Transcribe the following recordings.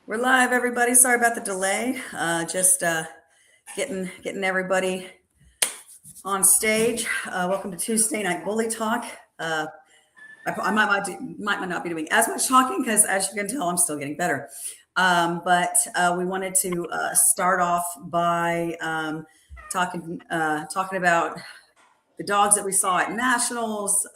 We're live, everybody. Sorry about the delay. Just getting everybody on stage. Welcome to Tuesday Night Bully Talk. I might not be doing as much talking because, as you can tell, I'm still getting better. But we wanted to start off by talking about the dogs that we saw at Nationals,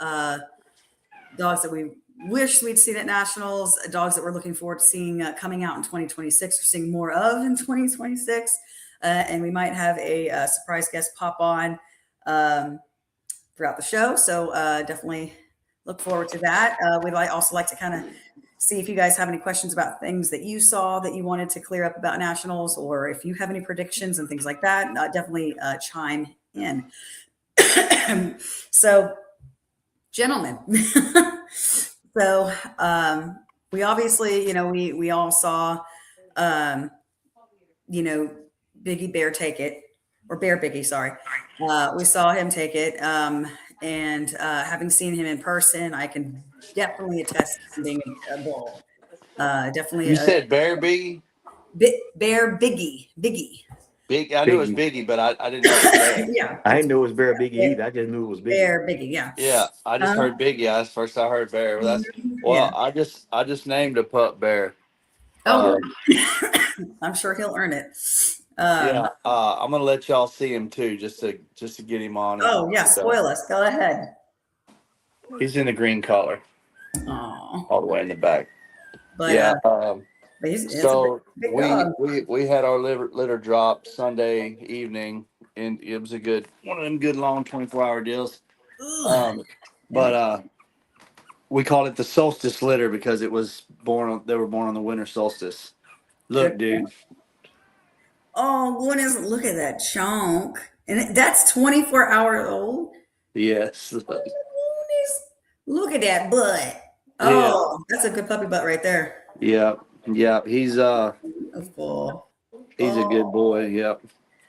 dogs that we wish we'd seen at Nationals, dogs that we're looking forward to seeing coming out in 2026 or seeing more of in 2026. And we might have a surprise guest pop on throughout the show. So definitely look forward to that. We'd also like to kind of see if you guys have any questions about things that you saw that you wanted to clear up about Nationals, or if you have any predictions and things like that, definitely chime in. So, gentlemen. So we obviously, we all saw, Biggie Bear take it, or Bear Biggie, sorry. We saw him take it. And having seen him in person, I can definitely attest to him being a bull. Definitely. You said Bear Biggie? Bear Biggie. Big. I knew it was Biggie, but I didn't know it was Bear. Yeah. I didn't know it was Bear Biggie either. I just knew it was Biggie. Bear Biggie, yeah. Yeah, I just heard Biggie. That's the first I heard Bear. Yeah. I just named a pup Bear. Oh, I'm sure he'll earn it. I'm gonna let y'all see him too, just to get him on. Oh yeah, spoil us. Go ahead. He's in the green collar, all the way in the back. But, yeah. But he's So big dog. we had our litter drop Sunday evening, and it was one of them good long 24-hour deals. But we called it the solstice litter because it was they were born on the winter solstice. Look, dude. Oh, look at that chunk. And that's 24 hours old. Yes. Look at that butt. Oh, that's a good puppy butt right there. Yeah. He's Beautiful. He's a good boy. Yep.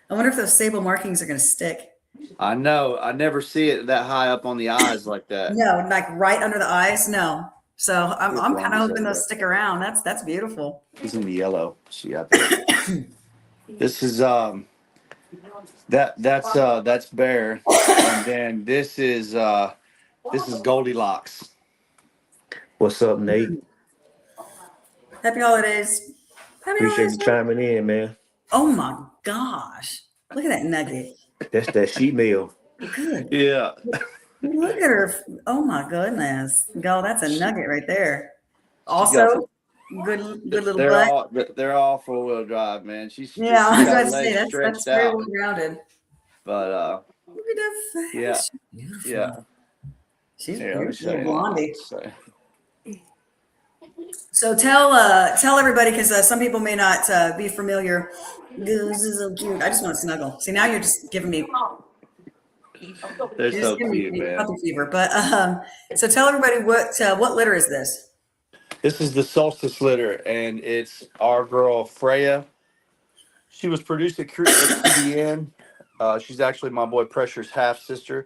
I wonder if those sable markings are going to stick. I know. I never see it that high up on the eyes like that. No, like right under the eyes. No. So I'm kind of hoping those stick around. That's beautiful. He's in the yellow. See out there. This is that's Bear, and then this is Goldilocks. What's up, Nate? Happy holidays. Appreciate you chiming in, man. Oh my gosh. Look at that nugget. That's that sheep meal. Good. Yeah. Look at her. Oh my goodness. Go, that's a nugget right there. Also, good little butt. They're all 4-wheel drive, man. I was going to say that's very well grounded. But look at that face. Yeah. She's beautiful, blondie. So tell everybody, because some people may not be familiar. This is so cute. I just want to snuggle. See, now you're just giving me. They're so cute, man. Puppy fever. But so tell everybody what litter is this? This is the solstice litter, and it's our girl Freya. She was produced at QBN. She's actually my boy Pressure's half sister,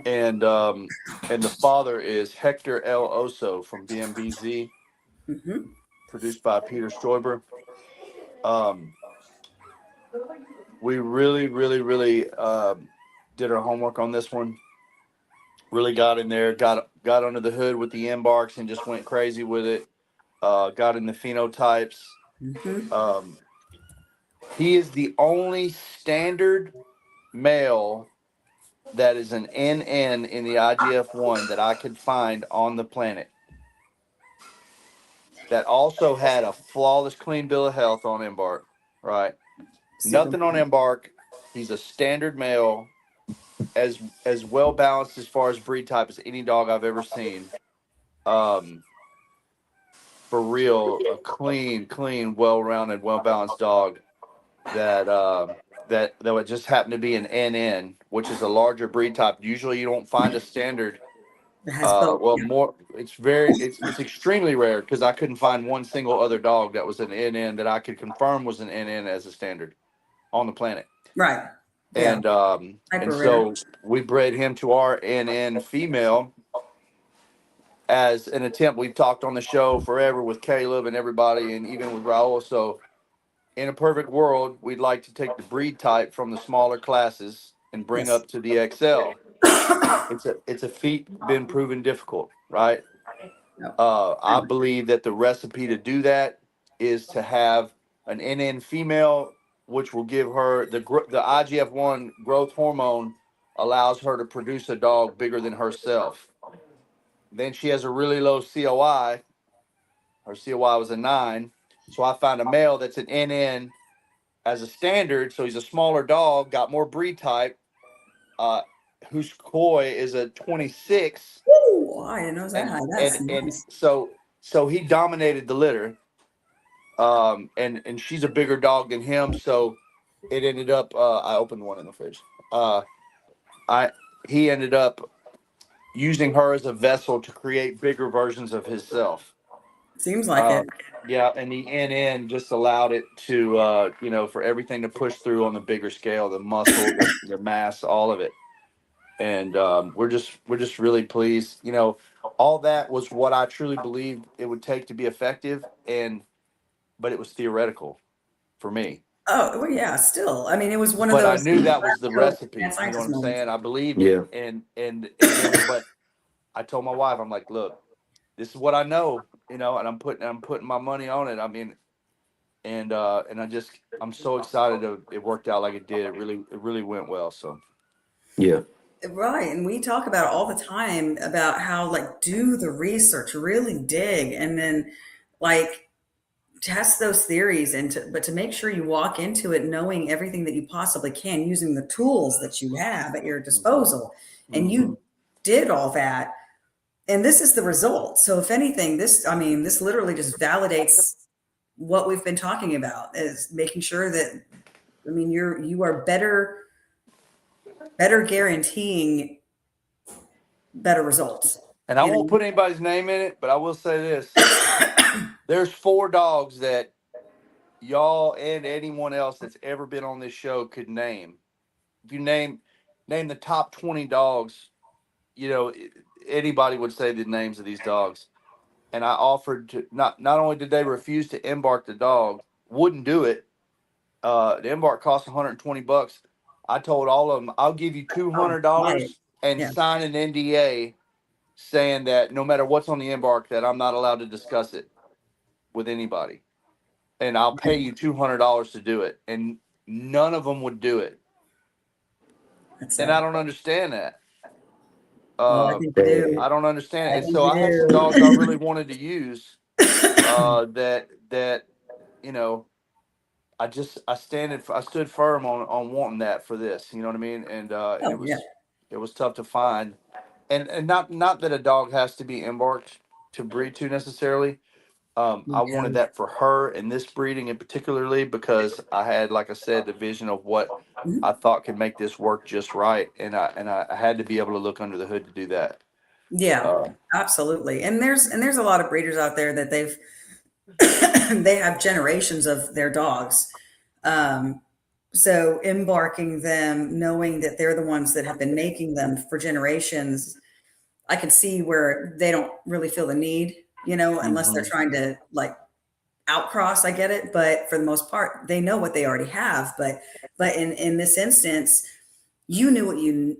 and the father is Hector L. Oso from BMBZ, produced by Peter Stoiber. We really did our homework on this one. Really got in there, got under the hood with the embarks and just went crazy with it. Got in the phenotypes. He is the only standard male that is an NN in the IGF-1 that I could find on the planet. That also had a flawless, clean bill of health on embark. Right? Nothing on embark. He's a standard male. As well balanced as far as breed type as any dog I've ever seen. For real, a clean, well-rounded, well-balanced dog that would just happen to be an NN, which is a larger breed type. Usually, you don't find a standard. It's extremely rare because I couldn't find one single other dog that was an NN that I could confirm was an NN as a standard on the planet. Right. And so we bred him to our NN female as an attempt. We've talked on the show forever with Caleb and everybody, and even with Raul. So, in a perfect world, we'd like to take the breed type from the smaller classes and bring Yes. up to the XL. It's a feat been proven difficult, right? No. I believe that the recipe to do that is to have an NN female, which will give her the IGF-1 growth hormone allows her to produce a dog bigger than herself. Then she has a really low COI. Her COI was a 9. So I found a male that's an NN as a standard. So he's a smaller dog, got more breed type, whose koi is a 26. Ooh, I didn't know it was that high. That's And nice. so he dominated the litter. And she's a bigger dog than him. So it ended up, I opened one in the fridge. I He ended up using her as a vessel to create bigger versions of himself. Seems like it. Yeah, and the NN just allowed it to, for everything to push through on the bigger scale, the muscle, the mass, all of it. And we're just really pleased. All that was what I truly believed it would take to be effective, but it was theoretical for me. Oh, well, yeah, still. I mean, it was one of But I those knew that was the mad recipe. You know what scientist I'm moments. saying? I believed Yeah. it, and then, but I told my wife, I'm like, look, this is what I know, and I'm putting my money on it. I mean, and I'm so excited it worked out like it did. It really went well. So Yeah. Right. And we talk about it all the time about how, like, do the research, really dig, and then, like, test those theories, but to make sure you walk into it knowing everything that you possibly can, using the tools that you have at your disposal. And Mhm. you did all that. And this is the result. So if anything, this literally just validates what we've been talking about, is making sure that, you are better guaranteeing better results. And I You won't know? put anybody's name in it, but I will say this: there's 4 dogs that y'all and anyone else that's ever been on this show could name. If you name the top 20 dogs, you know, anybody would say the names of these dogs. And I offered to not only did they refuse to embark the dog, wouldn't do it. The embark cost $120. I told all of them, I'll give you Oh, right. $200 and Yeah. sign an NDA saying that no matter what's on the embark, that I'm not allowed to discuss it with anybody, and I'll pay you $200 to do it. And none of them would do it, That's and I don't understand that. well, I think you do. I don't understand it. I And think so you I had some do. dogs I really wanted to use. That you know I stood firm on wanting that for this. You know what I mean? And Oh, yeah. it was tough to find. And not that a dog has to be embarked to breed to necessarily. I Yeah. wanted that for her and this breeding in particularly because I had, like I said, the vision of what Mhm. I thought could make this work just right, and I had to be able to look under the hood to do that. Yeah, Uh, absolutely. And there's a lot of breeders out there that they have generations of their dogs. Um, so embarking them, knowing that they're the ones that have been making them for generations, I can see where they don't really feel the need, unless they're mhm. trying to, like, outcross. I get it, but for the most part, they know what they already have. But in this instance, you knew what you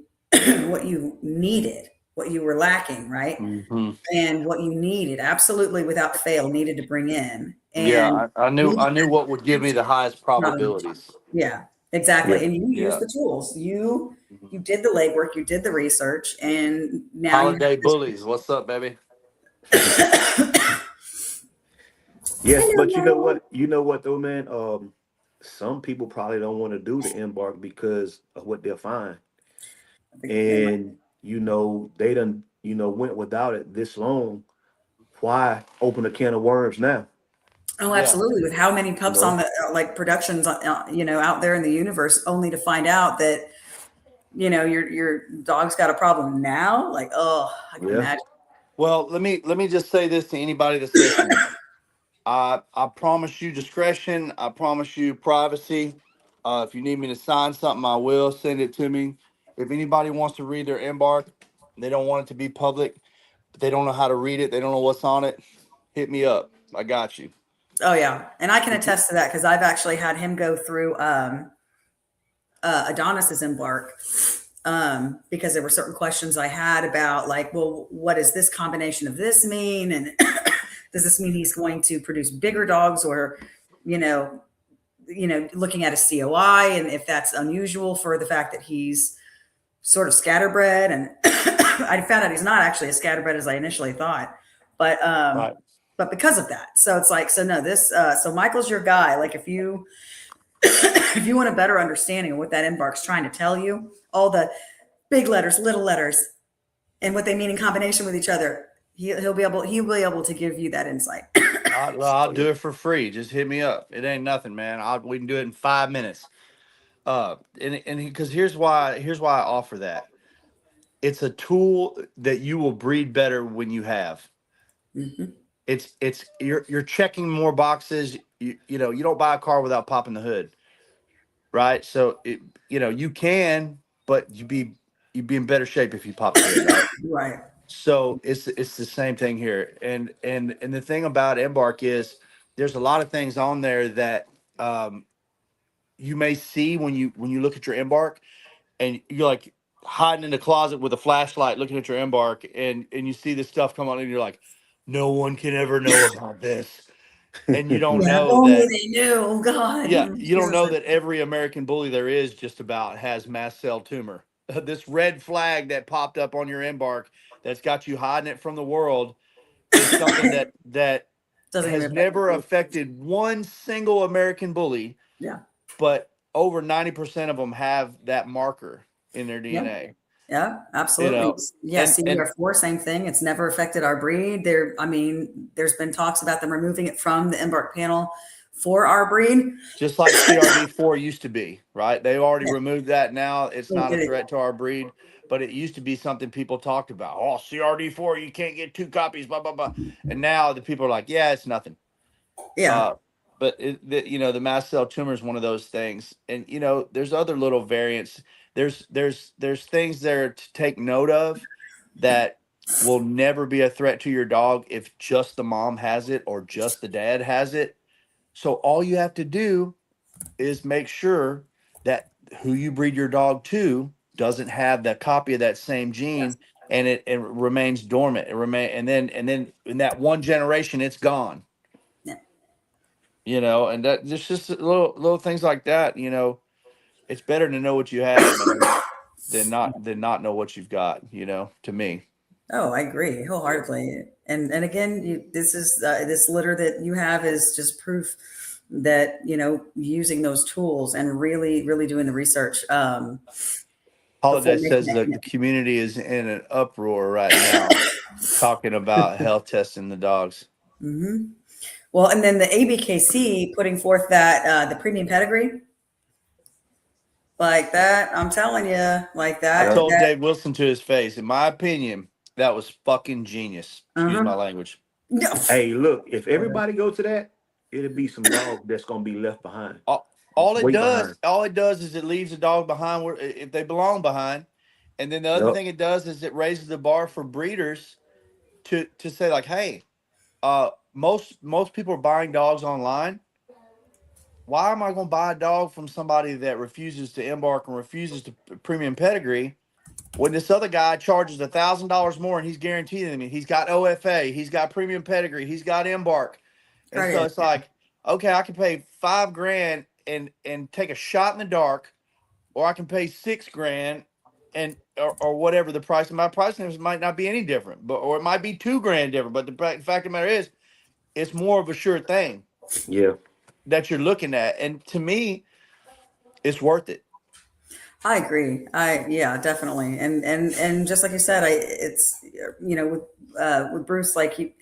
what you needed, what you were lacking, right? Mhm. And what you needed, absolutely without fail, needed to bring in. And Yeah, I knew what would give me the highest probabilities. yeah, exactly. Yeah. And you use Yeah. the tools. You Mhm. did the legwork, you did the research, and now you have Holiday this. bullies, what's up, baby? Yes, Hello, but you know Noah. what? You know what though, man? Some people probably don't want to do the embark because of what they'll find. I think they might. And they done, went without it this long. Why open a can of worms now? Oh, Yeah. absolutely. With how many You pups on know? the like productions, out there in the universe, only to find out that your dog's got a problem now. Like, oh, I can Yeah. imagine. Well, let me just say this to anybody that's listening. I promise you discretion. I promise you privacy. If you need me to sign something, I will send it to me. If anybody wants to read their embark, they don't want it to be public. but they don't know how to read it. They don't know what's on it. Hit me up. I got you. Oh yeah. And I can attest to that because I've actually had him go through Adonis's embark because there were certain questions I had about like, well, what does this combination of this mean? And does this mean he's going to produce bigger dogs or, you know, looking at a COI and if that's unusual for the fact that he's sort of scatterbred. And I found out he's not actually as scatterbred as I initially thought, but, Right. but because of that. So it's like, so no, this, so Michael's your guy. Like if you, if you want a better understanding of what that embark's trying to tell you, all the big letters, little letters, and what they mean in combination with each other, he'll be able to give you that insight. I'll do it for free. Just hit me up. It ain't nothing, man. We can do it in 5 minutes. And because here's why I offer that. It's a tool that you will breed better when you have. Mm-hmm. It's you're checking more boxes. You know, you don't buy a car without popping the hood, right? So you can, but you'd be in better shape if you pop the hood, right? Right. So it's the same thing here. And the thing about Embark is there's a lot of things on there that you may see when you look at your Embark, and you're like hiding in the closet with a flashlight looking at your Embark, and you see this stuff come on, and you're like, no one can ever know about this. And you don't Yeah. If know only that. they knew. God. Yeah, you don't know that every American bully there is just about has mast cell tumor. This red flag that popped up on your Embark that's got you hiding it from the world is something that Doesn't even has affect never me. affected one single American bully, Yeah. but over 90% of them have that marker in their Yeah. DNA. Yeah, You absolutely. know, Yeah, and CDR4, same thing. It's never affected our breed. I mean, there's been talks about them removing it from the embark panel for our breed. just like CRD4 used to be, right? They already Yeah, removed that now. It's they not a did it. threat to our breed, but it used to be something people talked about. Oh, CRD4, you can't get 2 copies, blah, blah, blah. And now the people are like, yeah, it's nothing. Yeah, Uh, but the mast cell tumor is one of those things. And, there's other little variants. There's things there to take note of that will never be a threat to your dog if just the mom has it or just the dad has it. So all you have to do is make sure that who you breed your dog to doesn't have that copy of that same yes, gene, and it remains dormant. And then in that one generation, it's gone. yeah. And that just little things like that. It's better to know what you have, man, than not know what you've got. To me. Oh, I agree wholeheartedly. And again, this is this litter that you have is just proof that using those tools and really, really doing the research before Holiday making says that the commitment. community is in an uproar right now, talking about health testing the dogs. Hmm. Well, and then the ABKC putting forth that the premium pedigree. Like that, I'm telling you, like I that, Yeah. told Dave Wilson to his face, in my opinion, that was fucking genius. Excuse my uh-huh. language. No. Hey, look, if everybody go to that, it'll be some dogs that's gonna be left behind. All it Way does, behind. all it does is it leaves a dog behind where if they belong behind. And then the other Yep. thing it does is it raises the bar for breeders to say like, hey, most people are buying dogs online. Why am I going to buy a dog from somebody that refuses to embark and refuses to premium pedigree when this other guy charges $1,000 more and he's guaranteeing me he's got OFA, he's got premium pedigree, he's got embark, and so Cardiac. it's like, okay, I can pay $5,000 and take a shot in the dark, or I can pay $6,000 or whatever the price. My price might not be any different, or it might be $2,000 different. But the fact of the matter is, it's more of a sure thing Yeah. that you're looking at, and to me, it's worth it. I agree. Yeah, definitely. And just like you said, it's with Bruce, like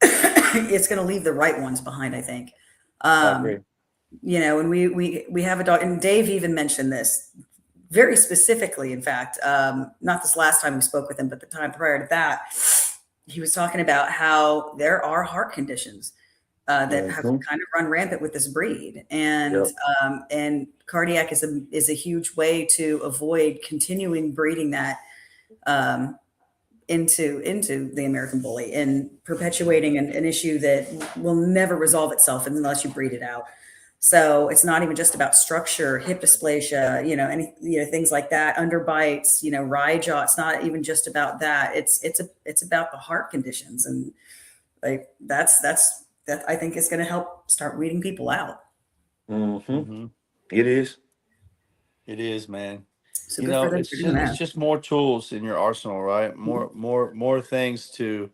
it's going to leave the right ones behind. I think. I agree. And we have a dog, and Dave even mentioned this very specifically. In fact, not this last time we spoke with him, but the time prior to that, he was talking about how there are heart conditions that have Mhm. kind of run rampant with this breed, and Yep. Cardiac is a huge way to avoid continuing breeding that into the American bully and perpetuating an issue that will never resolve itself unless you breed it out. So it's not even just about structure, hip dysplasia, things like that, underbites, rye jaw. It's not even just about that. It's about the heart conditions, and like that I think is going to help start weeding people out. Mm-hmm. It is. It is, man. So good for them for doing It's that. just more tools in your arsenal, right? More things to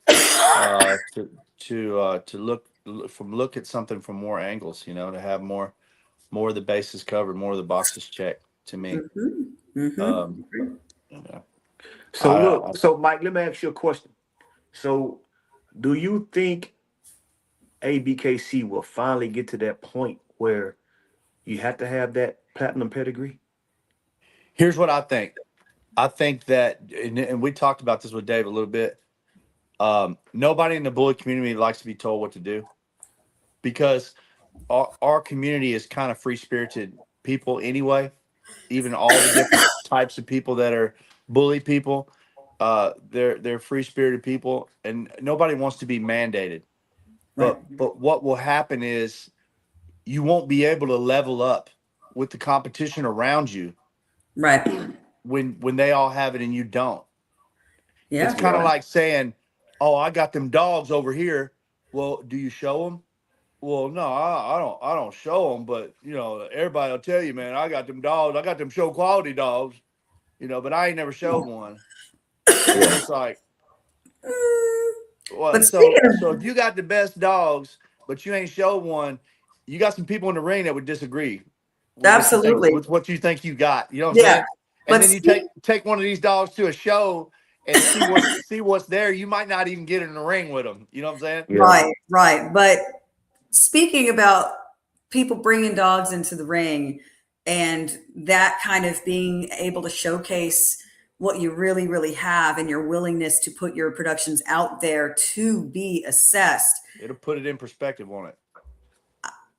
look at something from more angles. To have more of the bases covered, more of the boxes checked. To me, um, yeah. So look, so Mike, let me ask you a question. So do you think ABKC will finally get to that point where you have to have that platinum pedigree? Here's what I think. I think that, and we talked about this with Dave a little bit. Nobody in the bully community likes to be told what to do, because our community is kind of free spirited people anyway. Even all the different types of people that are bully people, they're free spirited people, and nobody wants to be mandated. Right. But what will happen is you won't be able to level up with the competition around you Right. when they all have it and you don't. Yeah. It's kind of like saying, "Oh, I got them dogs over here." Well, do you show them? Well, no, I don't. I don't show them, but everybody will tell you, man, I got them dogs. I got them show quality dogs, but I ain't never showed one. And Yeah. it's like, But well, speaking so if of, you got the best dogs, but you ain't showed one, you got some people in the ring that would disagree with what you think absolutely. you got. You know what I'm Yeah. saying? And But then you take one of these dogs to a show and see what's there. You might not even get in the ring with them. You know what I'm saying? Yeah. right. But speaking about people bringing dogs into the ring and that kind of being able to showcase what you really, really have and your willingness to put your productions out there to be assessed. It'll put it in perspective on it.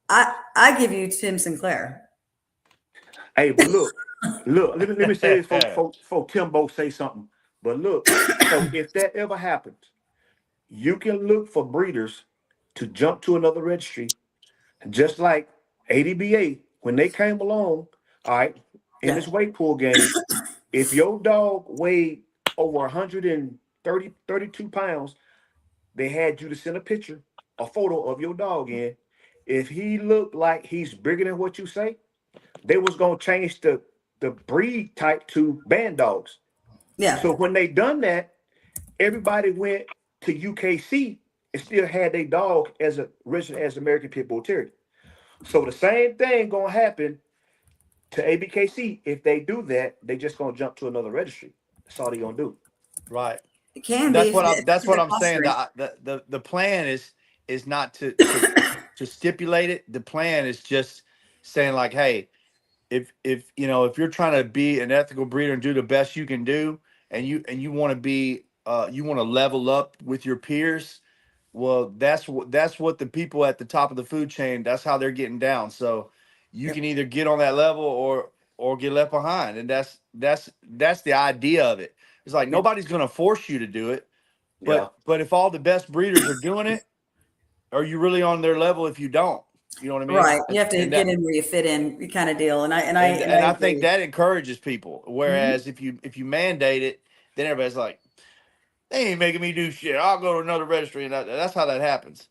I give you Tim Sinclair. Hey, but look, let me say this for Timbo say something. But look, so if that ever happens, you can look for breeders to jump to another registry, just like ADBA, when they came along, all right, in Yeah. this weight pool game, if your dog weighed over 130, 32 pounds, they had you to send a picture, a photo of your dog in. If he looked like he's bigger than what you say, they was gonna change the breed type to band dogs. Yeah. So when they done that, everybody went to UKC and still had their dog as a registered as American Pit Bull Terrier. So the same thing gonna happen to ABKC. If they do that, they just gonna jump to another registry. That's all they gonna do. Right. It can be. That's what I'm. That's Especially what the I'm saying. posturing. The plan is not to stipulate it. The plan is just saying like, hey, if you're trying to be an ethical breeder and do the best you can do, and you want to be you want to level up with your peers, well, that's what the people at the top of the food chain, that's how they're getting down. So you Yep. can either get on that level or get left behind, and that's the idea of it. It's like Yep. nobody's going to force you to do it, Yeah. but if all the best breeders are doing it, are you really on their level if you don't? You know what I mean? Right. You have to And get that in where you fit in, kind of deal. And I I think agree. that encourages people. Mhm. Whereas if you mandate it, then everybody's like, they ain't making me do shit. I'll go to another registry, and that's how that happens.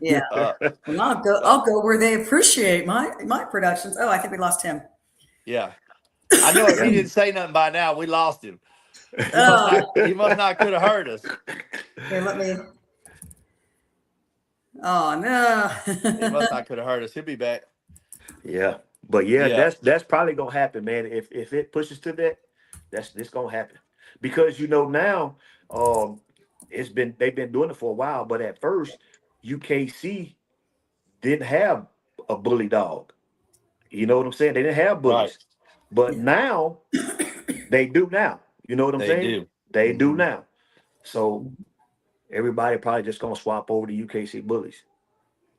Yeah. Uh, Well, uh, I'll go where they appreciate my productions. Oh, I think we lost him. yeah, I know if he Yeah. didn't say nothing by now, we lost him. He must Oh, not. He must not could have heard us. here, let me. Oh no. He must not could have heard us. He'll be back. Yeah. But yeah, Yeah. that's probably gonna happen, man. If it pushes to that, that's gonna happen. Because now, um, they've been doing it for a while, but at first UKC didn't have a bully dog. You know what I'm saying? They didn't have Right. bullies. But Yeah. now they do now. You know what I'm They saying? do. They do Hmm. now. So everybody probably just gonna swap over to UKC bullies.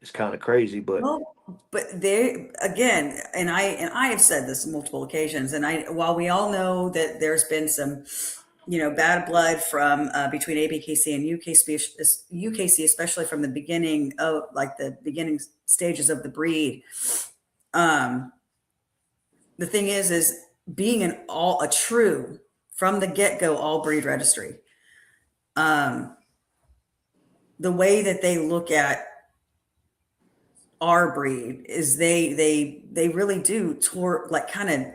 It's kind of crazy, but Well, but they again, and I have said this on multiple occasions, and while we all know that there's been some bad blood from between ABKC and UKC, especially from the beginning of like the beginning stages of the breed. The thing is being a true from the get-go all breed registry. The way that they look at our breed is they really do kind of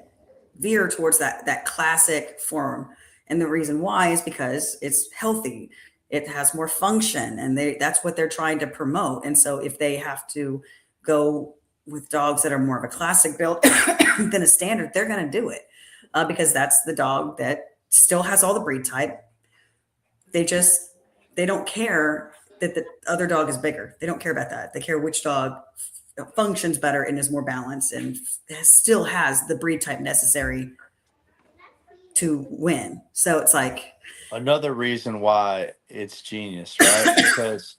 veer towards that classic form. And the reason why is because it's healthy, it has more function, and that's what they're trying to promote. And so if they have to go with dogs that are more of a classic build than a standard, they're going to do it because that's the dog that still has all the breed type. They don't care that the other dog is bigger. They don't care about that. They care which dog functions better and is more balanced and still has the breed type necessary to win. So it's like another reason why it's genius, right? Because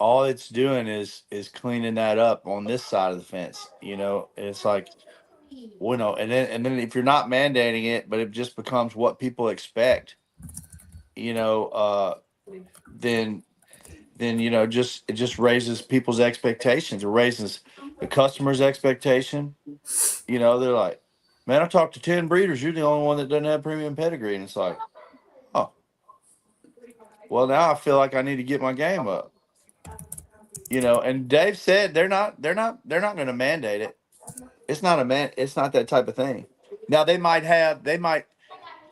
all it's doing is cleaning that up on this side of the fence. It's like, and then if you're not mandating it, but it just becomes what people expect, then it just raises people's expectations. It raises the customer's expectation. They're like, man, I talked to 10 breeders. You're the only one that doesn't have premium pedigree. And it's like, oh, well, now I feel like I need to get my game up. And Dave said they're not going to mandate it. It's not that type of thing. Now they might,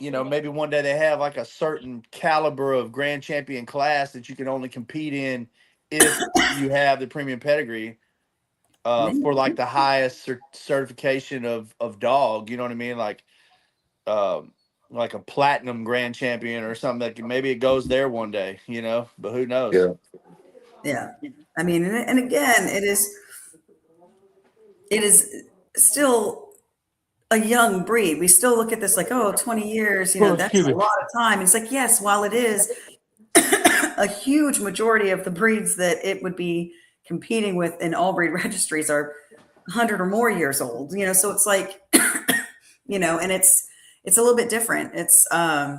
maybe one day they have like a certain caliber of grand champion class that you can only compete in if you have the premium pedigree for like the highest certification of dog. You know what I mean? Like a platinum grand champion or something that maybe it goes there one day, but who knows? Yeah. I mean, and again, it is still a young breed. We still look at this like, 20 years, that's a lot of time. It's like, yes, while it is a huge majority of the breeds that it would be competing with in all breed registries are 100 or more years old, so it's like, and it's a little bit different. It's, I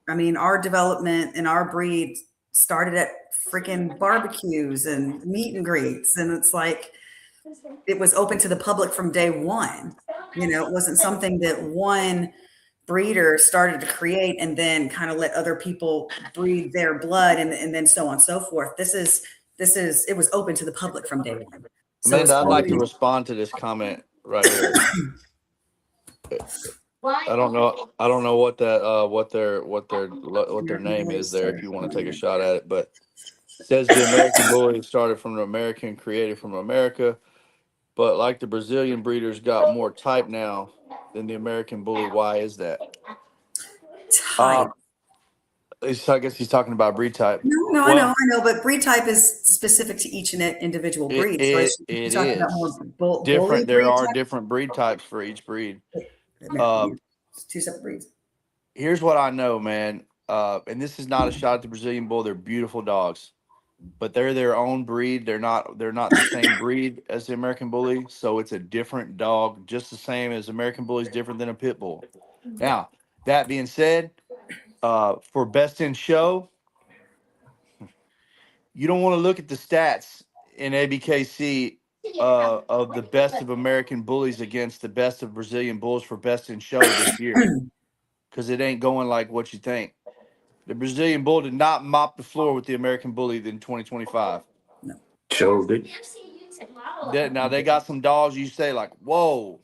mean, our development in our breed started at freaking barbecues and meet and greets. And it's like, it was open to the public from day one. It wasn't something that one breeder started to create and then kind of let other people breed their blood and then so on and so forth. It was open to the public from day one. So Amanda, I'd like to respond to this comment right here. I don't know what their name is there. If you want to take a shot at it, but it says the American Bully started from an American, created from America, but like the Brazilian breeders got more type now than the American Bully. Why is that? Type. I guess he's talking about breed type. No, well, I know, but breed type is specific to each individual breed. It is different. There are different breed types for each breed. Two separate breeds. Here's what I know, man. And this is not a shot at the Brazilian Bull. They're beautiful dogs, but they're their own breed. They're not the same breed as the American Bully. So it's a different dog, just the same as American Bully is different than a pit bull. Now, that being said, for best in show, you don't want to look at the stats in ABKC of the best of American Bullies against the best of Brazilian Bulls for best in show this year, because it ain't going like what you think. The Brazilian Bull did not mop the floor with the American Bully in 2025. No. Showed it. Now, they got some dogs you say like, whoa,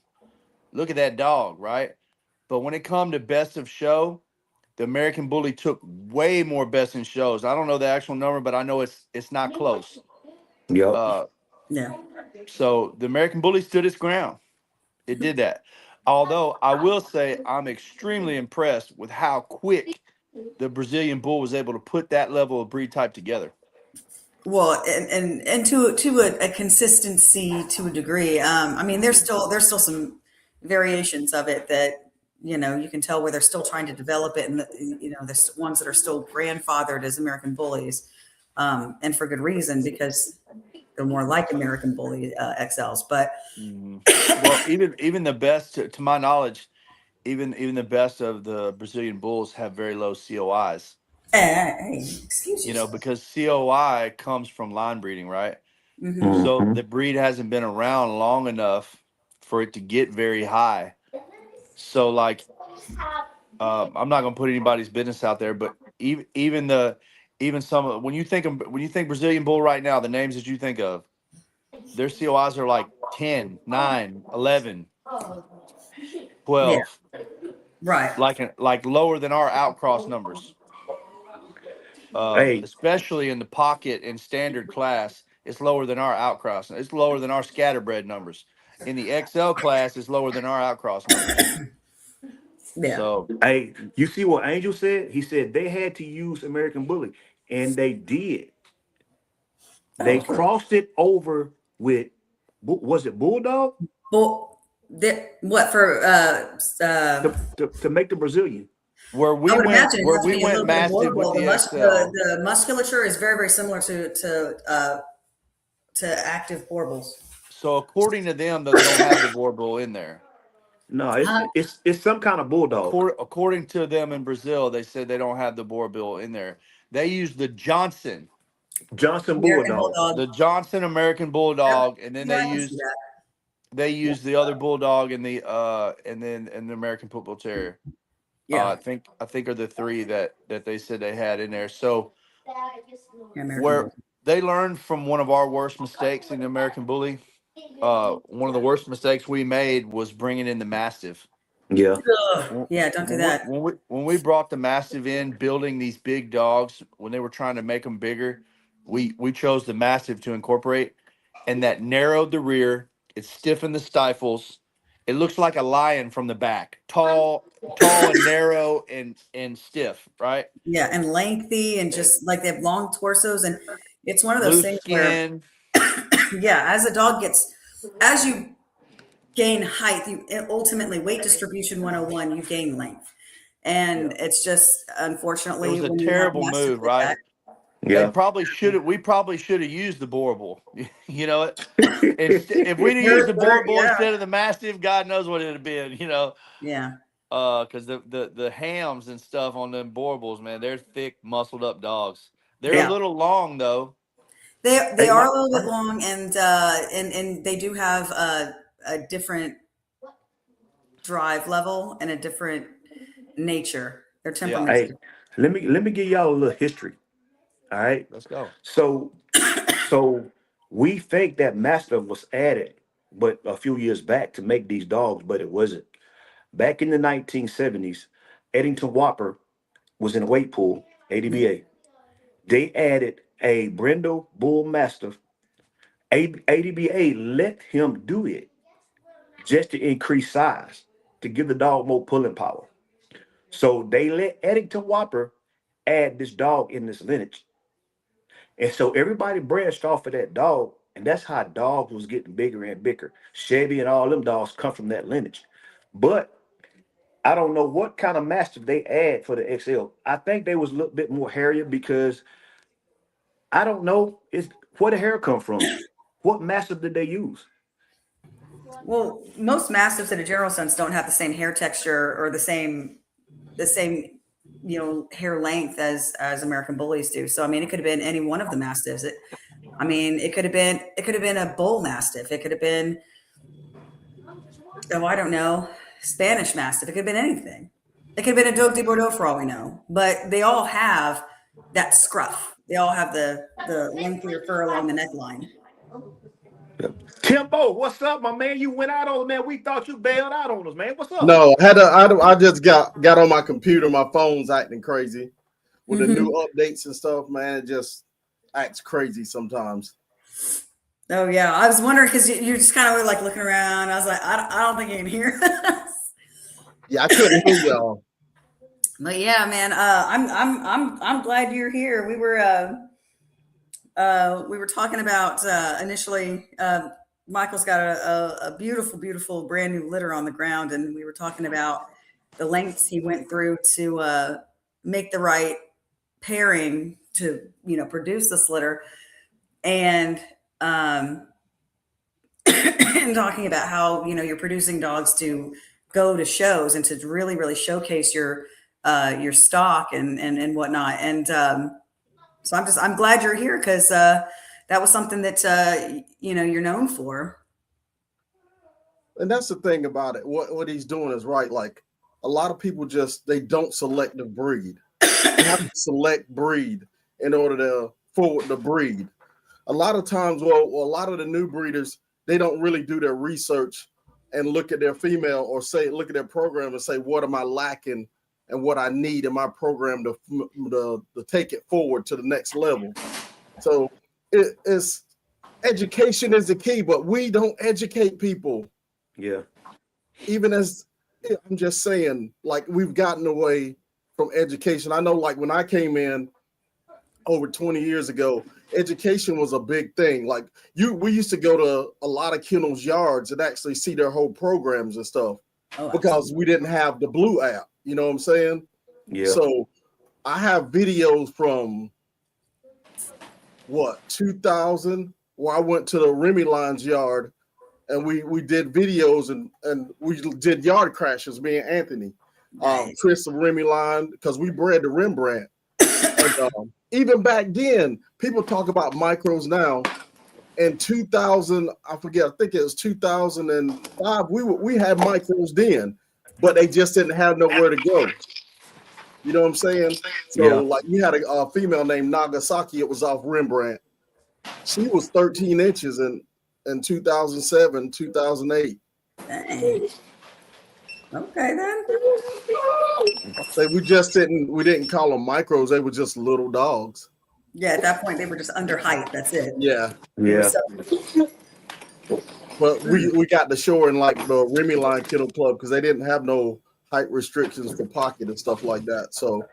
look at that dog, right? But when it come to best of show, the American Bully took way more best in shows. I don't know the actual number, but I know it's not close. Yep. Yeah. So the American Bully stood its ground. It did that. Although I will say I'm extremely impressed with how quick the Brazilian Bull was able to put that level of breed type together. Well, and to a consistency to a degree. I mean, there's still some variations of it that you can tell where they're still trying to develop it, and there's ones that are still grandfathered as American Bullies, and for good reason, because they're more like American Bully XLs. But well, even the best, to my knowledge, even the best of the Brazilian bulls have very low COIs. Hey, excuse You know, yourself. because COI comes from line breeding, right? Mm-hmm. So Mhm. the breed hasn't been around long enough for it to get very high. So like, I'm not gonna put anybody's business out there, but even some of when you think Brazilian bull right now, the names that you think of, their COIs are like 10, 9, 11, Yeah, 12, right. like lower than our outcross numbers. Hey, Especially in the pocket and standard class, it's lower than our outcross. It's lower than our scatterbred numbers. In the XL class, it's lower than our outcross numbers. Yeah. So hey, you see what Angel said? He said they had to use American Bully, and they did. They Oh, crossed it over with, was it Bulldog well, what for? to make the Brazilian? I would imagine it where has to we be a went little bit of massive with borbal. the XL. The musculature is very, very similar to active borbals. So according to them, though, they don't have the boar bull in there. No, Huh? it's some kind of Bulldog. According to them in Brazil, they said they don't have the boar bull in there. They use the Johnson, Johnson American Bulldog. bulldog. the Johnson American Yep. Bulldog, and then Yeah, I can see that. they use the other bulldog and the American Pit Bull Terrier. Yeah, I think are the three that they said they had in there. So yeah, American where bulldog. they learned from one of our worst mistakes in the American Bully. One of the worst mistakes we made was bringing in the Mastiff. Yeah. Ugh, yeah, don't do that. When we brought the Mastiff in, building these big dogs, when they were trying to make them bigger, we chose the Mastiff to incorporate, and that narrowed the rear. It stiffened the stifles. It looks like a lion from the back, tall and narrow and stiff, right? Yeah, and lengthy and And just like they have long torsos, and it's one of those loose things where, skin. yeah, as you gain height, you ultimately weight distribution 101, you gain length. And Yeah, it's just it unfortunately was a when you have terrible mastiff move, like right? that. They Yeah. probably should have. We probably should have used the Boerboel. You know, if we'd have used the Boerboel Yeah, instead of the Mastiff, God knows what it'd have been. You know, yeah, because the hams and stuff on them Boerboels, man, they're thick, muscled up dogs. They're a yeah. little long though. They Hey, are my, a little bit long, and they do have a different drive level and a different nature. Their Yeah, temperaments are hey, different. let me give y'all a little history. All right. let's go. So so we think that Mastiff was added, but a few years back to make these dogs, but it wasn't. Back in the 1970s, Eddington Whopper was in a weight pool, Mhm. ADBA. They added a Brindle Bull Mastiff. ADBA let him do it just to increase size, to give the dog more pulling power. So they let Eddington Whopper add this dog in this lineage. And so everybody branched off of that dog. And that's how dogs was getting bigger and bigger. Chevy and all them dogs come from that lineage. But I don't know what kind of mastiff they add for the XL. I think they was a little bit more hairier because I don't know is where the hair come from. What mastiff did they use? Well, most mastiffs in a general sense don't have the same hair texture or the same hair length as American bullies do. So I mean, it could have been any one of the mastiffs. It could have been a bull mastiff. It could have been, oh, I don't know, Spanish mastiff. It could have been anything. It could have been a Dogue de Bordeaux for all we know. But they all have that scruff. They all have the lengthier fur along the neckline. Timbo, what's up, my man? You went out on us, man. We thought you bailed out on us, man. What's up? No, I just got on my computer. My phone's acting crazy with the new updates and stuff. Man, it just acts crazy sometimes. Oh yeah, I was wondering because you just kind of were like looking around. I was like, I don't think you can hear us. Yeah, I couldn't hear y'all. But yeah, man, I'm glad you're here. We were talking about initially. Michael's got a beautiful, beautiful brand new litter on the ground, and we were talking about the lengths he went through to make the right pairing to produce this litter, and and talking about how you're producing dogs to go to shows and to really, really showcase your stock and whatnot. And so I'm glad you're here because that was something that you're known for. And that's the thing about it. What he's doing is right. Like a lot of people they don't select the breed. You have to select breed in order to forward the breed. A lot of times, a lot of the new breeders, they don't really do their research and look at their female or look at their program and say, what am I lacking and what I need in my program to take it forward to the next level. So education is the key, but we don't educate people. Yeah. Even as I'm just saying, like we've gotten away from education. I know like when I came in over 20 years ago, education was a big thing. Like we used to go to a lot of kennels yards and actually see their whole programs and stuff because we didn't have the Blue app. You know what I'm saying? Yeah. So I have videos from 2000 where I went to the Remy Line's yard and we did videos and we did yard crashes, me and Anthony. Chris of Remy Line, because we bred the Rembrandt. And, even back then, people talk about micros now. In 2000, I forget, I think it was 2005, we had micros then, but they just didn't have nowhere to go. You know what I'm saying? So like we had a female named Nagasaki, it was off Rembrandt. She was 13 inches in 2007, 2008. Dang. Okay then. So we didn't call them micros, they were just little dogs. Yeah, at that point they were just under height. That's it. Yeah. Yeah. But we got to show her in like the Remy Line Kennel Club because they didn't have no height restrictions for pocket and stuff like that. So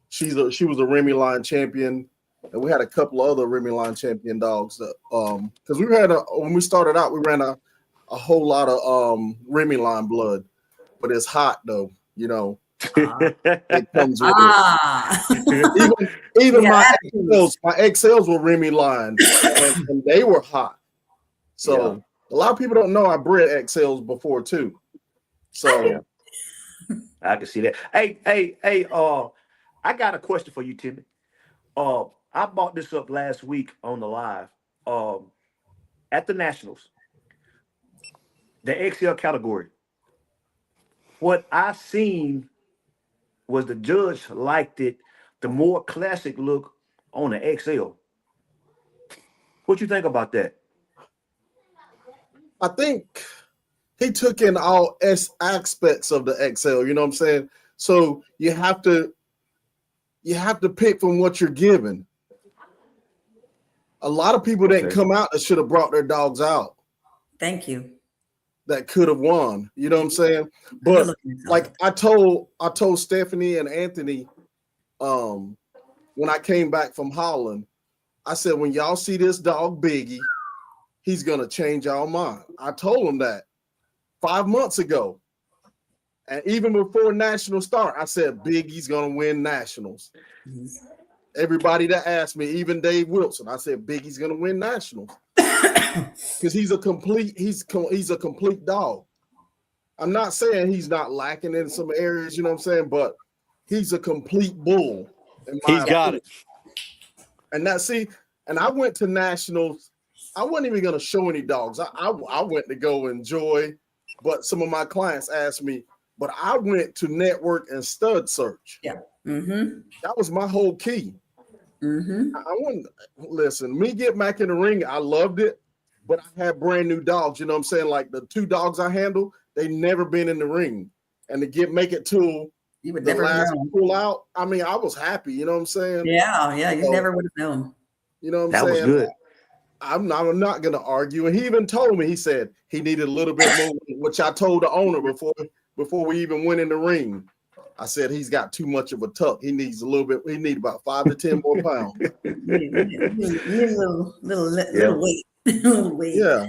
she was a Remy Line champion, and we had a couple of other Remy Line champion dogs. Because when we started out, we ran a whole lot of Remy Line blood, but it's hot though, you know. It comes with it. Even my XLs were Remy Line, and they were hot. So a lot of people don't know I bred XLs before too. So I can see that. Hey, I got a question for you, Timmy. I brought this up last week on the live. At the Nationals, the XL category. What I seen was the judge liked it, the more classic look on the XL. What you think about that? I think he took in all aspects of the XL. You know what I'm saying? So you have to pick from what you're given. A lot of people didn't come out that should have brought their dogs out. Thank you. That could have won. You know what I'm saying? But like I told Stephanie and Anthony, when I came back from Holland, I said, when y'all see this dog Biggie, he's gonna change y'all mind. I told him that 5 months ago. And even before National start, I said Biggie's gonna win Nationals. Mm-hmm. Everybody that asked me, even Dave Wilson, I said Biggie's gonna win Nationals. Because he's a complete dog. I'm not saying he's not lacking in some areas, you know what I'm saying, but he's a complete bull. He's got it. And and I went to Nationals. I wasn't even gonna show any dogs. I went to go enjoy, but some of my clients asked me, but I went to network and stud search. Yeah. Mm-hmm. That was my whole key. Mm-hmm. I wouldn't listen, me get back in the ring, I loved it. But I had brand new dogs, you know what I'm saying? Like the two dogs I handle, they never been in the ring. And to make it to you would the never last know. pull out, I mean, I was happy, you know what I'm saying? Yeah, you never would have known. You know what I'm that saying? Was good. I'm not gonna argue. And he even told me, he said he needed a little bit more, which I told the owner before we even went in the ring. I said he's got too much of a tuck. He needs a little bit. He needs about 5 to 10 more pounds. Little weight. Yeah,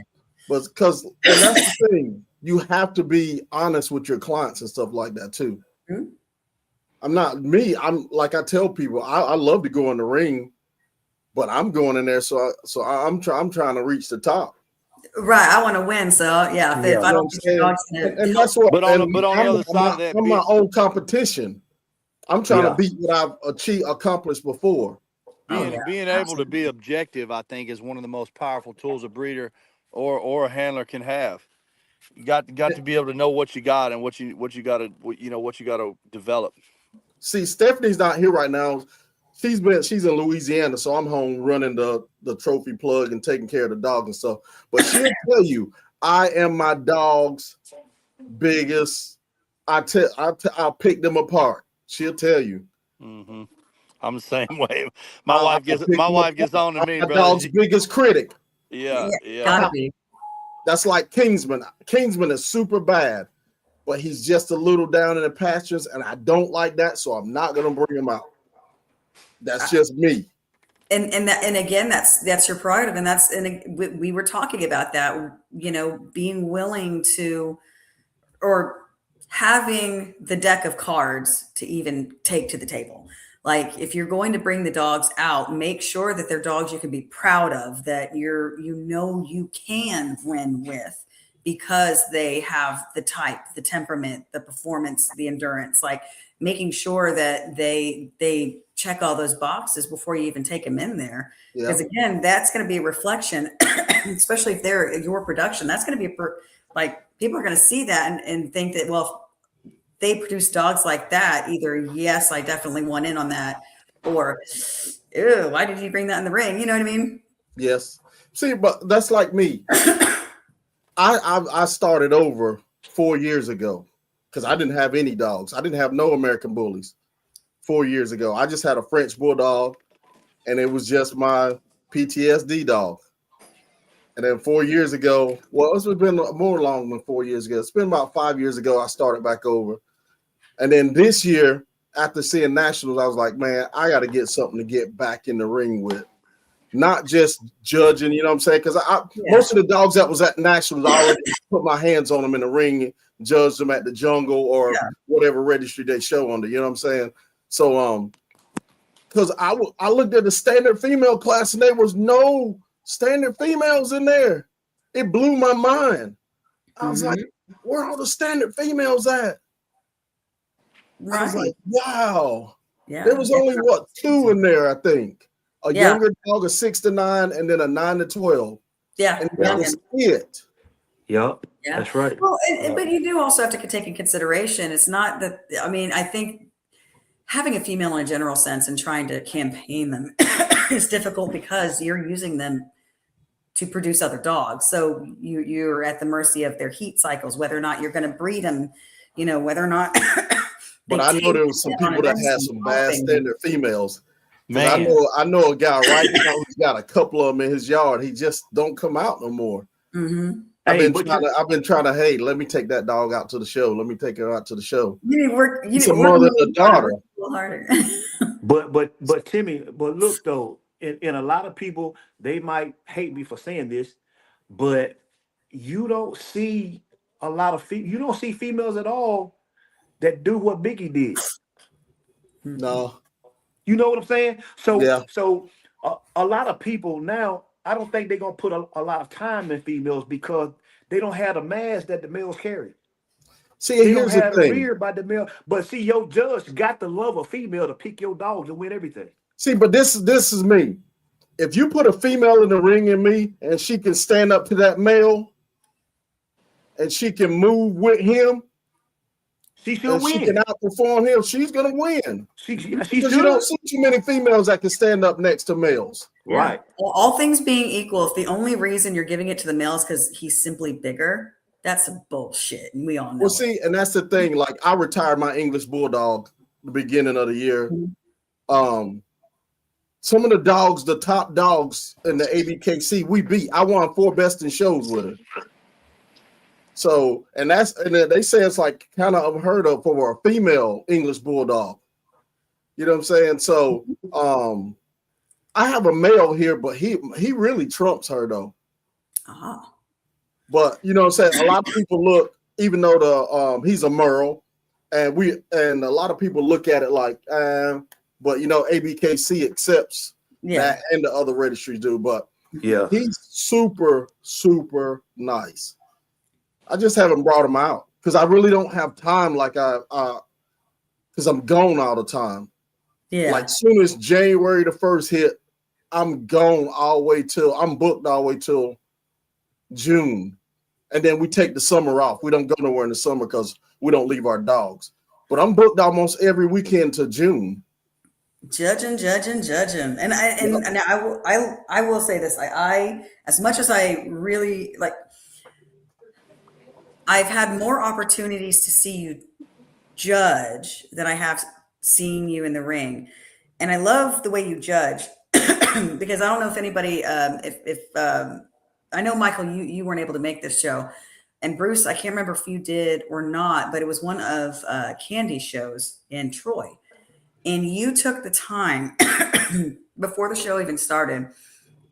but that's the thing. You have to be honest with your clients and stuff like that too. Mm-hmm. I'm like I tell people, I love to go in the ring, but I'm going in there so I'm trying to reach the top. Right. I want to win. So yeah, if Yeah. I You know what don't I'm think your saying? dog's gonna And that's what. But And on the other side of that, I'm my own competition. I'm trying to Yeah. beat what I've accomplished before. Oh being yeah, being able to be absolutely. objective, I think, is one of the most powerful tools a breeder or a handler can have. You got to be able to know what you got and what you got to what you got to develop. See, Stephanie's not here right now. She's in Louisiana, so I'm home running the trophy plug and taking care of the dog and stuff. But she'll tell you, I am my dog's biggest. I'll pick them apart. She'll tell you. Hmm. I'm the same way. I'll pick My them wife gets apart. on to I'm me, my brother. dog's biggest critic. Yeah, Yeah, yeah. gotta be. That's like Kingsman. Kingsman is super bad, but he's just a little down in the pastures, and I don't like that, so I'm not gonna bring him out. That's just me. And again, that's your prerogative, and we were talking about that. Being willing to, or having the deck of cards to even take to the table. Like if you're going to bring the dogs out, make sure that they're dogs you can be proud of, that you can win with, because they have the type, the temperament, the performance, the endurance, like making sure that they check all those boxes before you even take them in there. Yeah. Because again, that's going to be a reflection, especially if they're your production, that's going to be like people are going to see that and think that, well, if they produce dogs like that, either yes, I definitely want in on that, or ew, why did you bring that in the ring? You know what I mean? Yes. See, but that's like me. I started over 4 years ago because I didn't have any dogs. I didn't have no American bullies 4 years ago. I just had a French bulldog, and it was just my PTSD dog. And then 4 years ago, well, it's been more long than 4 years ago. It's been about 5 years ago I started back over. And then this year, after seeing Nationals, I was like, man, I got to get something to get back in the ring with. Not just judging, you know what I'm saying? Because most of the dogs that was at Nationals, I already put my hands on them in the ring, judged them at the Jungle or whatever registry they show under, you know what I'm saying? So, because I looked at the standard female class and there was no standard females in there. It blew my mind. I was like, where are all the standard females at? I was like, wow. Yeah. There was only, 2 in there, I think. A younger dog, a 6 to 9, and then a 9 to 12. Yeah. And that was it. Yep. Yeah. That's right. Well, but you do also have to take in consideration. It's not that, I mean, I think having a female in a general sense and trying to campaign them is difficult because you're using them to produce other dogs. So you're at the mercy of their heat cycles, whether or not you're going to breed them, whether or not. But I know there was some people that had some bad standard females. Man, I know a guy right now who's got a couple of them in his yard. He just don't come out no more. Mm-hmm. I've been trying to, hey, let me take that dog out to the show. Let me take her out to the show. You need to work. It's a mother and a daughter. A little harder. But Timmy, but look though, in a lot of people, they might hate me for saying this, but you don't see a lot of you don't see females at all that do what Biggie did. No. You know what I'm saying? So yeah. A lot of people now, I don't think they're gonna put a lot of time in females because they don't have the mass that the males carry. See, they here's don't have the thing. Reared by the male, but see, your judge got to love a female to pick your dogs and win everything. See, but this is me. If you put a female in the ring in me and she can stand up to that male and she can move with him, she should win. She can outperform him. She's gonna win. Because you don't see too many females that can stand up next to males. Right. Well, all things being equal, if the only reason you're giving it to the male is because he's simply bigger, that's some bullshit, and we all know. Well, see, and that's the thing. Like, I retired my English Bulldog the beginning of the year. Some of the dogs, the top dogs in the ABKC, we beat. I won 4 best in shows with her. So, and they say it's like kind of unheard of for a female English Bulldog. You know what I'm saying? So, I have a male here, but he really trumps her though. But you know what I'm saying? A lot of people look, even though he's a Merle, and a lot of people look at it like, but you know, ABKC accepts that, and the other registries do. But Yeah. He's super, super nice. I just haven't brought him out because I really don't have time. Like because I'm gone all the time. Yeah. Like soon as January the 1st hit, I'm gone all the way till I'm booked all the way till June, and then we take the summer off. We don't go nowhere in the summer because we don't leave our dogs. But I'm booked almost every weekend to June. Judging, and Yep. I will say this. I as much as I really like, I've had more opportunities to see you judge than I have seen you in the ring, and I love the way you judge because I don't know if anybody, if I know Michael, you weren't able to make this show, and Bruce, I can't remember if you did or not, but it was one of Candy's shows in Troy, and you took the time before the show even started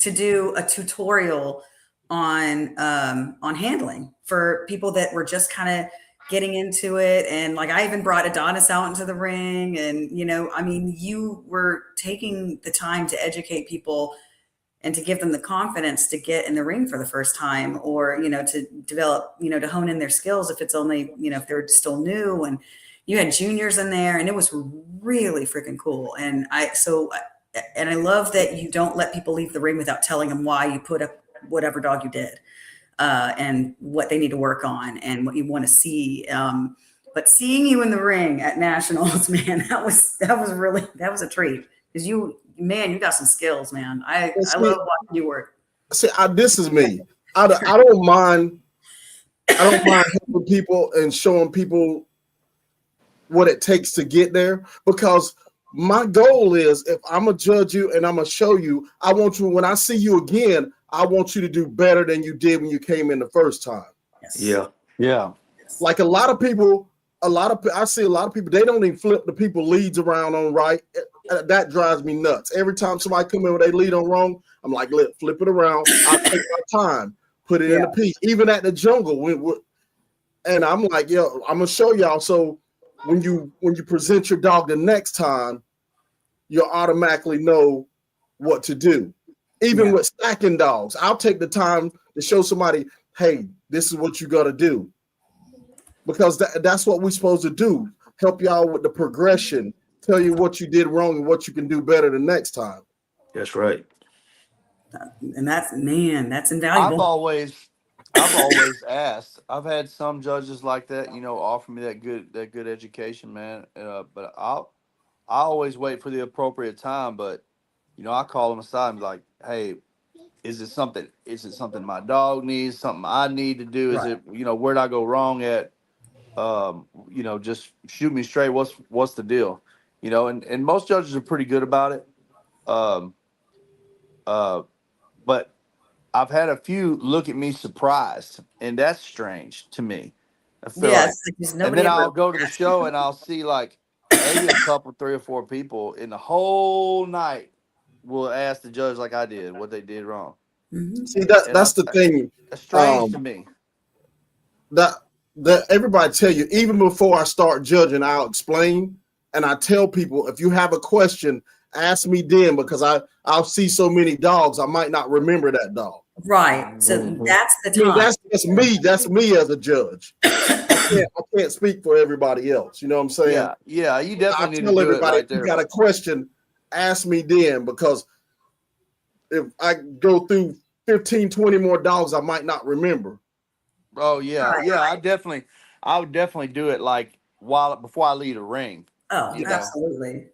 to do a tutorial on handling for people that were just kind of getting into it. And like I even brought Adonis out into the ring, and I mean, you were taking the time to educate people and to give them the confidence to get in the ring for the first time, or to develop, to hone in their skills if it's only, if they're still new. And you had juniors in there, and it was really freaking cool. And I love that you don't let people leave the ring without telling them why you put up whatever dog you did, and what they need to work on and what you want to see. But seeing you in the ring at Nationals, man, that was a treat, because you got some skills, man. I love watching you work. See, this is me. I don't mind. I don't mind helping people and showing people what it takes to get there, because my goal is, if I'm gonna judge you and I'm gonna show you, I want you, when I see you again, I want you to do better than you did when you came in the first time. Yes. Yeah. Yeah. Like I see a lot of people, they don't even flip the people leads around on right. That drives me nuts. Every time somebody come in with a lead on wrong, I'm like, flip it around. I'll take my time, put it in the piece. Even at the jungle, and I'm like, yo, I'm gonna show y'all. So when you present your dog the next time, you'll automatically know what to do. Even with stacking dogs, I'll take the time to show somebody, hey, this is what you got to do, because that's what we're supposed to do. Help y'all with the progression, tell you what you did wrong and what you can do better the next time. That's right. And that's invaluable. I've always asked. I've had some judges like that, offer me that good education, man. But I always wait for the appropriate time. But I call them aside and be like, hey, is it something? Is it something my dog needs? Something I need to do? Is it where'd I go wrong at? Just shoot me straight. What's the deal? And most judges are pretty good about it. Um, but I've had a few look at me surprised, and that's strange to me. I feel like, and then I'll go to the show and I'll see like maybe a couple, 3 or 4 people in the whole night will ask the judge, like I did, what they did wrong. Mm-hmm. See, that's the thing. That's strange to me. That everybody tell you, even before I start judging, I'll explain, and I tell people, if you have a question, ask me then, because I'll see so many dogs, I might not remember that dog. Right. So that's the time. That's me. That's me as a judge. I can't speak for everybody else. You know what I'm saying? Yeah. You definitely need to tell do everybody, it right there. if you got a question, ask me then, because if I go through 15, 20 more dogs, I might not remember. Oh yeah, I would definitely do it like before I leave the ring. Oh, absolutely.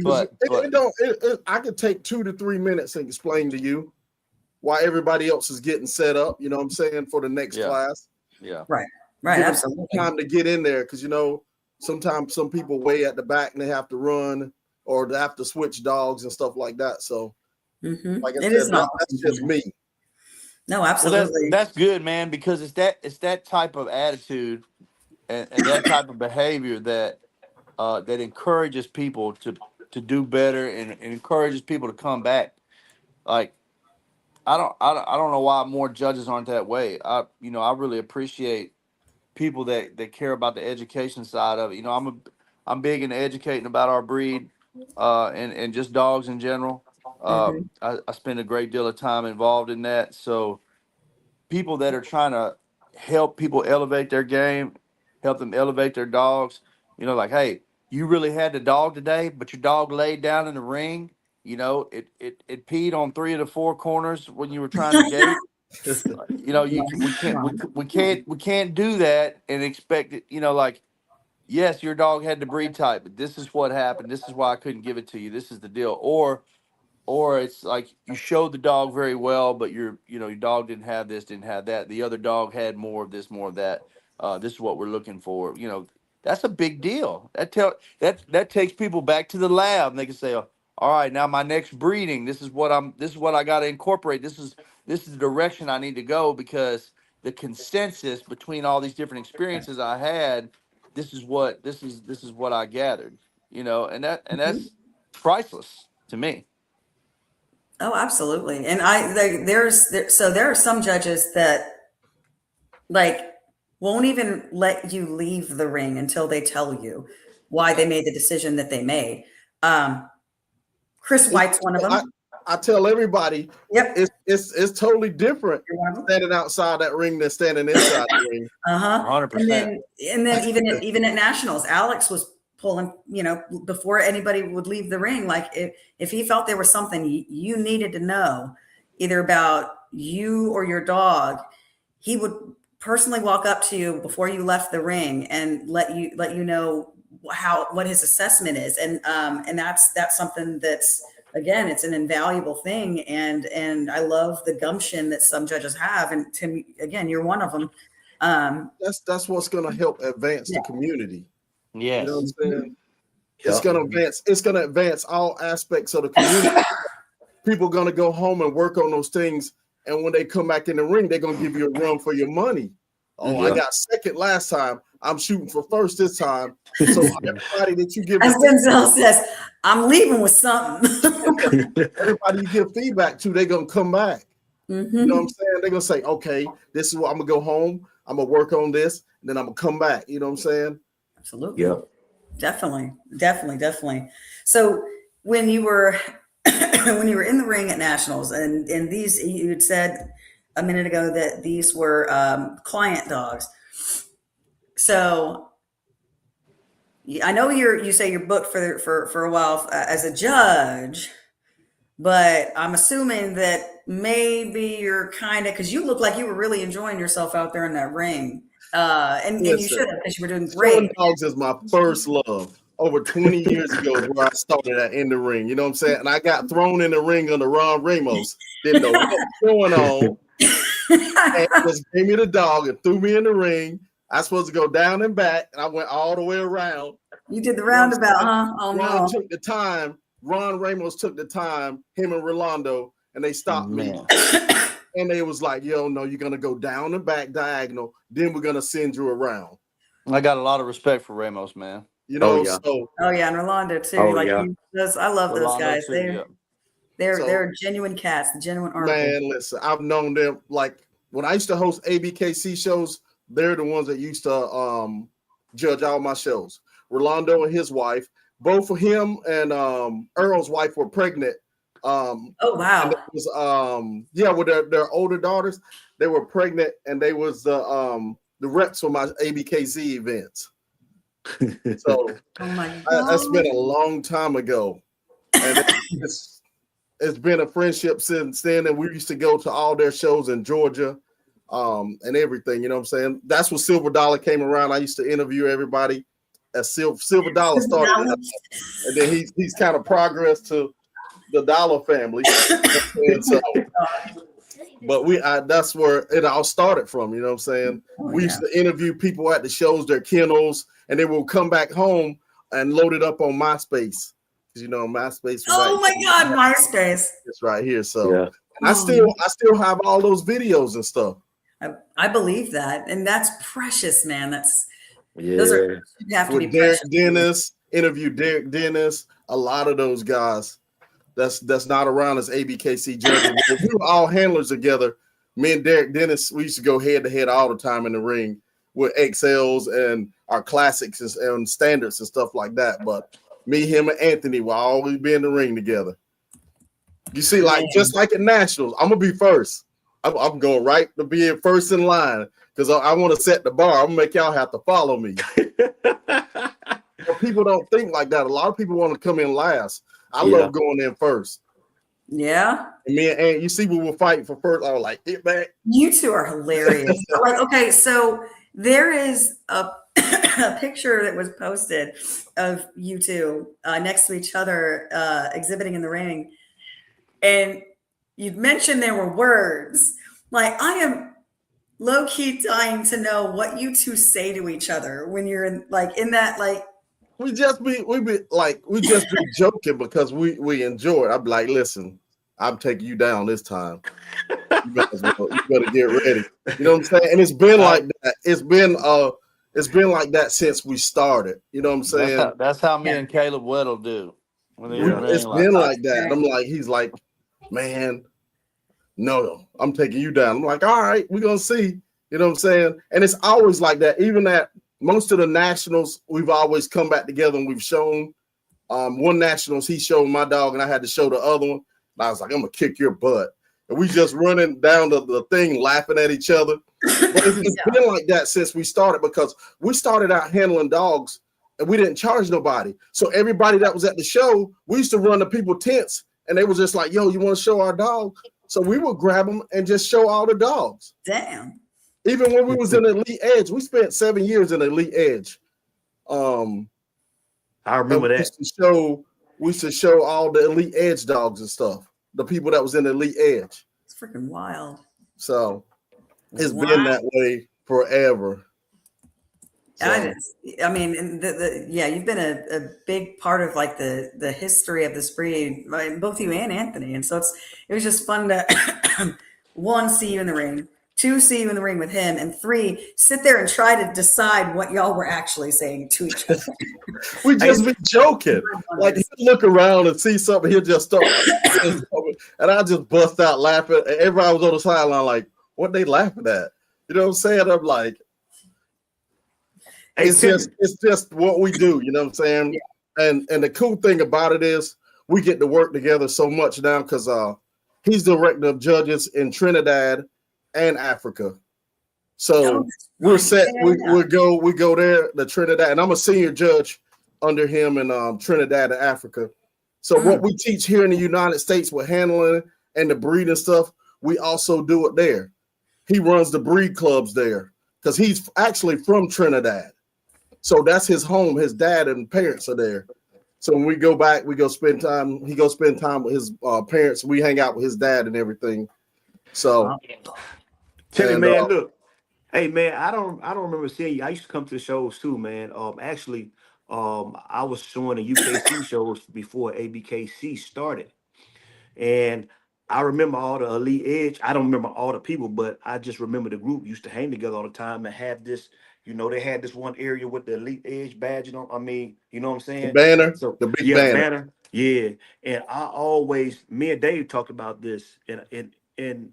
But I could take 2 to 3 minutes and explain to you why everybody else is getting set up. You know what I'm saying, for the next class. Yeah. Right. Give Absolutely. time to get in there, because sometimes some people way at the back and they have to run, or they have to switch dogs and stuff like that. So, like I said, that's just me. No, absolutely. Well, that's good, man, because it's that type of attitude and that type of behavior that encourages people to do better and encourages people to come back. Like I don't know why more judges aren't that way. I really appreciate people that care about the education side of it. I'm big into educating about our breed, and just dogs in general. I spend a great deal of time involved in that. So people that are trying to help people elevate their game, help them elevate their dogs, like, hey, you really had the dog today, but your dog laid down in the ring. It peed on 3 of the 4 corners when you were trying to gate. We can't do that and expect it. Like, yes, your dog had the breed type, but this is what happened. This is why I couldn't give it to you. This is the deal. Or it's like you showed the dog very well, but your dog didn't have this, didn't have that. The other dog had more of this, more of that. This is what we're looking for. That's a big deal. That takes people back to the lab, and they can say, oh, all right, now my next breeding, this is what I got to incorporate. This is the direction I need to go, because the consensus between all these different experiences I had, this is what I gathered. And that's priceless to me. Oh, absolutely. And there are some judges that like won't even let you leave the ring until they tell you why they made the decision that they made. Chris White's one of them. I tell everybody, Yep. It's totally different standing outside that ring than standing inside the ring. 100%. And then even at Nationals, Alex was pulling, before anybody would leave the ring. Like if he felt there was something you needed to know, either about you or your dog, he would personally walk up to you before you left the ring and let you know what his assessment is. And that's something that's, again, it's an invaluable thing. And I love the gumption that some judges have. And Tim, again, you're one of them. That's what's going to help advance the community. Yes. You know what I'm saying? It's going to advance all aspects of the community. People are going to go home and work on those things. And when they come back in the ring, they're going to give you a run for your money. Oh, I got second last time. I'm shooting for first this time. So everybody that you give, as Denzel says, I'm leaving with something. everybody you give feedback to, they're going to come back. You know what I'm saying? They're going to say, okay, this is what I'm going to go home. I'm going to work on this. And then I'm going to come back. You know what I'm saying? Absolutely. Yeah. Definitely. So when you were in the ring at Nationals, and these, you had said a minute ago that these were client dogs. So I know you say you're booked for a while as a judge, but I'm assuming that maybe you're kind of, because you look like you were really enjoying yourself out there in that ring. And you should have, because you were doing great. Showing dogs is my first love. Over 20 years ago is where I started at in the ring. You know what I'm saying? And I got thrown in the ring under Ron Ramos. Didn't know what was going on. And just gave me the dog and threw me in the ring. I was supposed to go down and back, and I went all the way around. You did the roundabout, huh? Oh, Ron no. took the time. Ron Ramos took the time, him and Rolando, and they stopped me. And they was like, yo, no, you're going to go down and back diagonal. Then we're going to send you around. I got a lot of respect for Ramos, man. You know, and Rolando too. I love those guys. They're genuine cats, genuine artists. Man, listen, I've known them. Like when I used to host ABKC shows, they're the ones that used to judge all my shows. Rolando and his wife, both of him and Earl's wife were pregnant. Oh wow! And it was, with their older daughters, they were pregnant, and they was the reps for my ABKC events. So that's been a long time ago, and it's been a friendship since then. And we used to go to all their shows in Georgia, and everything. You know what I'm saying? That's when Silver Dollar came around. I used to interview everybody as Silver Dollar started, and then he's kind of progressed to the Dollar family. And so, but that's where it all started from. You know what I'm saying? We used to interview people at the shows, their kennels, and they will come back home and load it up on MySpace. Because MySpace. Oh my God, MySpace. It's right here. So I still have all those videos and stuff. I believe that, and that's precious, man. Those have to be precious. Interviewed Derek Dennis, a lot of those guys. That's not around as ABKC judges. We were all handlers together. Me and Derek Dennis, we used to go head to head all the time in the ring with XLs and our classics and standards and stuff like that. But me, him, and Anthony will always be in the ring together. You see, like just like at Nationals, I'm gonna be first. I'm going right to being first in line because I want to set the bar. I'm gonna make y'all have to follow me. But people don't think like that. A lot of people want to come in last. I love going in first. Yeah. And me and Aunt, you see, we were fighting for first. I was like, get back. You two are hilarious. Like, okay, so there is a picture that was posted of you two next to each other exhibiting in the ring. And you mentioned there were words. Like, I am low-key dying to know what you two say to each other when you're in that, like, We just be joking because we enjoy it. I'm like, listen, I'm taking you down this time. You better get ready. You know what I'm saying? And it's been like that. It's been like that since we started. You know what I'm saying? That's how me and Caleb Weddle do. When It's been like that. I'm like, he's like, man, no, I'm taking you down. I'm like, all right, we're gonna see. You know what I'm saying? And it's always like that. Even at most of the Nationals, we've always come back together and we've shown. One Nationals, he showed my dog, and I had to show the other one. And I was like, I'm gonna kick your butt. And we just running down the thing, laughing at each other. But it's been like that since we started because we started out handling dogs and we didn't charge nobody. So everybody that was at the show, we used to run the people tents, and they was just like, yo, you want to show our dog? So we would grab them and just show all the dogs. Damn. Even when we was in Elite Edge, we spent 7 years in Elite Edge. I remember that. We used to show all the Elite Edge dogs and stuff. The people that was in Elite Edge. It's freaking wild. So it's been that way forever. So. I mean, you've been a big part of like the history of this breed, right? Both you and Anthony. And so it was just fun to one, see you in the ring, two, see you in the ring with him, and three, sit there and try to decide what y'all were actually saying to each other. We just be joking. Like he'll look around and see something, he'll just start, and I just bust out laughing. And everybody was on the sideline like, what they laughing at? You know what I'm saying? I'm like, it's just what we do. You know what I'm saying? Yeah. And the cool thing about it is we get to work together so much now because he's the director of judges in Trinidad and Africa. So we're set. We go there, the Trinidad, and I'm a senior judge under him in Trinidad and Africa. So what we teach here in the United States with handling and the breeding stuff, we also do it there. He runs the breed clubs there because he's actually from Trinidad. So that's his home. His dad and parents are there. So when we go back, we go spend time. He goes spend time with his parents. We hang out with his dad and everything. So tell me, man, look, hey man, I don't remember seeing you. I used to come to the shows too, man. Actually, I was showing the UKC shows before ABKC started, and I remember all the Elite Edge. I don't remember all the people, but I just remember the group used to hang together all the time and have this. You know, they had this one area with the Elite Edge badge. You know, I mean, you know what I'm saying? The banner, so the big banner. Yeah. And I always, me and Dave talked about this, and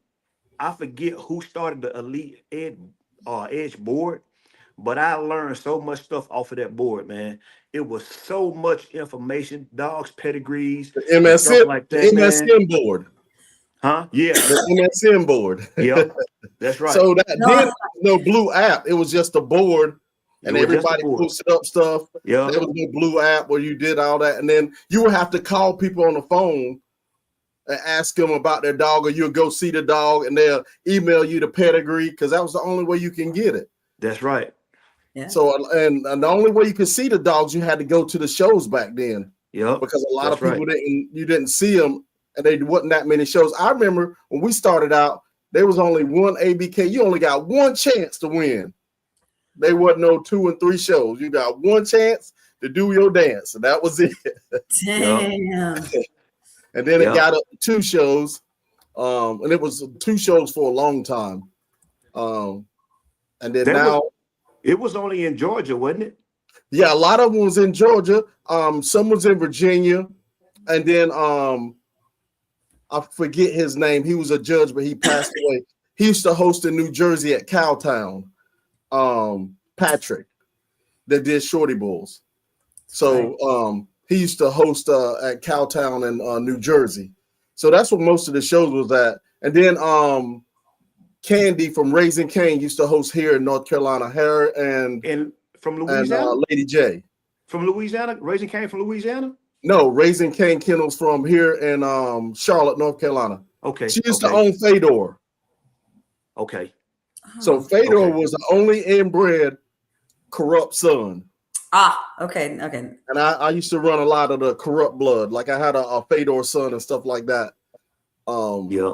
I forget who started the Elite Edge board, but I learned so much stuff off of that board, man. It was so much information, dogs, pedigrees, the MSN, stuff like that, the MSN board. Huh? Yeah. The MSN board. Yeah, that's right. So then no blue app. It was just a board, and everybody posted up stuff. Yeah. There was no blue app where you did all that, and then you would have to call people on the phone and ask them about their dog, or you'll go see the dog, and they'll email you the pedigree because that was the only way you can get it. That's right. Yeah. So and the only way you could see the dogs, you had to go to the shows back then. Yeah. Because a lot of people didn't see them. And there wasn't that many shows. I remember when we started out, there was only one ABK. You only got one chance to win. There wasn't no 2 and 3 shows. You got one chance to do your dance, and that was it. Damn. And then it got up to 2 shows, and it was 2 shows for a long time. And then it was only in Georgia, wasn't it? Yeah, a lot of them was in Georgia. Some was in Virginia, and then I forget his name. He was a judge, but he passed away. He used to host in New Jersey at Cowtown. Patrick, that did Shorty Bulls. So he used to host at Cowtown in New Jersey. So that's what most of the shows was at. And then Candy from Raising Cane used to host here in North Carolina. Her And from Louisiana? and Lady J. From Louisiana? Raising Cane from Louisiana? No, Raising Cane Kennels from here in Charlotte, North Carolina. Okay. She used to own Fedor. Okay. So Fedor was the only inbred corrupt son. Okay. And I used to run a lot of the corrupt blood. Like I had a Fedor son and stuff like that. Yeah.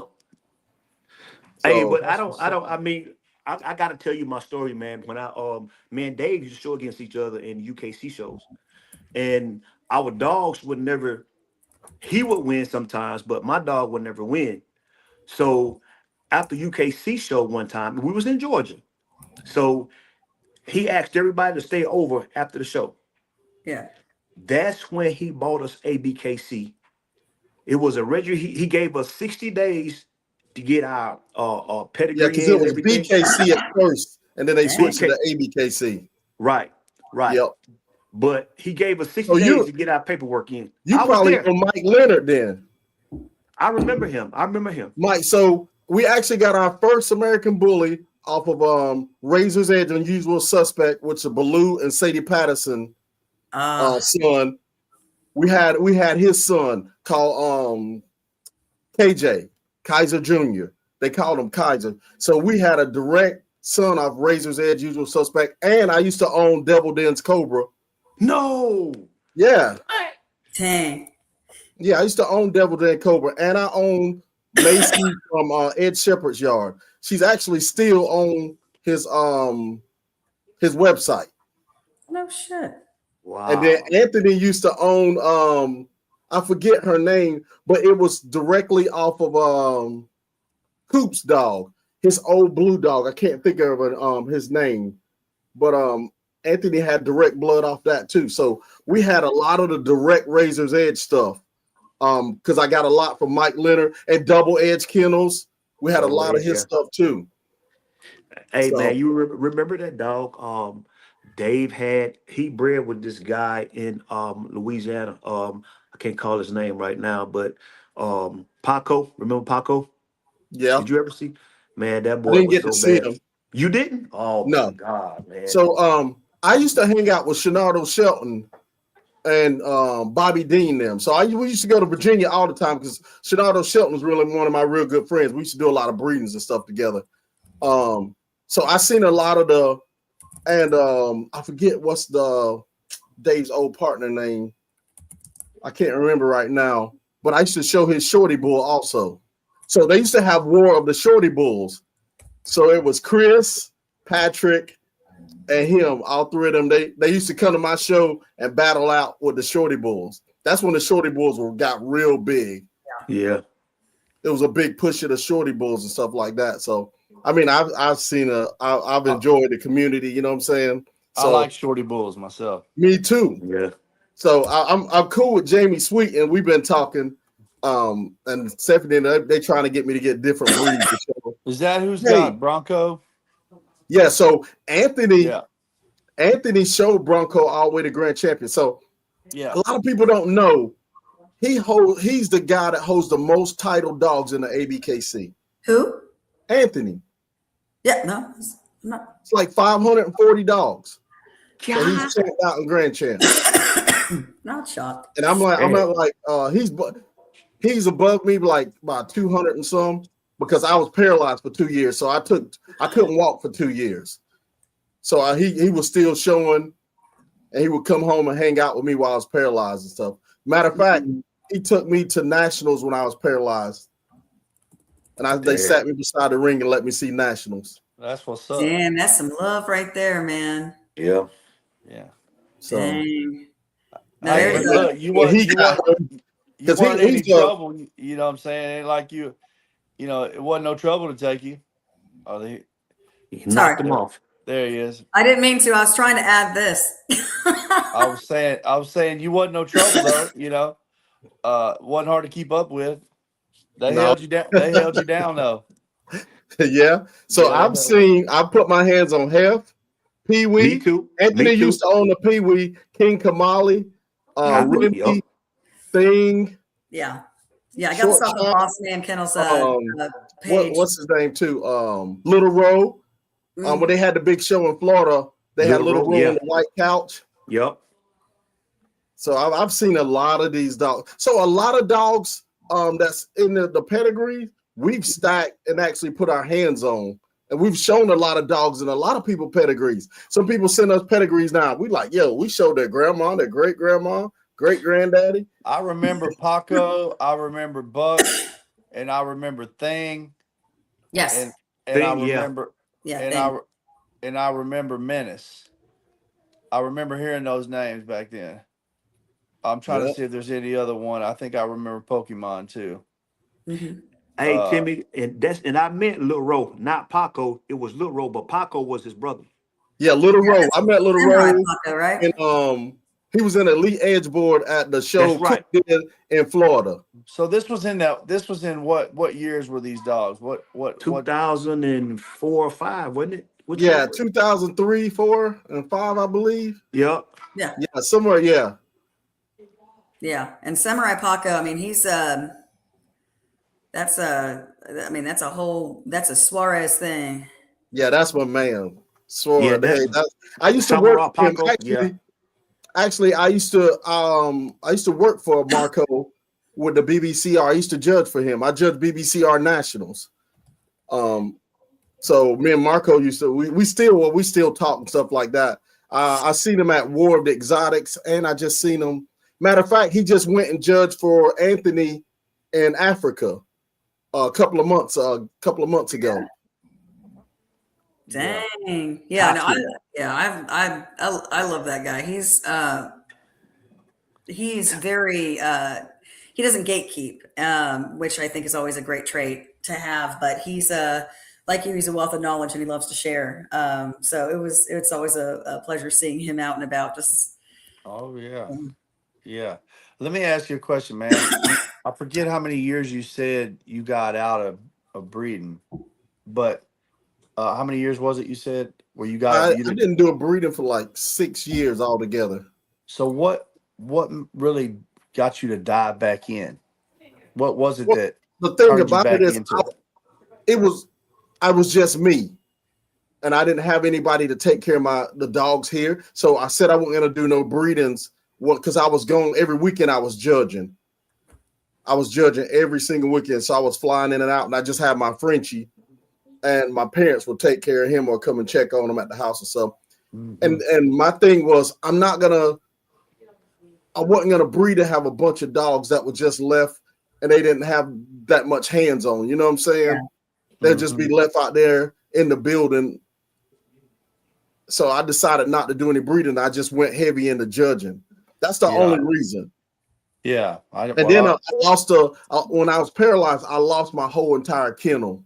Hey, but I mean, I gotta tell you my story, man. When me and Dave used to show against each other in UKC shows. And our dogs would never, he would win sometimes, but my dog would never win. So after UKC show one time, we was in Georgia. So he asked everybody to stay over after the show. Yeah. That's when he bought us ABKC. It was a regular, he gave us 60 days to get our pedigree. Yeah, because it was BKC at first, and then they switched to ABKC. Right. Yep. But he gave us 60 days to get our paperwork in. You probably know Mike Leonard then. I remember him. Mike, so we actually got our first American Bully off of Razor's Edge, Unusual Suspect, which is Baloo and Sadie Patterson son. We had his son called KJ, Kaiser Jr. They called him Kaiser. So we had a direct son off Razor's Edge, Usual Suspect, and I used to own Devil Den's Cobra. No. Yeah. Dang. Yeah, I used to own Devil Den Cobra, and I own Macy from Ed Shepherd's yard. She's actually still on his website. No shit. Wow. And then Anthony used to own I forget her name, but it was directly off of Coop's dog, his old blue dog. I can't think of his name, but Anthony had direct blood off that too. So we had a lot of the direct Razor's Edge stuff. Because I got a lot from Mike Leonard and Double Edge Kennels. We had a lot of his stuff too. Hey, man, you remember that dog Dave had? He bred with this guy in Louisiana. I can't call his name right now, but Paco. Remember Paco? Yeah. Did you ever see? Man, that boy I didn't was get so to see bad. him. You didn't? Oh, no. My God, man. So I used to hang out with Shenardo Shelton and Bobby Dean them. So we used to go to Virginia all the time because Shenardo Shelton was really one of my real good friends. We used to do a lot of breedings and stuff together. So I seen a lot of I forget what's Dave's old partner name. I can't remember right now, but I used to show his Shorty Bull also. So they used to have War of the Shorty Bulls. So it was Chris, Patrick, and him, all three of them, they used to come to my show and battle out with the Shorty Bulls. That's when the Shorty Bulls got real big. Yeah. It was a big push of the Shorty Bulls and stuff like that. So, I mean, I've seen I've enjoyed the community, you know what I'm saying? So, I like Shorty Bulls myself. Me too. Yeah. So I'm cool with Jamie Sweet, and we've been talking. And Stephanie, they trying to get me to get different breeds. Is that who's got Bronco? Yeah, so Anthony showed Bronco all the way to grand champion. So a lot of people don't know he's the guy that holds the most titled dogs in the ABKC. Who? Anthony. Yeah, no, it's not. It's like 540 dogs. God. So he's checked out in grand champ. Not shocked. And I'm not like he's above me like by 200 and some. Because I was paralyzed for 2 years, so I couldn't walk for 2 years. So he was still showing, and he would come home and hang out with me while I was paralyzed and stuff. Matter of fact, he took me to nationals when I was paralyzed, and they sat me beside the ring and let me see nationals. That's what's up. Damn, that's some love right there, man. Yeah. So dang. Hey, look, you weren't in any trouble. You know what I'm saying? It ain't like you know, it wasn't no trouble to take you. He knocked him off. There he is. I didn't mean to. I was trying to add this. I was saying you wasn't no trouble though. You know, wasn't hard to keep up with. They held you down. They held you down though. Yeah. So I put my hands on Hef, Pee Wee. Me too. Anthony used to own the Pee Wee, King Kamali, Remy, Thing. Yeah. Yeah, I got this Short off of shot. Boss Man Kennel's page. What's his name too? Little Row. When they had the big show in Florida, they had Little Row on the white couch. Yep. So I've seen a lot of these dogs. So a lot of dogs that's in the pedigree, we've stacked and actually put our hands on. And we've shown a lot of dogs and a lot of people pedigrees. Some people send us pedigrees now. We like, yo, we showed their grandma, their great grandma, great granddaddy. I remember Paco, I remember Buck, and I remember Thing. Yes. And Thing, I remember Thing. I remember Menace. I remember hearing those names back then. I'm trying to see if there's any other one. I think I remember Pokemon too. Mm-hmm. Hey, Timmy, and I meant Little Ro, not Paco. It was Little Ro, but Paco was his brother. Yeah, Little Row. I met Little Row, Paco, right? and he was in Elite Edge Board at the show. That's right. Cook did in Florida. So this was in what years were these dogs? What 2004 or 5, wasn't it? Which Yeah, one? 2003, 4, and 5, I believe. Yep. Yeah. Yeah, somewhere. Yeah. Yeah. And Samurai Paco, I mean, he's that's a Suarez thing. Yeah, that's my man. Suarez. Yeah, Hey, I used to Samurai work for him. Paco, Actually, I used to work for Marco with the BBCR. I used to judge for him. I judged BBCR Nationals. So me and Marco used to we still talk and stuff like that. I seen him at War of the Exotics, and I just seen him. Matter of fact, he just went and judged for Anthony in Africa a couple of months ago. Dang. Yeah, I love that guy. He's very he doesn't gatekeep, which I think is always a great trait to have, but he's like you, he's a wealth of knowledge and he loves to share. So it's always a pleasure seeing him out and about. Oh yeah. Yeah. Let me ask you a question, man. I forget how many years you said you got out of breeding, but how many years was it you said where you got? I didn't do a breeding for like 6 years altogether. So what really got you to dive back in? What was it that the thing turned you about back it is into I was just me, and I didn't have anybody to take care of the dogs here. So I said I wasn't gonna do no breedings. Because I was going every weekend. I was judging every single weekend. So I was flying in and out, and I just had my Frenchie, and my parents would take care of him or come and check on him at the house or so. Mm-hmm. And my thing was, I wasn't gonna breed to have a bunch of dogs that were just left and they didn't have that much hands on. You know what I'm saying? Yeah. They'd just be left out there in the building. So I decided not to do any breeding. I just went heavy into judging. That's the only reason. Yeah. I lost when I was paralyzed, I lost my whole entire kennel.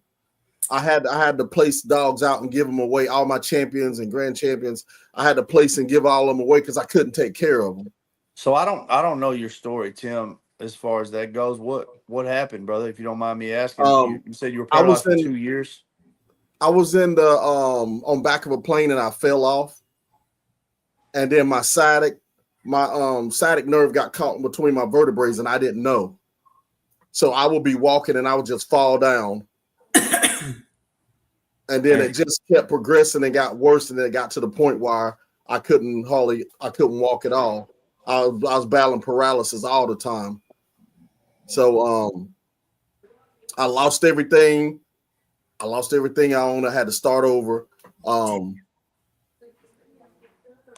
I had to place dogs out and give them away. All my champions and grand champions, I had to place and give all of them away because I couldn't take care of them. So I don't know your story, Tim, as far as that goes. What happened, brother? If you don't mind me asking. You said you were paralyzed for 2 years. I was in the on back of a plane and I fell off, and then my sciatic nerve got caught between my vertebrae and I didn't know. So I would be walking and I would just fall down. And then it just kept progressing and got worse. And then it got to the point where I couldn't walk at all. I was battling paralysis all the time. So I lost everything. I owned. I had to start over.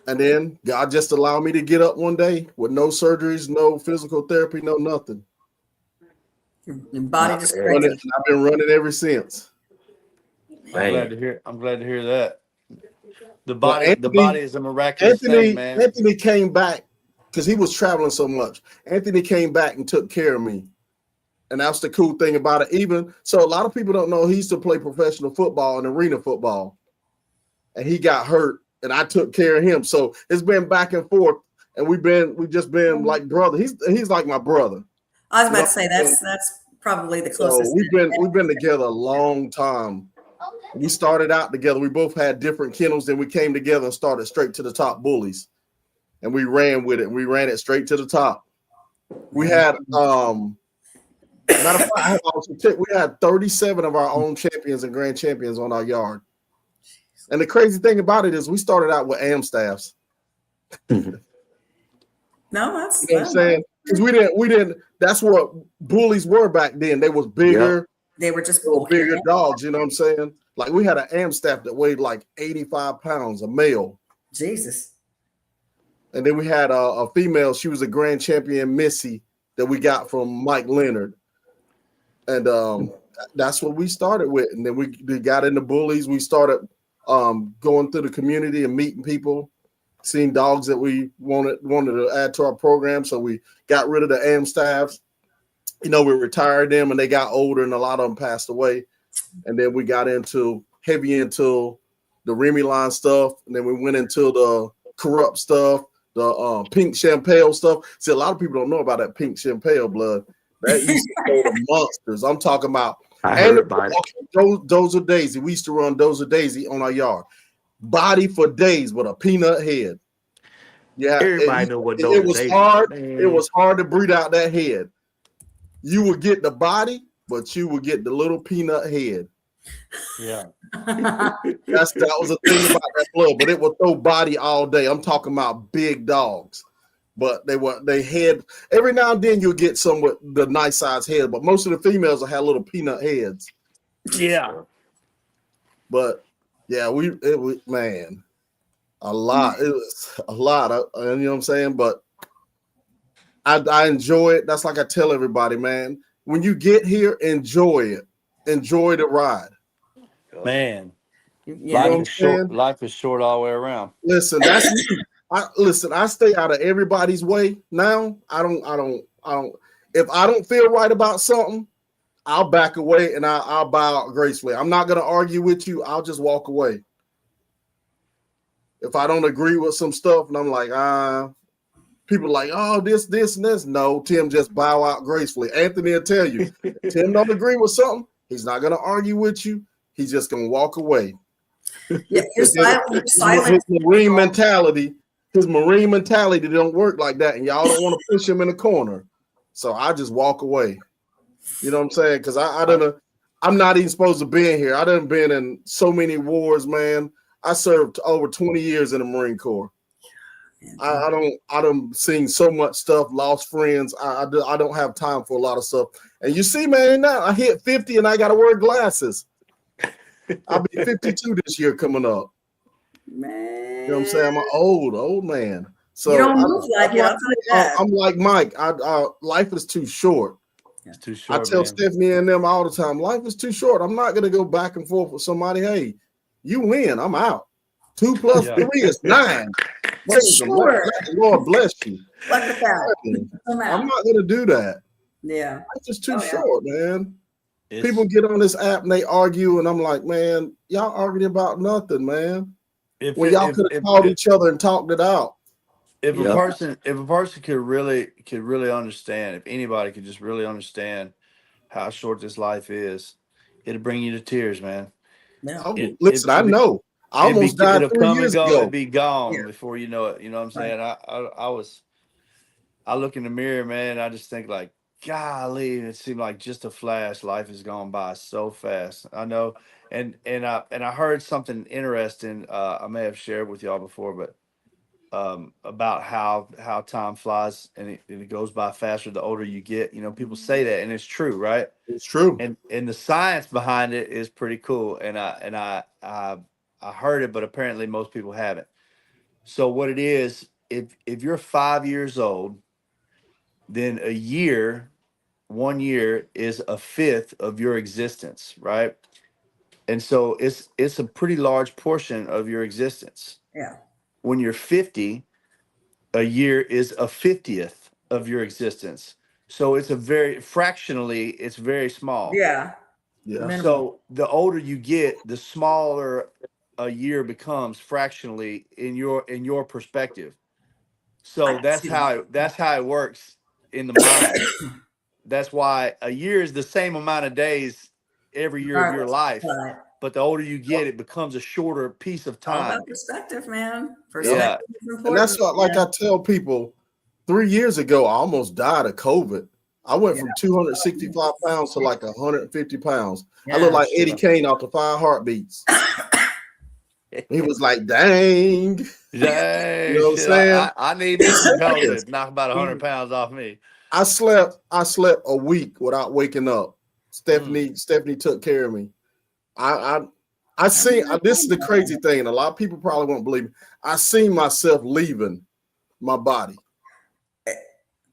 And then God just allowed me to get up one day with no surgeries, no physical therapy, no nothing. Your body just I've been running ever since. I'm glad to hear that. The body is a miraculous thing, man. Anthony came back because he was traveling so much. Anthony came back and took care of me. And that's the cool thing about it. Even so, a lot of people don't know he used to play professional football and arena football. And he got hurt. And I took care of him. So it's been back and forth, and we've just been like brother. He's like my brother. I was about to say that's probably the closest. So we've been together a long time. We started out together. We both had different kennels, then we came together and started straight to the top bullies. And we ran with it. We ran it straight to the top. We had Matter of fact, we had 37 of our own champions and grand champions on our yard. And the crazy thing about it is we started out with AM staffs. No, that's You know what I'm saying? Because we didn't. That's what bullies were back then. They was bigger. They were just bigger dogs. You know what I'm saying? Like we had an AM staff that weighed like 85 pounds, a male. Jesus. And then we had a female. She was a grand champion, Missy, that we got from Mike Leonard. And that's what we started with. And then we got into bullies. We started going through the community and meeting people, seeing dogs that we wanted to add to our program. So we got rid of the AM staffs. You know, we retired them and they got older and a lot of them passed away. And then we got heavy into the Remy line stuff. And then we went into the corrupt stuff, the pink champagne stuff. See, a lot of people don't know about that pink champagne blood. That used to go to monsters. I'm talking about. I heard about it. Dozer Daisy. We used to run Dozer Daisy on our yard. Body for days with a peanut head. Yeah, everybody know what it was Daisy, hard. man. It was hard to breed out that head. You would get the body, but you would get the little peanut head. Yeah, that was the thing about that blood. But it would throw body all day. I'm talking about big dogs. But they had every now and then you'll get some with the nice size head, but most of the females will have little peanut heads. yeah. But yeah, man, a lot. It was a lot. You know what I'm saying? But I enjoy it. That's like I tell everybody, man. When you get here, enjoy it. Enjoy the ride. Man, Yeah. life is short all the way around. Listen, that's me. I stay out of everybody's way now. I don't. If I don't feel right about something, I'll back away and I'll bow out gracefully. I'm not gonna argue with you. I'll just walk away. If I don't agree with some stuff, and I'm like, people are like, oh, this, and this. No, Tim, just bow out gracefully. Anthony will tell you, Tim don't agree with something. He's not gonna argue with you. He's just gonna walk away. Yeah, you're silent. His Marine mentality. His Marine mentality don't work like that, and y'all don't want to push him in a corner. So I just walk away. You know what I'm saying? Because I'm not even supposed to be in here. I done been in so many wars, man. I served over 20 years in the Marine Corps. I don't seen so much stuff, lost friends. I don't have time for a lot of stuff. And you see, man, now I hit 50 and I got to wear glasses. I'll be 52 this year coming up. Man. You know what I'm saying? I'm an old man. So you don't move like it. I'll tell you that. I'm like Mike. Life is too short. It's too short. I tell Stephanie and them all the time, life is too short. I'm not gonna go back and forth with somebody. Hey, you win. I'm out. 2 plus 3 is 9. Sure. Lord bless you. Look at that. I'm not gonna do that. Yeah. It's just too short, man. It's, People get on this app and they argue, and I'm like, man, y'all arguing about nothing, man. When y'all could have called each other and talked it out. If a person could really understand, if anybody could just really understand how short this life is, it'd bring you to tears, man. No. Listen, I know. I almost died 3 years ago. It'd be gone before you know it. You know what I'm saying? I look in the mirror, man, and I just think like, golly, it seemed like just a flash. Life has gone by so fast. I know. And I heard something interesting. I may have shared with y'all before, but about how time flies and it goes by faster the older you get. You know, people say that, and it's true, right? It's true. And the science behind it is pretty cool. And I heard it, but apparently most people haven't. So what it is, if you're 5 years old, then 1 year is a fifth of your existence, right? And so it's a pretty large portion of your existence. Yeah. When you're 50, a year is a 50th of your existence. So it's fractionally, it's very small. Yeah. Yeah. So the older you get, the smaller a year becomes fractionally in your perspective. So that's how it works in the mind. That's why a year is the same amount of days every year of your life. Right. But the older you get, it becomes a shorter piece of All time. about perspective, man. Yeah. And that's what, like I tell people, 3 years ago, I almost died of COVID. I went from 265 pounds to like 150 pounds. Yeah. I look like Eddie Kane off the 5 Heartbeats. He was like, dang. Dang, You know what I'm shit. saying? I need me some help to knock about 100 pounds off me. I slept a week without waking up. Stephanie took care of me. I seen this is the crazy thing, and a lot of people probably won't believe me. I seen myself leaving my body.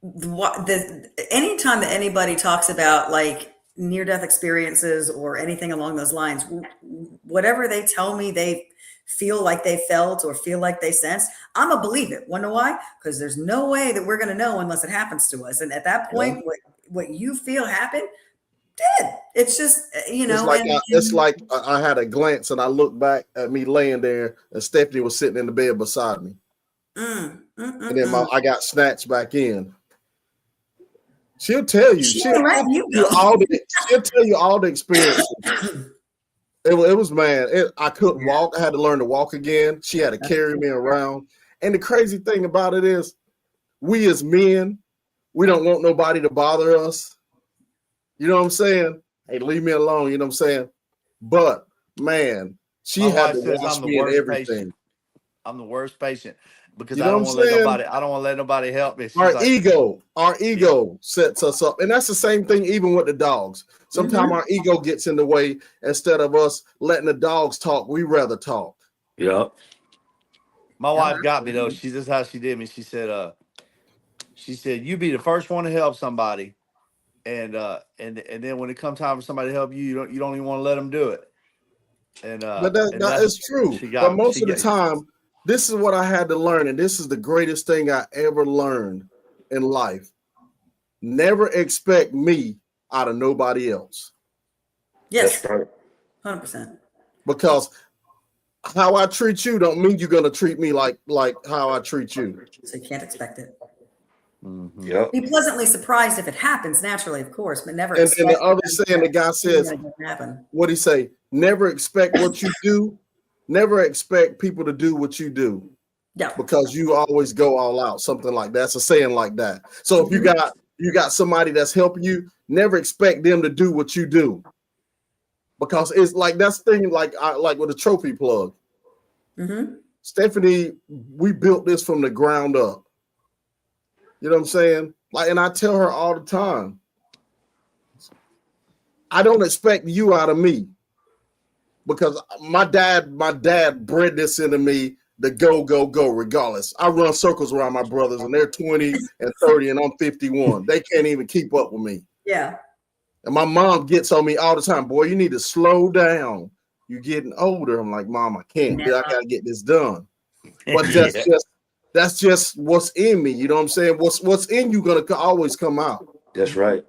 Anytime that anybody talks about like near-death experiences or anything along those lines, whatever they tell me they feel like they felt or feel like they sensed, I'm gonna believe it. Wanna know why? Because there's no way that we're gonna know unless it happens to us. And at that point, what you feel happened did. It's just, you know, it's like I had a glance and I looked back at me laying there, and Stephanie was sitting in the bed beside me. And then I got snatched back in. She'll tell you. She'll tell you all the experiences. It was man. I couldn't walk. I had to learn to walk again. She had to carry me around. And the crazy thing about it is, we as men, we don't want nobody to bother us. You know what I'm saying? Hey, leave me alone. You know what I'm saying? But man, she had to watch me and everything. Patient. I'm the worst patient because I don't want to let nobody help me. Our ego sets us up, and that's the same thing even with the dogs. Sometimes our ego gets in the way. Instead of us letting the dogs talk, we rather talk. Yep. My wife got me though. This is how she did me. She said, you be the first one to help somebody. And then when it comes time for somebody to help you, you don't even want to let them do it. But that is true. But most of the time, this is what I had to learn, and this is the greatest thing I ever learned in life. Never expect me out of nobody else. Yes, 100%. Because how I treat you don't mean you're gonna treat me like how I treat you. So you can't expect it. Yep. Be pleasantly surprised if it happens naturally, of course, but never. And the other saying, the guy says, "What he say? Never expect what you do. Never expect people to do what you do. Yeah, because you always go all out." Something like that. It's a saying like that. So if you got somebody that's helping you, never expect them to do what you do, because it's like that's the thing. Like with a trophy plug. Stephanie, we built this from the ground up. You know what I'm saying? Like, and I tell her all the time, I don't expect you out of me, because my dad bred this into me, the go, regardless. I run circles around my brothers, and they're 20 and 30, and I'm 51. They can't even keep up with me. Yeah. And my mom gets on me all the time, boy, you need to slow down. You're getting older. I'm like, Mom, I can't. I got to get this done. But that's just what's in me. You know what I'm saying? What's in you gonna always come out. That's right.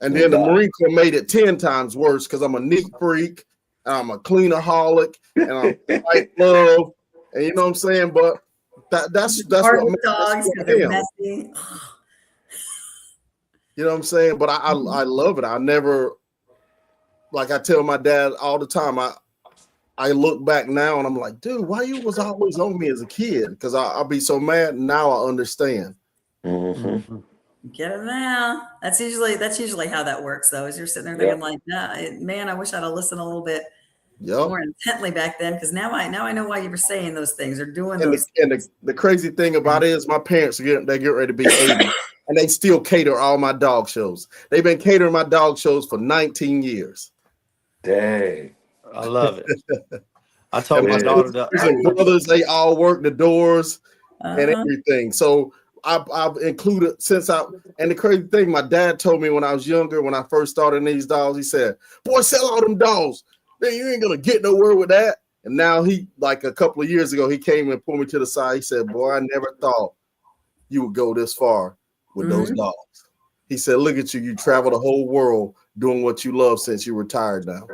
And then the Marine Corps made it 10 times worse, because I'm a neat freak, and I'm a cleanaholic, and I'm white love, and you know what I'm saying. But that's what dogs, they're messy. You know what I'm saying. But I love it. I never, like I tell my dad all the time. I look back now and I'm like, dude, why you was always on me as a kid? Because I'll be so mad. Now I understand. Get it now. That's usually how that works, though. Is you're sitting there thinking like, nah, man, I wish I'd have listened a little bit more intently back then, because now I know why you were saying those things or doing those. And the crazy thing about it is, my parents they get ready to be 80, and they still cater all my dog shows. They've been catering my dog shows for 19 years. Dang. I love it. I told my daughter that brothers, they all work the doors and everything. So I've included and the crazy thing, my dad told me when I was younger, when I first started in these dogs, he said, "Boy, sell all them dogs. Man, you ain't gonna get nowhere with that." And now he, like a couple of years ago, he came and pulled me to the side. He said, "Boy, I never thought you would go this far with those dogs." He said, "Look at you. You travel the whole world doing what you love since you retired now."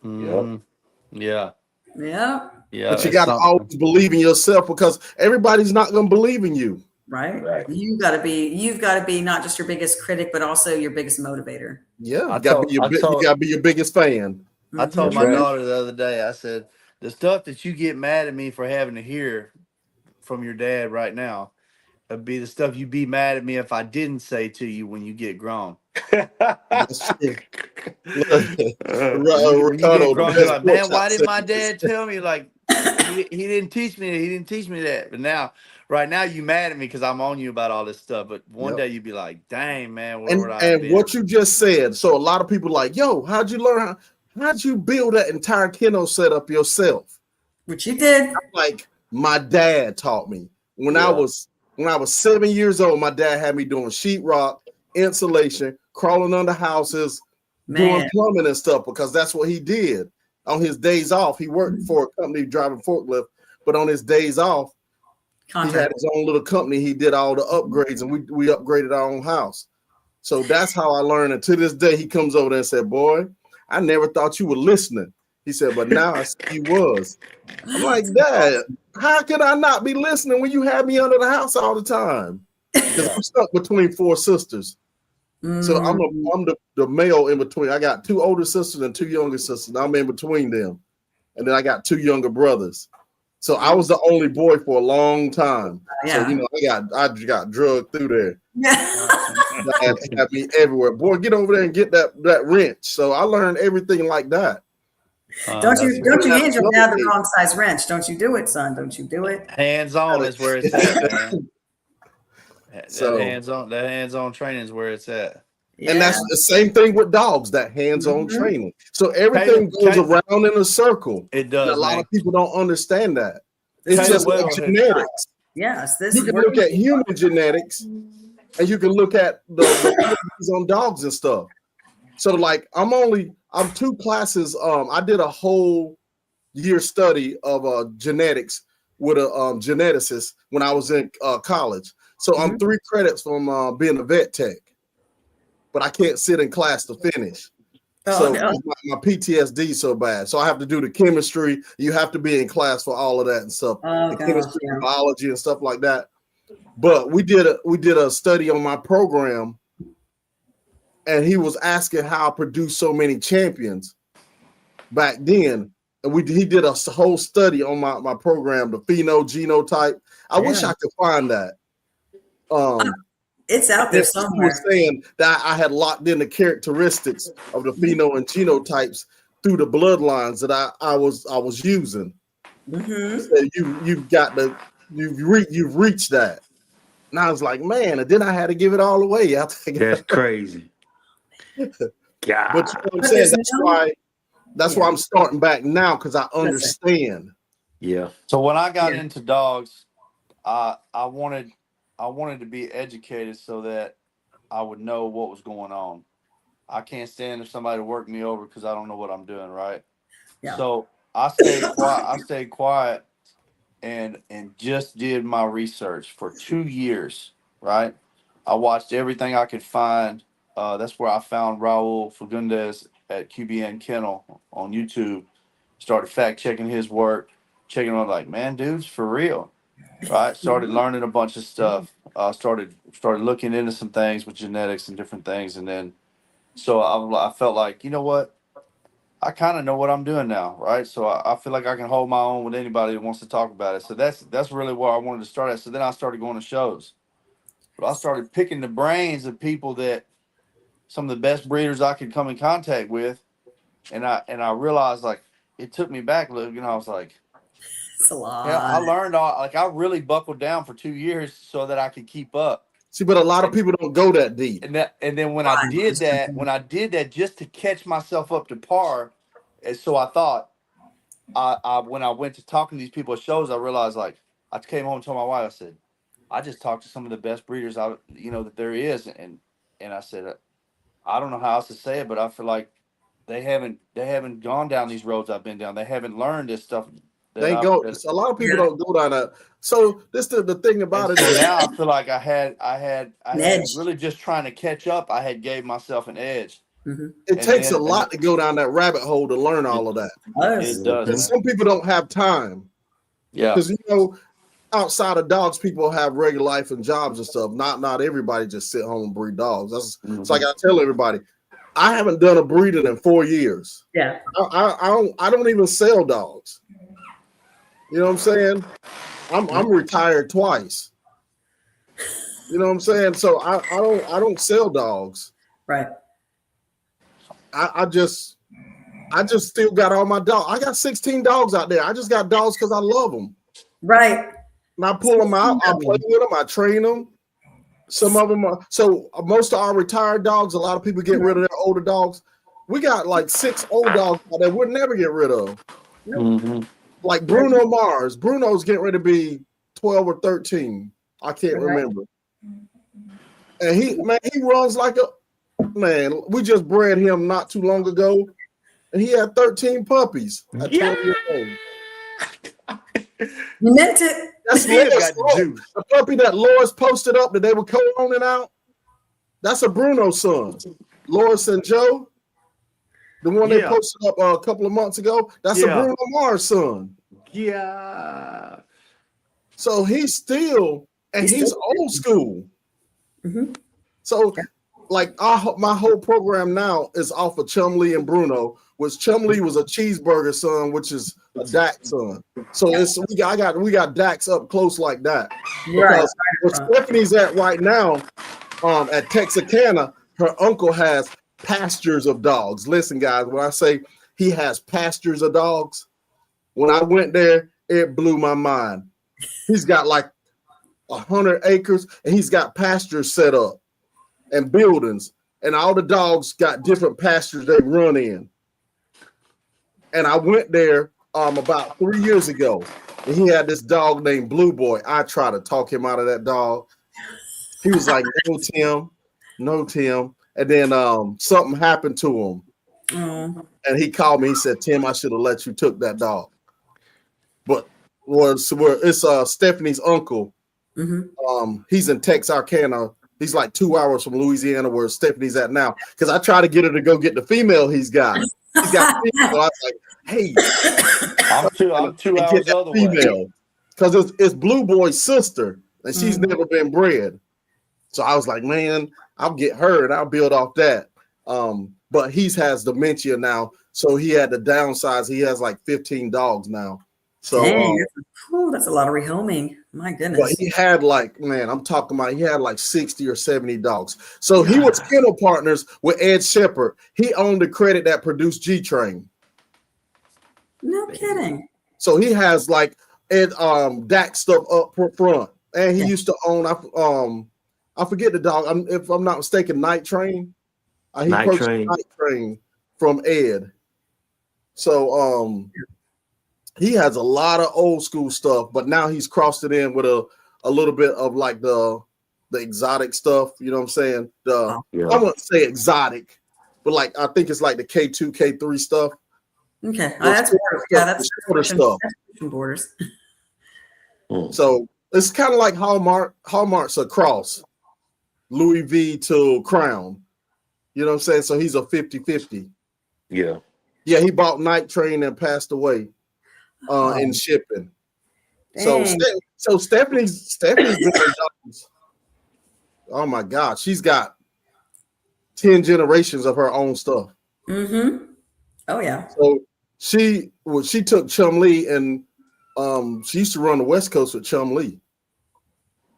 Yeah. But you got to always believe in yourself, because everybody's not going to believe in you. Right. You've got to be not just your biggest critic, but also your biggest motivator. Yeah. You got to be your biggest fan. I told my daughter the other day, I said, the stuff that you get mad at me for having to hear from your dad right now, It'd be the stuff you'd be mad at me if I didn't say to you when you get grown. That's true. When you get Ricardo, the grown, you're best like, pork man, chop why didn't my sandwiches. dad tell me? Like, he didn't teach me that. He didn't teach me that. But now, right now, you mad at me because I'm on you about all this stuff. But one Yep. day you'd be like, dang, man, where would I have And been? what you just said, so a lot of people like, yo, how'd you learn? How'd you build that entire kennel setup yourself? Which you did. Like my dad taught me when I Yeah. was 7 years old. My dad had me doing sheetrock, insulation, crawling under houses, doing Man. plumbing and stuff because that's what he did on his days off. He worked for a company driving forklift, but on his days off, he had Contract. his own little company. He did all the upgrades, and we upgraded our own house. So that's how I learned. And to this day, he comes over there and said, "Boy, I never thought you were listening." He said, "But now I see you was." I'm like, "Dad, how could I not be listening when you have me under the house all the time?" Because I'm stuck between 4 sisters. So I'm the male in between. I got 2 older sisters and 2 younger sisters. I'm in between them. And then I got 2 younger brothers. So I was the only boy for a long time. Yeah. So you know, I got drugged through there. Yeah. Dad had me everywhere. Boy, get over there and get that wrench. So I learned everything like that. Don't you hand your dad the wrong size wrench? Don't you do it, son? Don't you do it? Hands on is where it's at, man. So that hands-on training is where it's at. Yeah. and that's the same thing with dogs, that hands-on training. So everything goes around in a circle. It And does. a lot Man. of people don't understand that. It's Taylor just like Webb- genetics. Yes. This You can look at human genetics and you can look at the on dogs and stuff. So like I'm 2 classes. I did a whole year study of genetics with a geneticist when I was in college. So I'm 3 credits from being a vet tech, but I can't sit in class to finish. So my PTSD so bad. So I have to do the chemistry. You have to be in class for all of that and stuff. Oh, the gosh, chemistry, yeah. biology, and stuff like that. But we did a study on my program, and he was asking how I produced so many champions back then. And he did a whole study on my program, the phenotype. I wish I could find that. It's out there He somewhere. was saying that I had locked in the characteristics of the pheno and genotypes through the bloodlines that I was using. So you've reached that. And I was like, man, and then I had to give it all away. That's crazy. God. But you know what I'm saying? That's why I'm starting back now, because I understand. Yeah. So when I got into dogs, I wanted to be educated so that I would know what was going on. I can't stand if somebody worked me over because I don't know what I'm doing, right? Yeah. So I stayed quiet and just did my research for 2 years, right? I watched everything I could find. That's where I found Raul Fagundes at QBN Kennel on YouTube. Started fact checking his work, checking on like, man, dude's for real, right? Started learning a bunch of stuff. Started looking into some things with genetics and different things, and then so I felt like, you know what, I kind of know what I'm doing now, right? So I feel like I can hold my own with anybody that wants to talk about it. So that's really where I wanted to start at. So then I started going to shows, but I started picking the brains of people that some of the best breeders I could come in contact with, and I realized, like, it took me back, Luke, and I was like, It's a lot. yeah, I learned I really buckled down for 2 years so that I could keep up. See, but a lot of people don't go that deep. And then when I did that just to catch myself up to par, and so I thought, I when I went to talking to these people at shows, I realized, like, I came home and told my wife, I said, I just talked to some of the best breeders that there is, and I said, I don't know how else to say it, but I feel like they haven't gone down these roads I've been down. They haven't learned this stuff. They go. A lot of people don't go down that. So this the thing about it. So now I feel like I had edge. really just trying to catch up. I had gave myself an edge. It takes a lot to go down that rabbit hole to learn all of that. It does. And some people don't have time. Yeah. Because outside of dogs, people have regular life and jobs and stuff. Not everybody just sit home and breed dogs. It's like I tell everybody, I haven't done a breeding in 4 years. Yeah. I don't even sell dogs. You know what I'm saying? I'm retired twice. You know what I'm saying? So I don't sell dogs. Right. I just still got all my dogs. I got 16 dogs out there. I just got dogs because I love them. Right. And I pull them out. I play with them. I train them. Some of them are. So most of our retired dogs, a lot of people get rid of their older dogs. We got like 6 old dogs that we'll never get rid of. Mm-hmm. Like Bruno Mars. Bruno's getting ready to be 12 or 13. I can't remember. And he runs like a man. We just bred him not too long ago, and he had 13 puppies at 12 years old. You meant it. That's Lois. The puppy that Lois posted up that they were co-owning out. That's a Bruno son. Lois and Joe. The one they posted up a couple of months ago. That's a Bruno Mars son. Yeah. So he's still, and he's old school. Mm-hmm. So, like, my whole program now is off of Chumley and Bruno, which Chumley was a cheeseburger son, which is a Dax son. So we got Dax up close like that. Right. Because where Stephanie's at right now, at Texarkana, her uncle has pastures of dogs. Listen, guys, when I say he has pastures of dogs, when I went there, it blew my mind. He's got like 100 acres, and he's got pastures set up and buildings, and all the dogs got different pastures they run in. And I went there about 3 years ago, and he had this dog named Blue Boy. I tried to talk him out of that dog. He was like, no, Tim. And then something happened to him. And he called me. He said, Tim, I should have let you took that dog. But it's Stephanie's uncle. Mm-hmm. He's in Texarkana. He's like 2 hours from Louisiana, where Stephanie's at now. Because I tried to get her to go get the female he's got. He's got female. I was like, hey, I'm 2 hours other way. Because it's Blue Boy's sister, and she's never been bred. So I was like, man, I'll get her and I'll build off that. But he has dementia now, so he had to downsize. He has like 15 dogs now. So that's a lot of rehoming. My goodness. But he had like, man, I'm talking about, he had like 60 or 70 dogs. So he was kennel partners with Ed Shepherd. He owned the credit that produced G-Train. No kidding. So he has like Ed Dax stuff up front. And he used to own I forget the dog. If I'm not mistaken, Night Train. He purchased Night Train from Ed. So he has a lot of old school stuff, but now he's crossed it in with a little bit of like the exotic stuff. You know what I'm saying? I wouldn't say exotic, but like I think it's like the K2, K3 stuff. Okay, that's border stuff. Borders. So it's kind of like Hallmark. Hallmark's a cross, Louis V to Crown. You know what I'm saying? So he's a 50-50. Yeah. Yeah, he bought Night Train and passed away in shipping. Dang. So Stephanie's doing dogs. Oh my God, she's got 10 generations of her own stuff. Mm-hmm. Oh yeah. So she took Chumley and she used to run the West Coast with Chumley.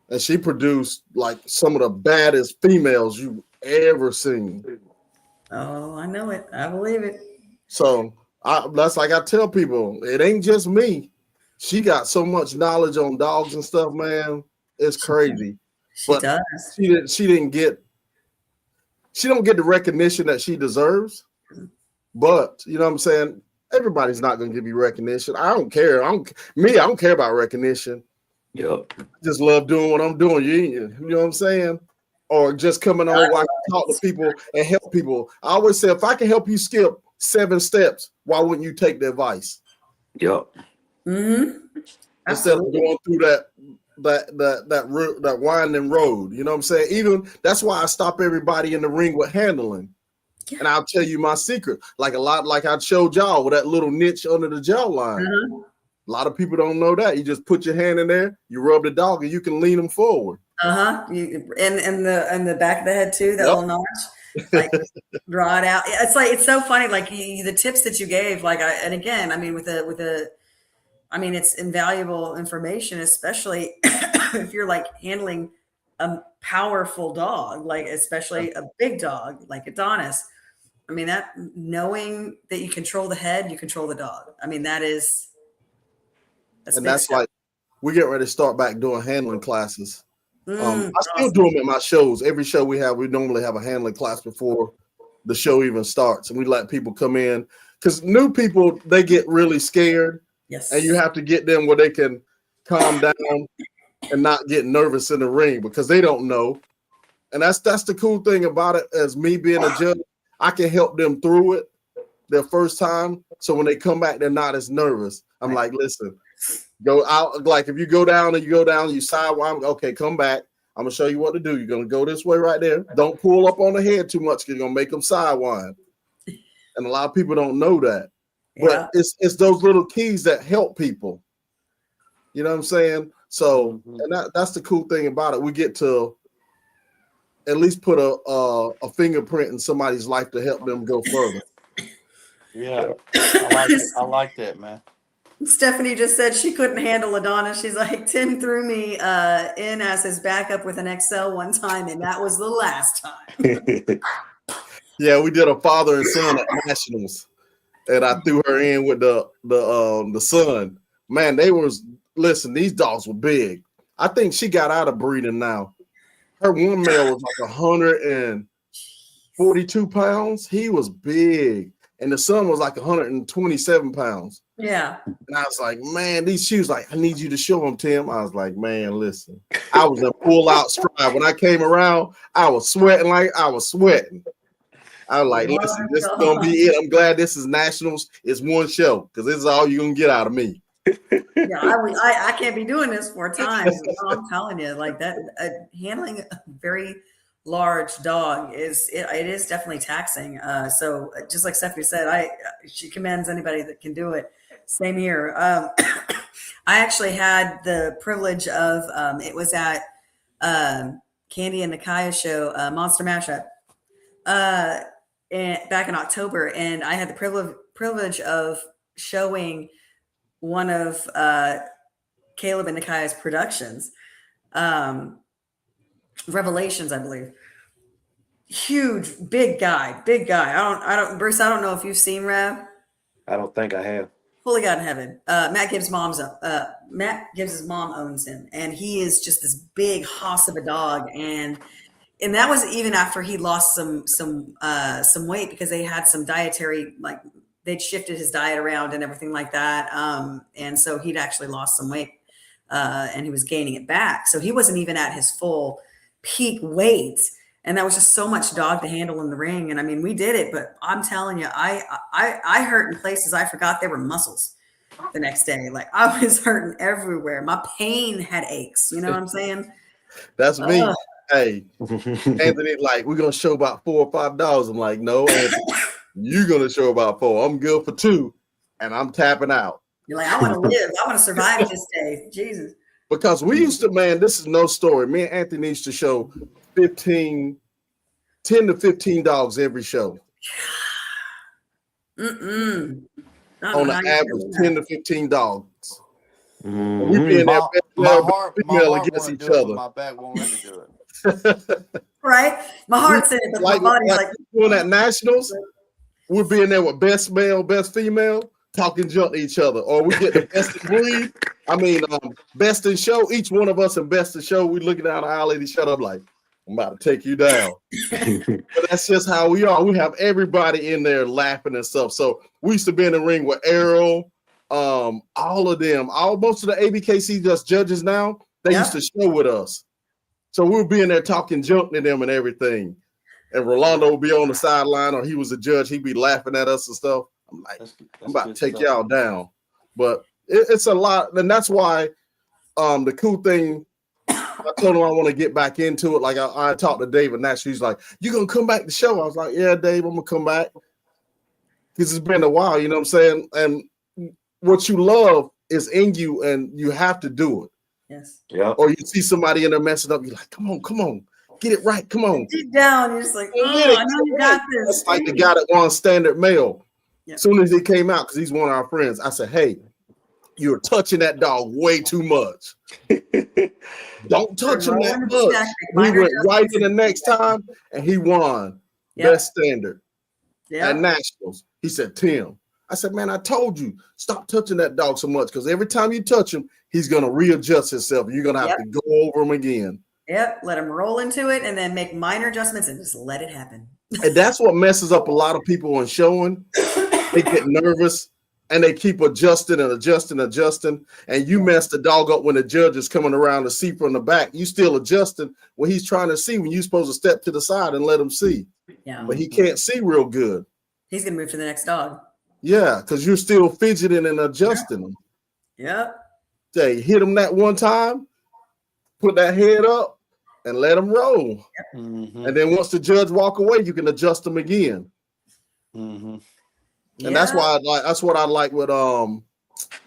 And she produced like some of the baddest females you've ever seen. Oh, I know it. I believe it. So that's like I tell people, it ain't just me. She got so much knowledge on dogs and stuff, man. It's crazy. She does. She don't get the recognition that she deserves. But you know what I'm saying? Everybody's not gonna give you recognition. I don't care. I don't care about recognition. Yep. I just love doing what I'm doing. You know what I'm saying? Or just coming on where I can talk to people and help people. I always say, if I can help you skip 7 steps, why wouldn't you take the advice? Yep. Mm-hmm. Instead of going through that winding road. You know what I'm saying? Even that's why I stop everybody in the ring with handling. Yeah. And I'll tell you my secret. Like I showed y'all with that little niche under the jawline. Mm-hmm. A lot of people don't know that. You just put your hand in there, you rub the dog, and you can lean them forward. And the back of the head too, that little notch, like draw it out. It's so funny. Like the tips that you gave, and again, I mean, it's invaluable information, especially if you're like handling a powerful dog, like especially a big dog like Adonis. I mean, that knowing that you control the head, you control the dog. I mean, that's And big that's stuff. like we get ready to start back doing handling classes. I still Awesome. do them at my shows. Every show we have, we normally have a handling class before the show even starts, and we let people come in because new people, they get really scared, Yes. and you have to get them where they can calm down and not get nervous in the ring because they don't know. And that's the cool thing about it. As me being a judge, I can help them through it their first time, so when they come back, they're not as nervous. I'm like, listen, go out. Like if you go down, you sidewind. Okay, come back. I'm gonna show you what to do. You're gonna go this way right there. Don't pull up on the head too much because you're gonna make them sidewind. And a lot of people don't know that. Yeah. But it's those little keys that help people. You know what I'm saying? So and that's the cool thing about it. We get to at least put a fingerprint in somebody's life to help them go further. Yeah, I like that, man. Stephanie just said she couldn't handle Adonis. She's like, Tim threw me in as his backup with an XL one time, and that was the last time. Yeah, we did a father and son at Nationals, and I threw her in with the son. Man, listen, these dogs were big. I think she got out of breeding now. Her one male was like 142 pounds. He was big. And the son was like 127 pounds. Yeah. And I was like, man, she was like, I need you to show them, Tim. I was like, man, listen. I was in full out stride. When I came around, I was sweating like I was sweating. I was like, listen, this is going to be it. I'm glad this is Nationals. It's one show because this is all you're going to get out of me. Yeah, I can't be doing this 4 times. I'm telling you, like that, handling a very large dog is definitely taxing. So just like Stephanie said, she commends anybody that can do it. Same here. I actually had the privilege of it was at Candy and Nakaya show, Monster Mashup, back in October, and I had the privilege of showing one of Caleb and Nakaya's productions, Revelations, I believe. Huge, big guy. Bruce, I don't know if you've seen Rev. I don't think I have. Holy God in heaven. Matt Gibbs' mom owns him, and he is just this big hoss of a dog. And that was even after he lost some weight because they had some dietary, like they'd shifted his diet around and everything like that. And so he'd actually lost some weight and he was gaining it back. So he wasn't even at his full peak weight. And that was just so much dog to handle in the ring. And I mean, we did it, but I'm telling you, I hurt in places I forgot there were muscles the next day. Like I was hurting everywhere. My pain had aches. You know what I'm saying? That's me. Hey, Anthony, like, we're going to show about $4 or $5. I'm like, no, Anthony, you're going to show about 4. I'm good for 2, and I'm tapping out. You're like, I want to live. I want to survive this day. Jesus. Because we used to, man, this is no story. Me and Anthony used to show 10 to 15 dogs every show. On an average, 10 to 15 dogs. Mm-hmm. We being my heart against each do it, other. My back won't let me do it. Right? My heart's in it, but my body's like doing at Nationals. We're being there with best male, best female, talking junk to each other. Or we get the best in breed. I mean, best in show. Each one of us in best in show. We looking down the aisle at each other like, I'm about to take you down. But that's just how we are. We have everybody in there laughing and stuff. So we used to be in the ring with Errol, all of them, most of the ABKC just judges now, they used to show with us. So we'll be in there talking junk to them and everything. And Rolando would be on the sideline, or he was a judge. He'd be laughing at us and stuff. I'm like, I'm about to take y'all down. But it's a lot. And that's why the cool thing, I told him I want to get back into it. Like I talked to David Nash. He's like, you going to come back to the show? I was like, yeah, Dave, I'm going to come back. Because it's been a while, you know what I'm saying? And what you love is in you, and you have to do it. Yes. Yeah. Or you see somebody in there messing up, you're like, come on, get it right, come on. Deep down, you're just like, I know you got this. It's like the guy that won Standard Mail. Yeah. As soon as he came out, because he's one of our friends, I said, hey, You're touching that dog way too much. Don't touch him that much. He went right in the next time, and he won best standard at nationals. He said, Tim, I said, man, I told you, stop touching that dog so much because every time you touch him, he's going to readjust himself. You're going to have to go over him again. Yep. Let him roll into it and then make minor adjustments and just let it happen. And that's what messes up a lot of people on showing. They get nervous and they keep adjusting and adjusting, and you mess the dog up when the judge is coming around to see from the back. You still adjusting what he's trying to see when you're supposed to step to the side and let him see. Yeah. But he can't see real good. He's going to move to the next dog. Yeah, because you're still fidgeting and adjusting him. Yep. Say, hit him that one time, put that head up, and let him roll. Mm-hmm. And then once the judge walk away, you can adjust him again. Mm-hmm. And that's why that's what I like with the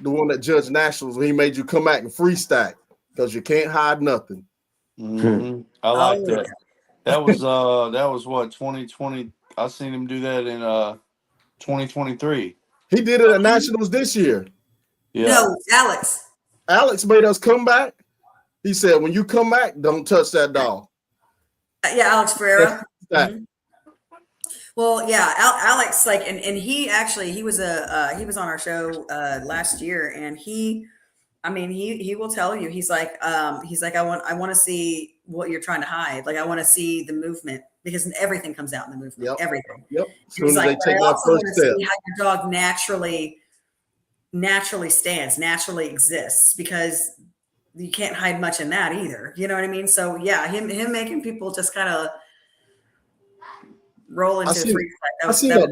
one that judged nationals when he made you come back and free stack because you can't hide nothing. Mm-hmm. I like that. That was what 2020. I seen him do that in 2023. He did it at nationals this year. Yeah. No, Alex. Alex made us come back. He said, when you come back, don't touch that dog. Yeah, Alex Ferreira. Mm-hmm. Well, yeah, Alex, like, and he actually, he was on our show last year, and he will tell you, he's like, I want to see what you're trying to hide. Like, I want to see the movement because everything comes out in the movement. Yep. Everything. Yep. As soon as they take that first step. See how your dog naturally stands, naturally exists, because you can't hide much in that either. You know what I mean? So yeah, him making people just kind of roll into free I seen a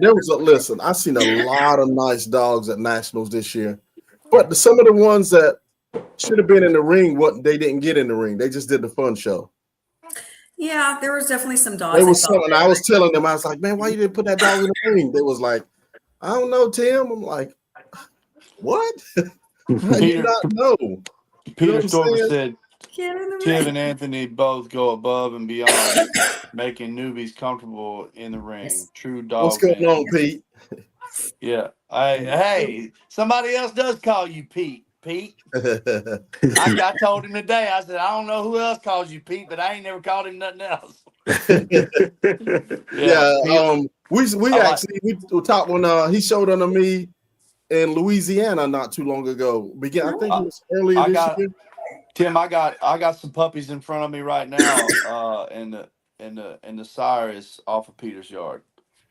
lot of nice dogs at nationals this year, but some of the ones that should have been in the ring, they didn't get in the ring. They just did the fun show. Yeah, there was definitely some dogs. There was something I was telling them. I was like, man, why you didn't put that dog in the ring? They was like, I don't know, Tim. I'm like, what? How do you not know? Peter Storber said Tim and Anthony both go above and beyond, making newbies comfortable in the ring. True dog. What's going on, Pete? Yeah. Hey, somebody else does call you Pete. Pete. I told him today, I said, I don't know who else calls you Pete, but I ain't never called him nothing else. We talked when he showed under me in Louisiana not too long ago. I think it was earlier this year. Tim, I got some puppies in front of me right now, and the sire is off of Peter's yard.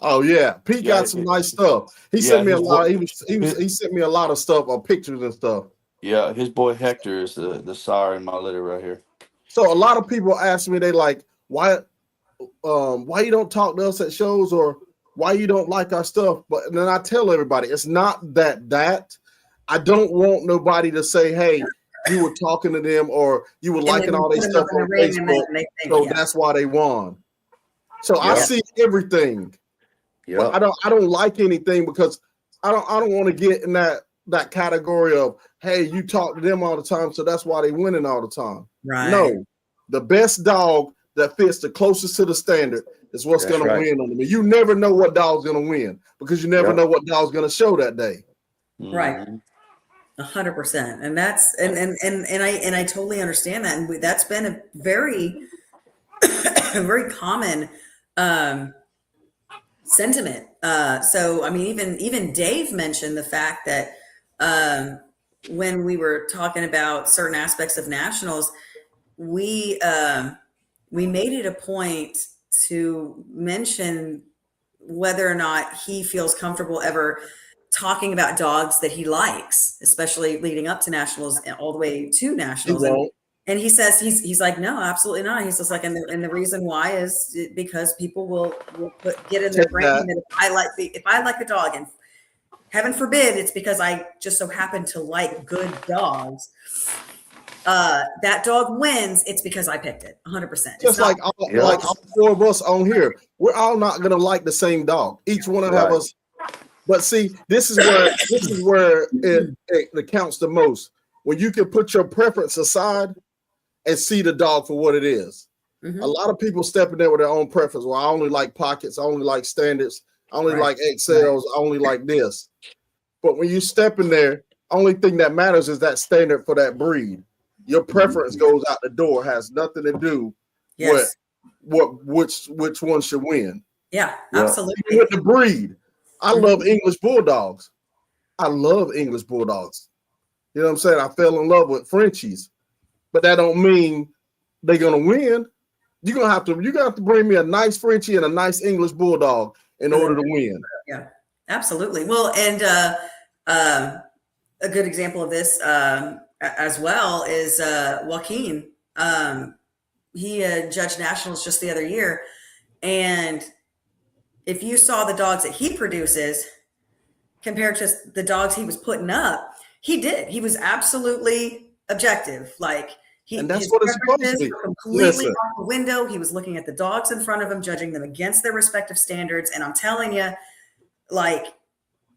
Oh yeah, Pete got some nice stuff. He sent me a lot. He sent me a lot of stuff, pictures and stuff. Yeah, his boy Hector is the sire in my litter right here. So a lot of people ask me, they like, why you don't talk to us at shows, or why you don't like our stuff? But then I tell everybody, it's not that. I don't want nobody to say, hey, you were talking to them or you were liking all their stuff on Facebook, so that's why they won. So I see everything. Yeah, I don't like anything because I don't want to get in that category of, hey, you talk to them all the time, so that's why they winning all the time. Right. No, the best dog that fits the closest to the standard is what's going to win on them. You never know what dog's going to win because you never know what dog's going to show that day. Right. 100%. And that's and I totally understand that. And that's been a very very common sentiment. So I mean, even Dave mentioned the fact that when we were talking about certain aspects of nationals, we made it a point to mention whether or not he feels comfortable ever talking about dogs that he likes, especially leading up to nationals and all the way to nationals. And he says he's like, no, absolutely not. He's just like, and the reason why is because people will get in their brain that if I like the dog, and heaven forbid it's because I just so happen to like good dogs, that dog wins, it's because I picked it 100%. Just like all four of us on here, we're all not going to like the same dog. Each one of us. But see, this is where it counts the most. When you can put your preference aside and see the dog for what it is. Mm-hmm. A lot of people step in there with their own preference. Well, I only like pockets. I only like standards. I only like XLs. I only like this. But when you step in there, only thing that matters is that standard for that breed. Your preference goes out the door, has nothing to do Yes. with which one should win. Yeah, Yeah. absolutely. With the breed, I love English bulldogs. I love English bulldogs. You know what I'm saying? I fell in love with Frenchies, but that don't mean they're gonna win. You're gonna have to bring me a nice Frenchie and a nice English bulldog in order to win. Yeah, absolutely. Well, and a good example of this as well is Joaquin. He judged nationals just the other year, and if you saw the dogs that he produces compared to the dogs he was putting up, he was absolutely objective. Like And that's his what it's supposed to preferences be. were completely Listen. out the window. He was looking at the dogs in front of him, judging them against their respective standards. And I'm telling you, like,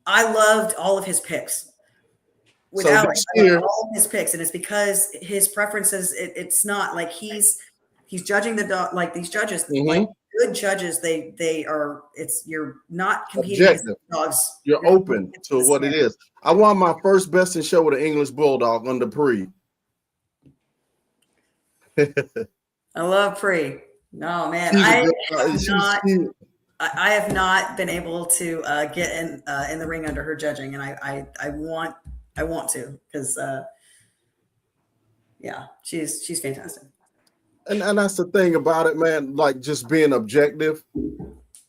I loved all of his picks. Without all of his picks, and it's because his preferences. It's not like he's judging the dog. Like these judges, like good judges, they are. You're not competing against dogs. You're open to what it is. I won my first best in show with an English bulldog under Pre. I love Pre. No man, I have not been able to get in the ring under her judging, and I want to, because yeah, she's fantastic. And that's the thing about it, man. Like just being objective,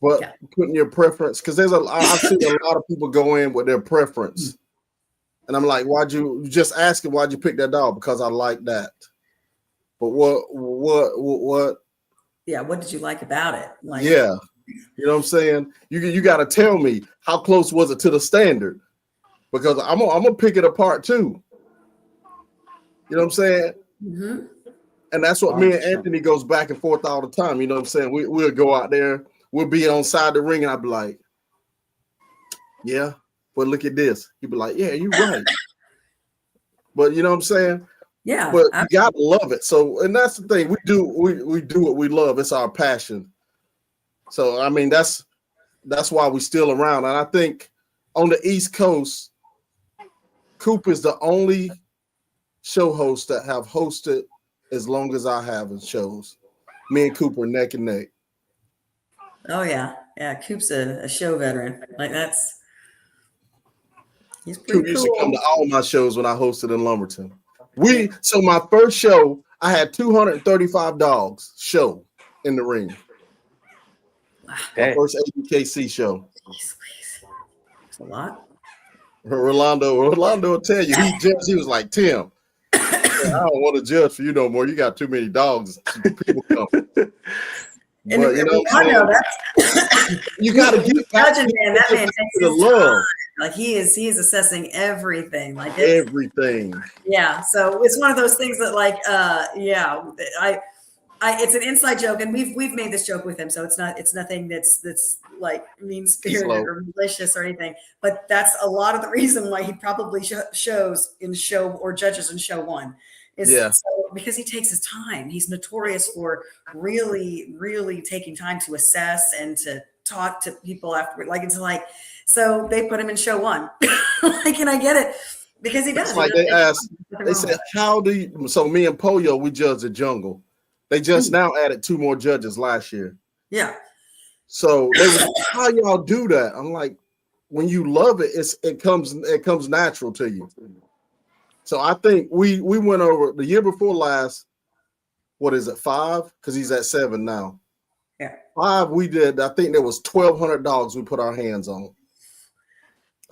but putting your preference. Because I've seen a lot of people go in with their preference, and I'm like, why'd you pick that dog? Because I like that. But what? Yeah, what did you like about it? Like, yeah, you know what I'm saying. You got to tell me how close was it to the standard, because I'm gonna pick it apart too. You know what I'm saying? Mm-hmm. And that's what me and Anthony goes back and forth all the time. You know what I'm saying? We'll go out there, we'll be on side the ring, and I'll be like, yeah, but look at this. He'd be like, yeah, you're right. But you know what I'm saying? Yeah. But you gotta love it. So, and that's the thing. We do what we love. It's our passion. So I mean, that's why we're still around. And I think on the East Coast, Coop is the only show host that have hosted as long as I have in shows. Me and Coop are neck and neck. Oh yeah. Coop's a show veteran. Like he's pretty Coop used to come to all my shows when I hosted in Lumberton. So my first show, I had 235 dogs show in the ring. My first ABKC show. That's a lot. Rolando will tell you, he was like, Tim, I don't want to judge for you no more. You got too many dogs. People come. But you know what I'm saying? You got to get back man. That man takes the love. Like he is assessing everything. Like everything. Yeah. So it's one of those things that it's an inside joke, and we've made this joke with him, so it's nothing that's like mean spirited or malicious or anything. But that's a lot of the reason why he probably shows in show or judges in show one. Because he takes his time. He's notorious for really, really taking time to assess and to talk to people afterward. So they put him in show one. And I get it, because he does. Like they said, how do you? So me and Pollo, we judge the jungle. They just now added 2 more judges last year. Yeah. So they were like, how y'all do that? I'm like, when you love it, it comes natural to you. So I think we went over the year before last. What is it, 5? Because he's at 7 now. Yeah. 5 we did. I think there was 1,200 dogs we put our hands on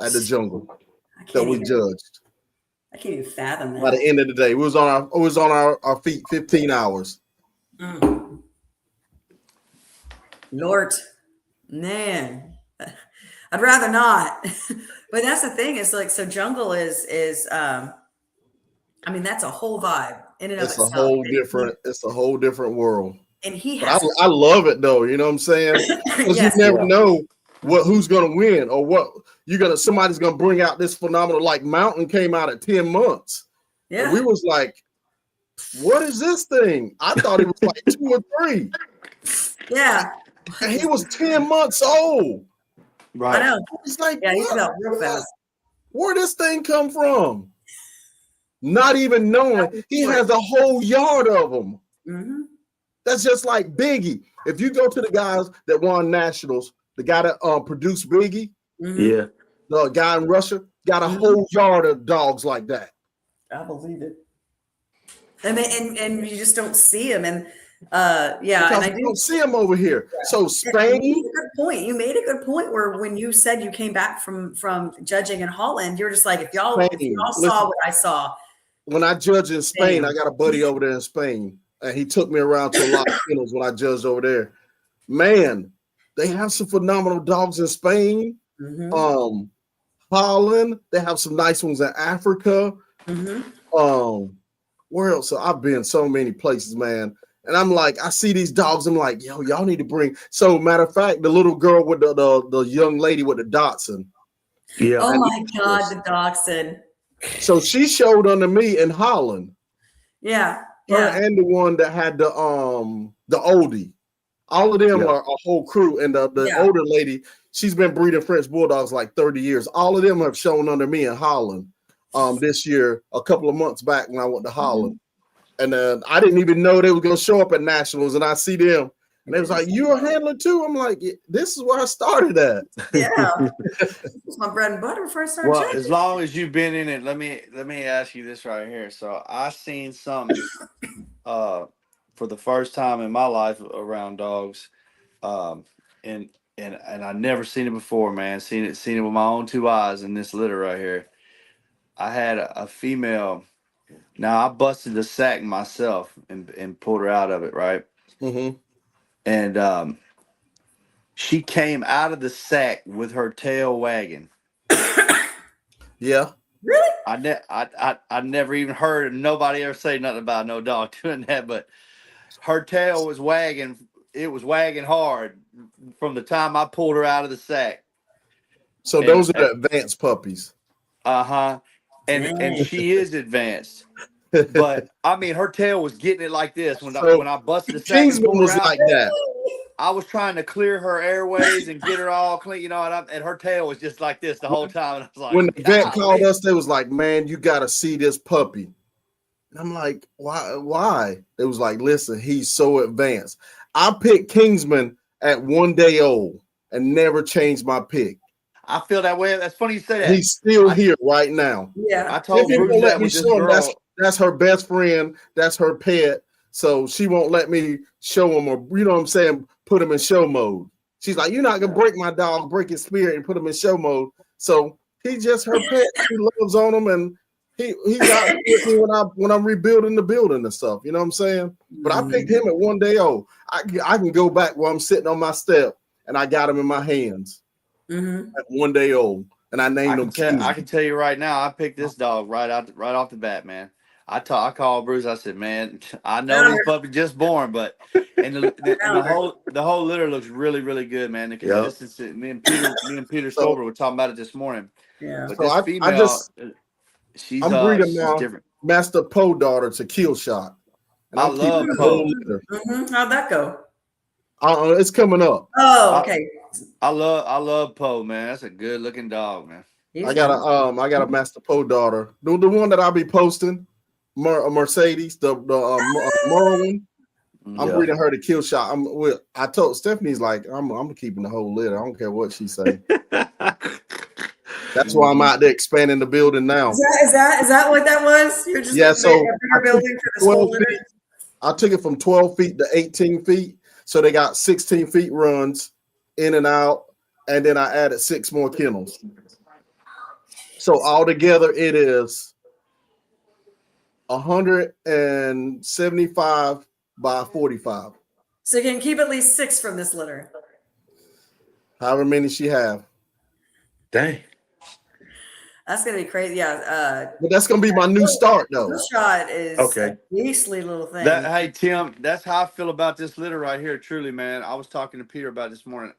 at the jungle that we judged. I can't even fathom that. By the end of the day, we was on our feet 15 hours. Lord, man, I'd rather not. But that's the thing. Is like, so jungle is I mean, that's a whole vibe in and of itself. It's a whole different world. And I love it though. You know what I'm saying? Because you never know who's gonna win or what somebody's gonna bring out this phenomenal. Like Mountain came out at 10 months. Yeah. And we was like, what is this thing? I thought it was like 2 or 3. Yeah. And he was 10 months old. Right. I know. It's like, he felt real fast. where this thing come from? Not even knowing he has a whole yard of them. Mm-hmm. That's just like Biggie. If you go to the guys that won nationals, the guy that produced Biggie, Yeah. the guy in Russia, got a whole yard of dogs like that. I believe it. And you just don't see them. And yeah, Because and I you don't see them over here. So Spain. You made a good point. You made a good point where when you said you came back from judging in Holland, you're just like, if y'all saw what I saw. When I judge in Spain, Damn. I got a buddy over there in Spain, and he took me around to a lot of kennels when I judged over there. Man, they have some phenomenal dogs in Spain. Mm-hmm. Holland, they have some nice ones in Africa. Mm-hmm. Where else? So I've been so many places, man. And I'm like, I see these dogs. I'm like, yo, y'all need to bring. So matter of fact, the little girl with the young lady with the Dachshund. Yeah. Oh my God, the Dachshund. So she showed under me in Holland. Yeah. Her and the one that had the oldie. All of them are a whole crew. And the older lady, she's been breeding French Bulldogs like 30 years. All of them have shown under me in Holland this year, a couple of months back when I went to Holland. And I didn't even know they were going to show up at Nationals. And I see them. And they was like, "You a handler too?" I'm like, "This is where I started at." Yeah, it's my bread and butter before I started. Well, judging. as long as you've been in it, let me ask you this right here. So I seen something for the first time in my life around dogs, and I never seen it before, man. Seen it with my own two eyes in this litter right here. I had a female. Now I busted the sack myself and pulled her out of it, right? Mm-hmm. And she came out of the sack with her tail wagging. Yeah. Really? I never even heard nobody ever say nothing about no dog doing that, but her tail was wagging. It was wagging hard from the time I pulled her out of the sack. So those are the advanced puppies. Uh-huh. And she is advanced. But I mean, her tail was getting it like this when I busted the sack. Kingsman was out, like that. I was trying to clear her airways and get her all clean, you know, and her tail was just like this the whole time. And I was like, when the vet called us, they was like, "Man, you got to see this puppy." And I'm like, "Why?" It was like, "Listen, he's so advanced." I picked Kingsman at 1 day old and never changed my pick. I feel that way. That's funny you say that. He's still here right now. Yeah. I told Bruce that with this girl. That's her best friend. That's her pet. So she won't let me show him, or you know what I'm saying, put him in show mode. She's like, "You're not gonna break my dog, break his spirit, and put him in show mode." So he's just her pet. She loves on him, and he's out with me when I'm rebuilding the building and stuff. You know what I'm saying? But I picked him at 1 day old. I can go back where I'm sitting on my step, and I got him in my hands at 1 day old, and I named him. I can tell you right now, I picked this dog right off the bat, man. I called Bruce. I said, "Man, I know this puppy just born, but and the whole litter looks really, really good, man." The consistency. Me and Peter Stolber were talking about it this morning. Yeah. But so this female, I'm breeding she's now. Different. Master Poe daughter to Kill Shot. And I love Poe. How'd that go? It's coming up. Oh, okay. I love Poe, man. That's a good looking dog, man. I got a Master Poe daughter. The one that I'll be posting. Mercedes, the Merwin. I'm breeding her to Kill Shot. I told Stephanie's like, I'm keeping the whole litter. I don't care what she say. That's why I'm out there expanding the building now. Is that what that was? You're just building for this whole litter? I took it from 12 feet to 18 feet. So they got 16 feet runs in and out. And then I added 6 more kennels. So altogether it is 175 by 45. So you can keep at least 6 from this litter. However many she have. Dang. That's gonna be crazy. Yeah. But that's gonna be my new start though. Kill Shot is a beastly little thing. Hey Tim, that's how I feel about this litter right here. Truly, man. I was talking to Peter about this morning.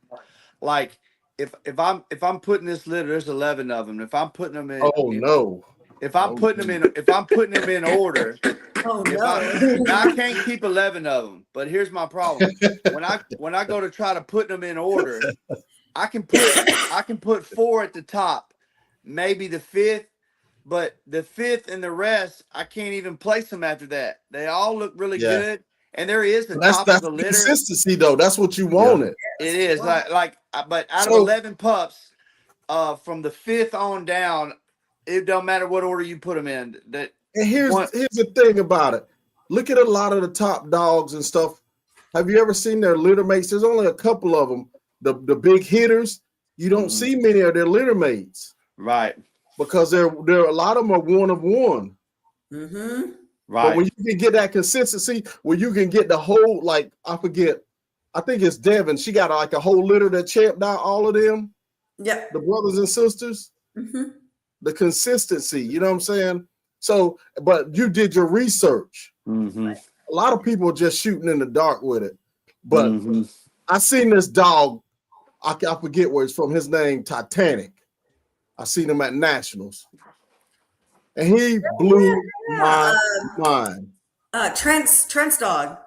Like if I'm putting this litter, there's 11 of them. If I'm putting them in, If I'm putting them in order, I can't keep 11 of them. But here's my problem: when I go to try to put them in order, I can put 4 at the top. maybe the fifth, but the fifth and the rest, I can't even place them after that. They all look really Yeah. good, and there is the That's top of the litter. consistency though. That's what you wanted. It is but out of So- 11 pups, from the fifth on down, it don't matter what order you put them in. That And here's the thing about it. Look at a lot of the top dogs and stuff. Have you ever seen their litter mates? There's only a couple of them. The big hitters, you don't see many of their litter mates. Right. Because there a lot of them are one of one. Mm-hmm. Right. But when you can get that consistency, where you can get the whole, like, I forget, I think it's Devin. She got like a whole litter that champed out all of them. Yep. The brothers and sisters. Mm-hmm. The consistency, you know what I'm saying? So, but you did your research. Mm-hmm. A lot of people are just shooting in the dark with it. But I seen this dog, I forget where it's from, his name, Titanic. I seen him at Nationals. And he blew my mind. Trent's dog.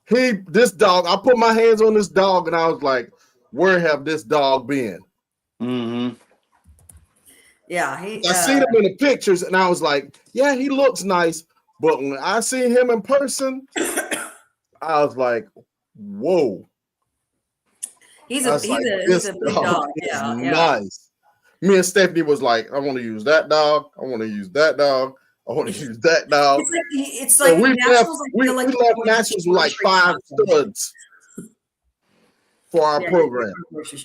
This dog, I put my hands on this dog and I was like, where have this dog been? Mm-hmm. Yeah, I seen him in the pictures and I was like, yeah, he looks nice. But when I seen him in person, I was like, whoa. He's a big dog. Yeah, nice. Me and Stephanie was like, I want to use that dog. I want to use that dog. I want to use that dog. It's like we Nationals, left Nationals with like 5 studs for our program.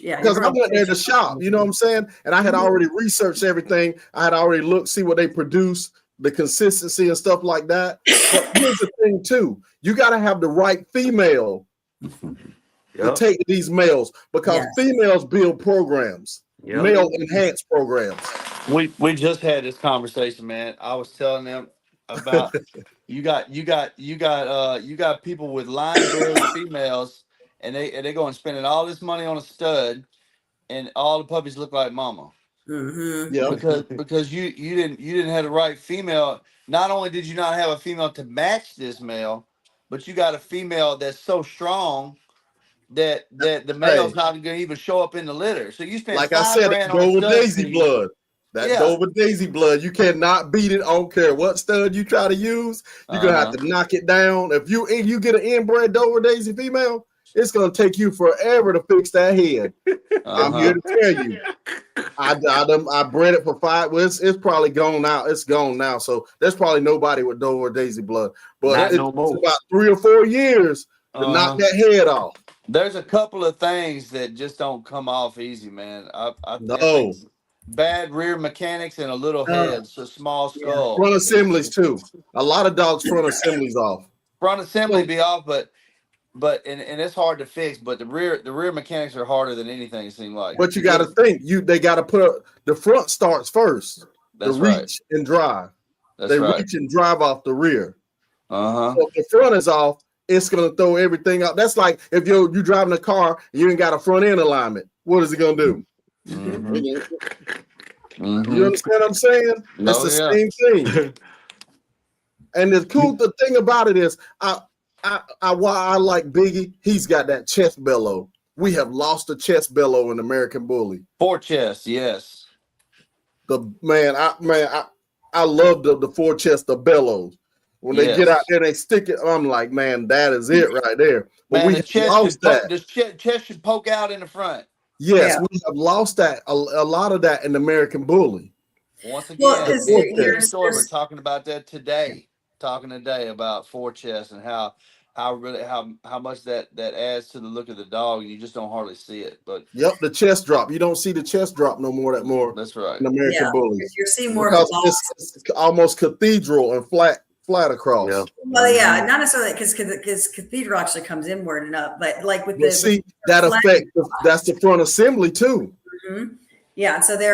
Yeah, because I went there to shop, you know what I'm saying? And I had already researched everything. I had already looked, see what they produce, the consistency and stuff like that. But here's the thing too. You got to have the right female to take to these males, because females build programs, male enhanced programs. We just had this conversation, man. I was telling them about you got people with line bred females, and they go and spending all this money on a stud, and all the puppies look like mama. Mm-hmm. Yeah, because you didn't have the right female. Not only did you not have a female to match this male, but you got a female that's so strong that the male's not going to even show up in the litter. So you spent like I said, $5,000 go on with stud Daisy feed. blood. That go with Daisy blood. You cannot beat it. I don't care what stud you try to use. You're gonna have to knock it down. If you get an inbred Dover Daisy female, it's gonna take you forever to fix that head. I'm here to tell you. I bred it for 5. Well, it's probably gone out. It's gone now. So there's probably nobody with Dover Daisy blood. But it's about 3 or 4 years to knock that head off. There's a couple of things that just don't come off easy, man. I No. Bad rear mechanics and a little head, so small skull. Front assemblies too. A lot of dogs front assemblies off. Front assembly be off, but and it's hard to fix. But the rear mechanics are harder than anything. It seems like. But you got to think, they got to put the front starts first. That's reach and drive. They reach and drive off the rear. So if the front is off, it's gonna throw everything out. That's like if you driving a car and you ain't got a front end alignment. What is it gonna do? Mm-hmm. You understand what I'm saying? That's the same thing. And the thing about it is, why I like Biggie, he's got that chest bellow. We have lost the chest bellow in American Bully. 4 chest, yes. I love the 4 chest, the bellows. When they get out there, they stick it. I'm like, man, that is it right there. But Man, we lost that. The chest should poke out in the front. Yes, we have lost that a lot of that in American Bully. Once again, we're talking about that today. Talking today about 4 chest and how much that adds to the look of the dog. You just don't hardly see it. But the chest drop. You don't see the chest drop no more. That's right. In American Bullies. You're seeing more because it's almost cathedral and flat across. Yeah. Well, not necessarily because cathedral actually comes inward and up, but like with that effect. That's the front assembly too. Mm-hmm. Yeah, so the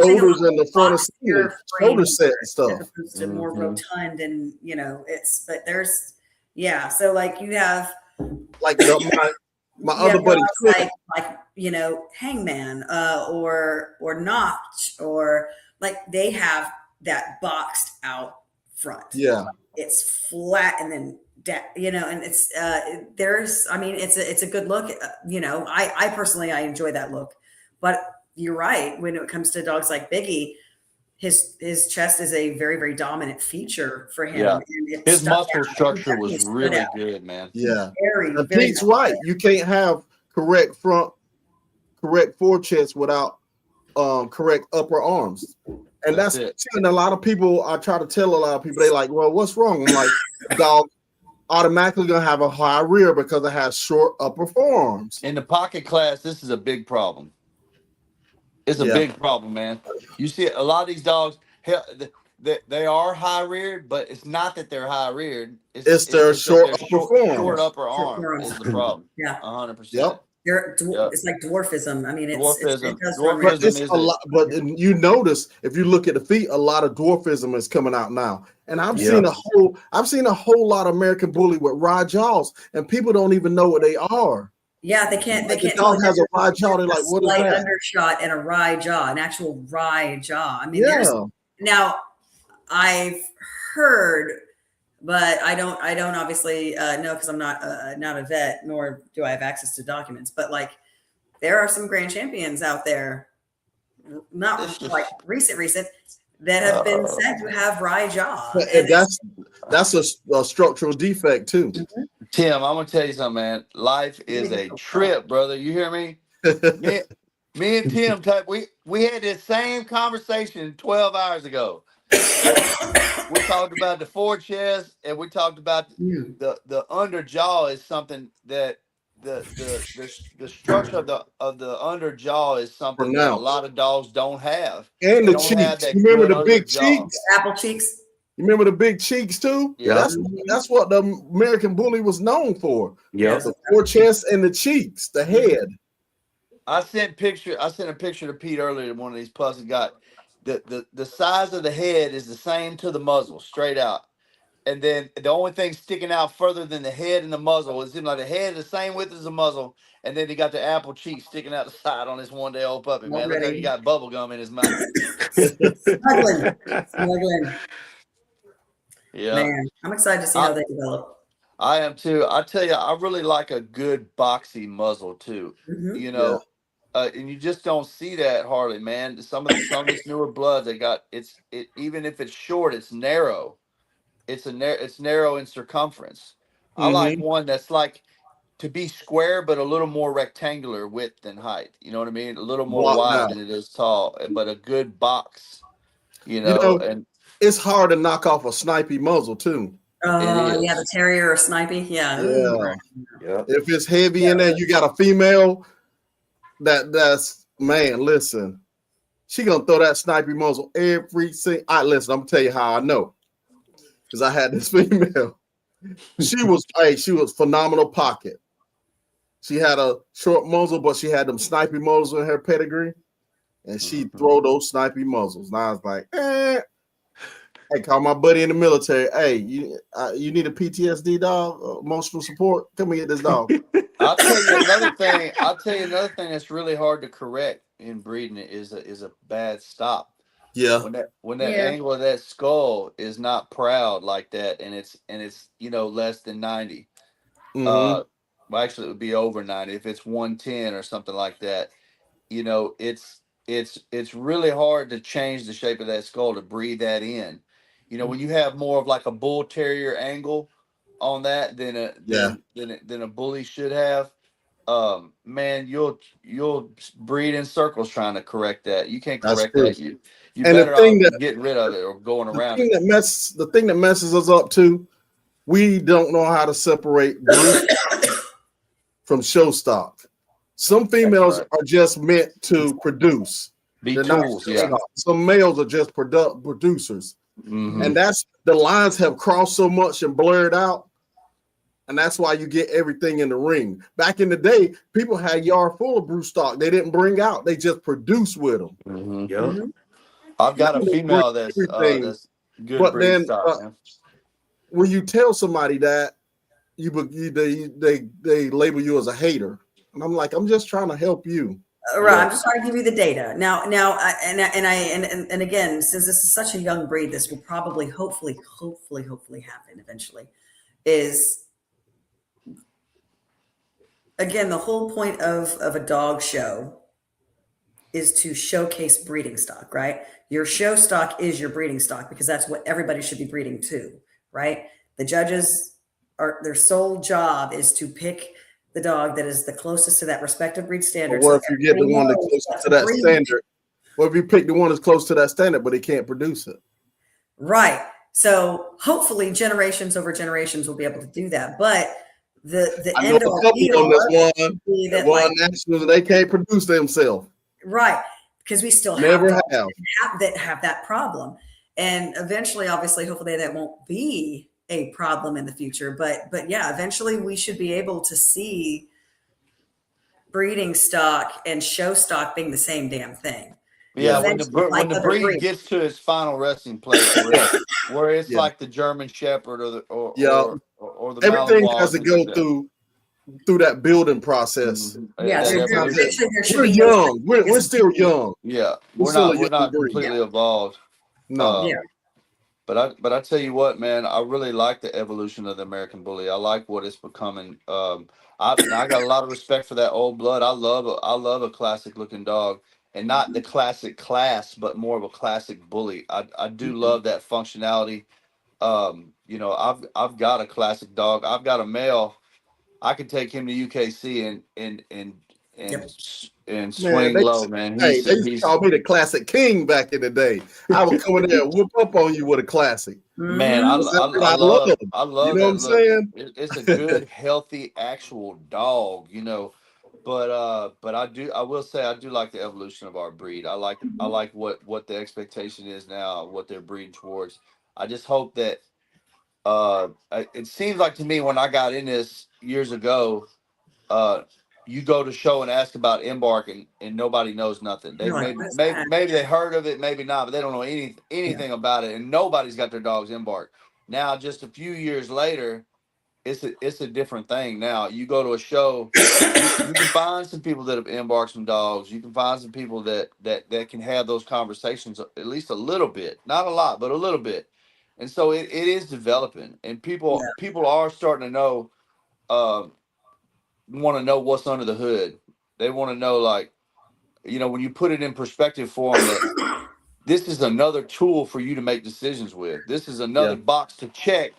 shoulders and the front assembly, shoulder set and stuff. As opposed to more rotund, and so like you have like my other buddy, like Hangman, or Notch, or like they have that boxed out front. Yeah, it's flat and then and it's it's a good look. I personally I enjoy that look, but you're right when it comes to dogs like Biggie. his chest is a very, very dominant feature for him. Yeah. And it His stuck muscle out. structure It was stood really out. good, man. Yeah. Very, And very Pete's right. You can't have correct forechest without correct upper arms. And That's that's it. and a lot of people, I try to tell a lot of people, they like, well, what's wrong? I'm like, dog automatically gonna have a high rear because it has short upper forearms. In the pocket class, this is a big problem. It's a big problem, man. You see a lot of these dogs, hell, they are high reared, but it's not that they're high reared. It's their that short they're upper forearms. short upper Short arm forearms. is the problem. Yeah. 100%. Yep. It's like dwarfism. I mean, it Dwarfism. does Dwarfism But it's is a lot. But you notice if you look at the feet, a lot of dwarfism is coming out now. And I've seen a whole lot of American Bully with wide jaws, and people don't even know what they are. Yeah, they can't. They can't. The dog has a wide jaw. They're like, what is slight that? undershot and a wry jaw, an actual wry jaw. I mean, Yeah. now I've heard, but I don't obviously know because I'm not a vet, nor do I have access to documents. But like, there are some grand champions out there, not like recent, that have been said to have wry jaw. And that's a structural defect too. Tim, I'm gonna tell you something, man. Life is a trip, brother. You hear me? Me and Tim, we had this same conversation 12 hours ago. We talked about the forechest, and we talked about the under jaw is something that the structure of the under jaw is something that a lot of dogs don't have. And they the don't have cheeks. that Remember good the big under jaw. cheeks? Apple cheeks. You remember the big cheeks too? Yeah. That's what the American Bully was known for. Yeah. The forechest and the cheeks, the head. I sent a picture to Pete earlier. One of these pups got the size of the head is the same to the muzzle, straight out. And then the only thing sticking out further than the head and the muzzle is like the head is the same width as the muzzle, and then he got the apple cheek sticking out the side on this 1-day-old puppy. Man, look like he got bubble gum in his mouth. Smuggling. Yeah, man, I'm excited to see how they develop. I am too. I tell you, I really like a good boxy muzzle too. You know, and you just don't see that hardly, man. Some of these newer bloods, even if it's short, it's narrow. It's narrow in circumference. I like one that's like to be square, but a little more rectangular width than height. You know what I mean? A little more wide than it is tall, but a good box. And it's hard to knock off a snipey muzzle too. Yeah, the terrier or snipey. Yeah. If it's heavy in there, you got a female that's man. Listen, she gonna throw that snipey muzzle every single. Listen, I'm gonna tell you how I know. Because I had this female. She was phenomenal pocket. She had a short muzzle, but she had them snipey muzzles in her pedigree. And she'd throw those snipey muzzles. And I was like, Hey, call my buddy in the military. Hey, you need a PTSD dog, emotional support? Come and get this dog. I'll tell you another thing that's really hard to correct in breeding is a bad stop. Yeah. When that angle of that skull is not proud like that, and it's less than 90. Well, actually, it would be over 90 if it's 110 or something like that. It's really hard to change the shape of that skull to breathe that in. When you have more of like a bull terrier angle on that than a bully should have. Man, you'll breed in circles trying to correct that. You can't correct that. You better off getting rid of it or going around it. The thing that messes us up too, we don't know how to separate from show stock. Some females are just meant to produce. Be tools, Some males are just producers. And that's the lines have crossed so much and blurred out. And that's why you get everything in the ring. Back in the day, people had yard full of brew stock. They didn't bring out. They just produced with them. I've got a female that's good but breed then, stock. When you tell somebody that, they label you as a hater. And I'm like, I'm just trying to help you. Right, I'm just trying to give you the data. Now, and again, since this is such a young breed, this will probably, hopefully happen eventually. Is again the whole point of a dog show is to showcase breeding stock, right? Your show stock is your breeding stock because that's what everybody should be breeding to, right? The judges their sole job is to pick the dog that is the closest to that respective breed But standard. what So if you get the one that's closest to that standard? What if you pick the one that's close to that standard, but they can't produce it? Right. So hopefully generations over generations will be able to do that. But the I know end a all couple be of them all that's that won like nationals, they can't produce themselves. right, because we still have Never dogs have. that have that problem, and eventually, obviously, hopefully, that won't be a problem in the future. But yeah, eventually, we should be able to see breeding stock and show stock being the same damn thing. Yeah, Yeah. Eventually, like when the other breed breeds. gets to its final resting place, Yes. where it's Yeah. like the German Shepherd Yeah. or the Everything Malinois or has to things go like that. through that building process. Yeah, That evolution. eventually there should We're be no such young. thing We're as a still breed. young. Yeah, We're still a we're young not breed. completely evolved. No. Yeah. But I tell you what, man, I really like the evolution of the American Bully. I like what it's becoming. I got a lot of respect for that old blood. I love a classic looking dog, and not the classic class, but more of a classic bully. I do love that functionality. You know, I've got a classic dog. I've got a male. I could take him to UKC Yep. and Man, swing low, man. they used to call me the classic king back in the day. I would come in there and whoop up on you with a classic. Man, Mhm. I You love know what that I'm look. saying? It's a good, healthy, actual dog, you know. But I will say I do like the evolution of our breed. I like what the expectation is now, what they're breeding towards. I just hope that it seems like to me when I got in this years ago, uh you go to show and ask about embark and nobody knows nothing. They You're like, what is that? maybe they heard of it, maybe not, but they don't know Yeah. anything about it, and nobody's got their dogs embark. Now, just a few years later, it's a different thing. Now you go to a show, you can find some people that have embarked some dogs. You can find some people that can have those conversations at least a little bit, not a lot, but a little bit. And so it is developing, and Yeah. people are starting to know. Want to know what's under the hood. They want to know, like, you know, when you put it in perspective for them, that this is another tool for you to make decisions with. This is Yeah. another box to check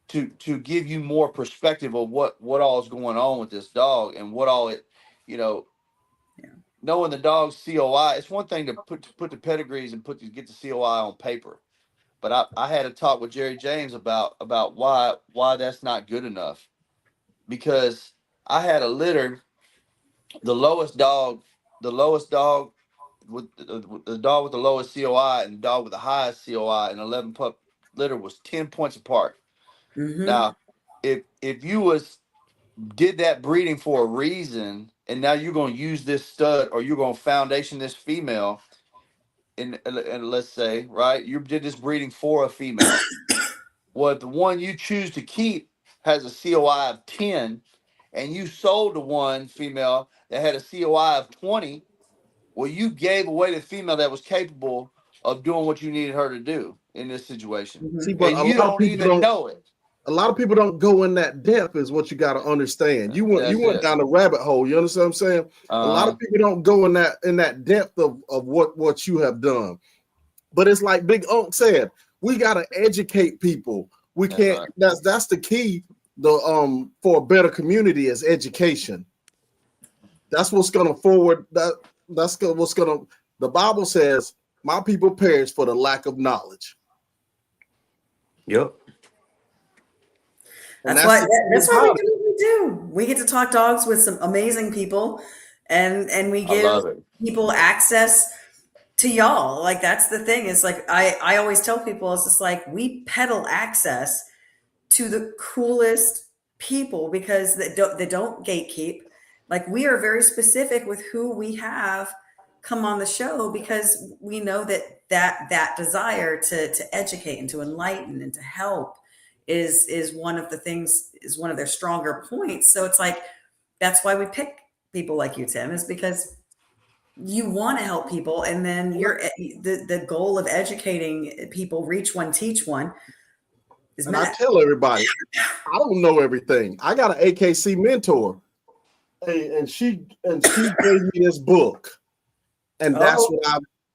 to give you more perspective of what all is going on with this dog and what all it, you know, Yeah. knowing the dog's COI. It's one thing to put the pedigrees and get the COI on paper, but I had a talk with Jerry James about why that's not good enough, because I had a litter. The lowest dog with the dog with the lowest COI and the dog with the highest COI and 11 pup litter was 10 points apart. Mm-hmm. Now, if you did that breeding for a reason, and now you're going to use this stud or you're going to foundation this female, and let's say, right, you did this breeding for a female. Well, if the one you choose to keep has a COI of 10, and you sold the one female that had a COI of 20, well, you gave away the female that was capable of doing what you needed her to do in this situation. Mm-hmm. See, but And you don't even know it. a lot of people don't go in that depth is what you got to understand. You That's went it. down the rabbit hole. You understand what I'm saying? A lot of people don't go in that depth of what you have done. But it's like Big Unc said, we got to educate people. We That's can't. right. That's the key. For a better community is education. That's what's going to forward. What's going to. The Bible says, "My people perish for the lack of knowledge." Yep. And That's why we about it. do what we do. We get to talk dogs with some amazing people, and we I give love it. people access to y'all. Like that's the thing. Is like I always tell people, it's just like we peddle access to the coolest people because they don't gatekeep. Like we are very specific with who we have come on the show because we know that desire to educate and to enlighten and to help is one of the things, is one of their stronger points. So it's like that's why we pick people like you, Tim, is because you want to help people, and then you're the goal of educating people, reach one, teach one, is And I met. tell everybody, I don't know everything. I got an AKC mentor, and she gave me this book, and that's Oh.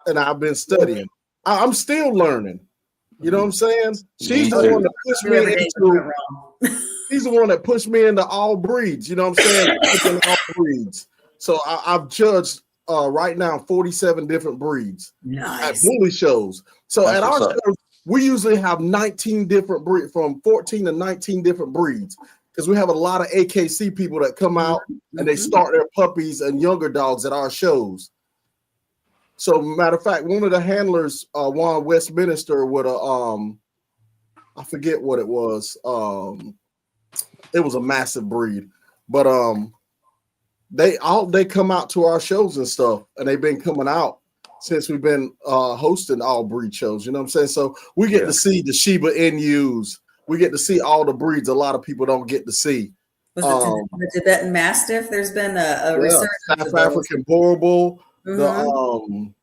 what I've been studying. I'm still learning. You know what I'm saying? She's the one that pushed me Every day is into. wrong. She's the one that pushed me into all breeds. You know what I'm saying? Picking all breeds. So I've judged right now 47 different breeds at Nice. bully shows. So That's at our what's up. shows, we usually have 19 different breeds, from 14 to 19 different breeds, because we have a lot of AKC people that come out and they start their puppies and younger dogs at our shows. So matter of fact, one of the handlers, Juan Westminster, with a I forget what it was. It was a massive breed, but they come out to our shows and stuff, and they've been coming out since we've been hosting all breed shows. You know what I'm saying? So we get to see the Shiba Inus. We get to see all the breeds a lot of people don't get to see. Was the Tibetan Mastiff? There's been a resurgence of South those. African Boerboel. Mhm. The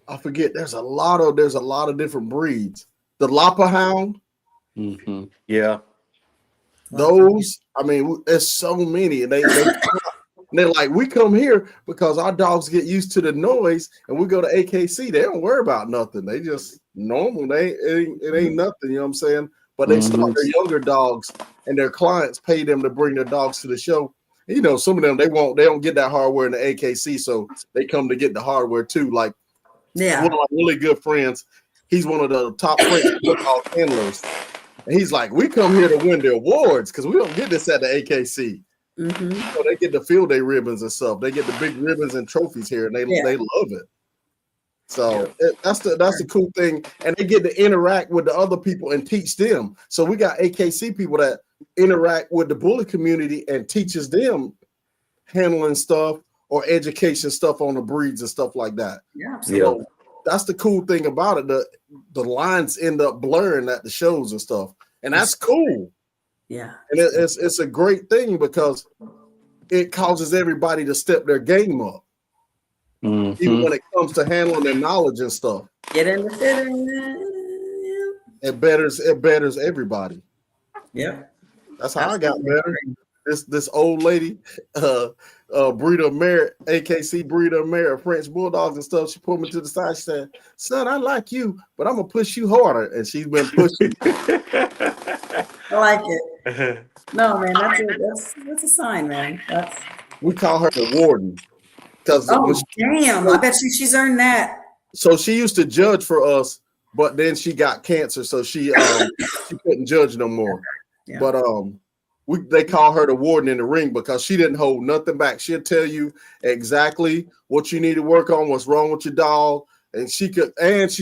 I forget. There's a lot of different breeds. The Lapa Hound. Mm-hmm. Yeah. Those, I mean, there's so many, and they're like, we come here because our dogs get used to the noise, and we go to AKC. They don't worry about nothing. They just normal. It ain't nothing. You know what I'm saying? But they start their younger dogs, and their clients pay them to bring their dogs to the show. And, you know, some of them they don't get that hardware in the AKC, so they come to get the hardware too. Like, one of my really good friends, he's one of the top French bulldog handlers. And he's like, we come here to win the awards because we don't get this at the AKC. So they get the field day ribbons and stuff. They get the big ribbons and trophies here, and they love it. So that's the cool thing. And they get to interact with the other people and teach them. So we got AKC people that interact with the bully community and teaches them handling stuff or education stuff on the breeds and stuff like that. Yeah, absolutely. So that's the cool thing about it. The lines end up blurring at the shows and stuff, and that's cool. Yeah, and it's a great thing because it causes everybody to step their game up, even when it comes to handling their knowledge and stuff. Get in the fitter. It betters everybody. Yep, that's how I got better. This old lady, breeder mare, AKC breeder mare, French bulldogs and stuff. She pulled me to the side. She said, "Son, I like you, but I'm gonna push you harder." And she's been pushing. I like it. No, man, that's a sign, man. We call her the warden because damn, I bet she's earned that. So she used to judge for us, but then she got cancer, so she couldn't judge no more. Yeah. But they call her the warden in the ring because she didn't hold nothing back. She'll tell you exactly what you need to work on, what's wrong with your dog, and she's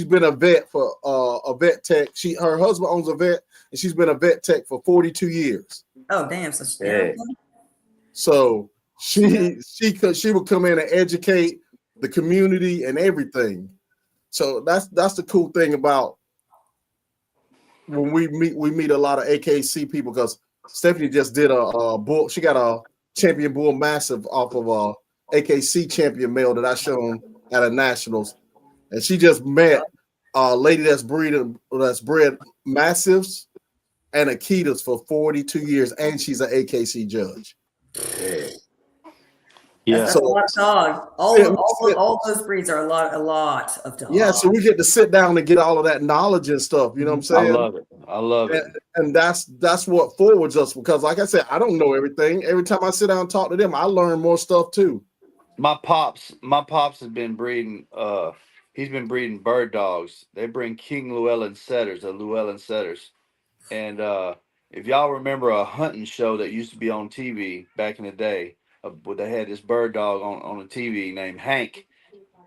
been a vet for a vet tech. Her husband owns a vet, and she's been a vet tech for 42 years. Oh, damn! So she would come in and educate the community and everything. So that's the cool thing about when we meet a lot of AKC people, because Stephanie just did a bull. She got a champion bull massive off of a AKC champion male that I shown at a nationals, and she just met a lady that's bred massives and Akitas for 42 years, and she's an AKC judge. Yeah, that's a lot of dogs. All those breeds are a lot of dogs. Yeah, so we get to sit down and get all of that knowledge and stuff. You know what I'm saying? I love it. And that's what forwards us, because, like I said, I don't know everything. Every time I sit down and talk to them, I learn more stuff too. My pops has been breeding. He's been breeding bird dogs. They bring King Llewellyn setters, and if y'all remember a hunting show that used to be on TV back in the day, they had this bird dog on the TV named Hank,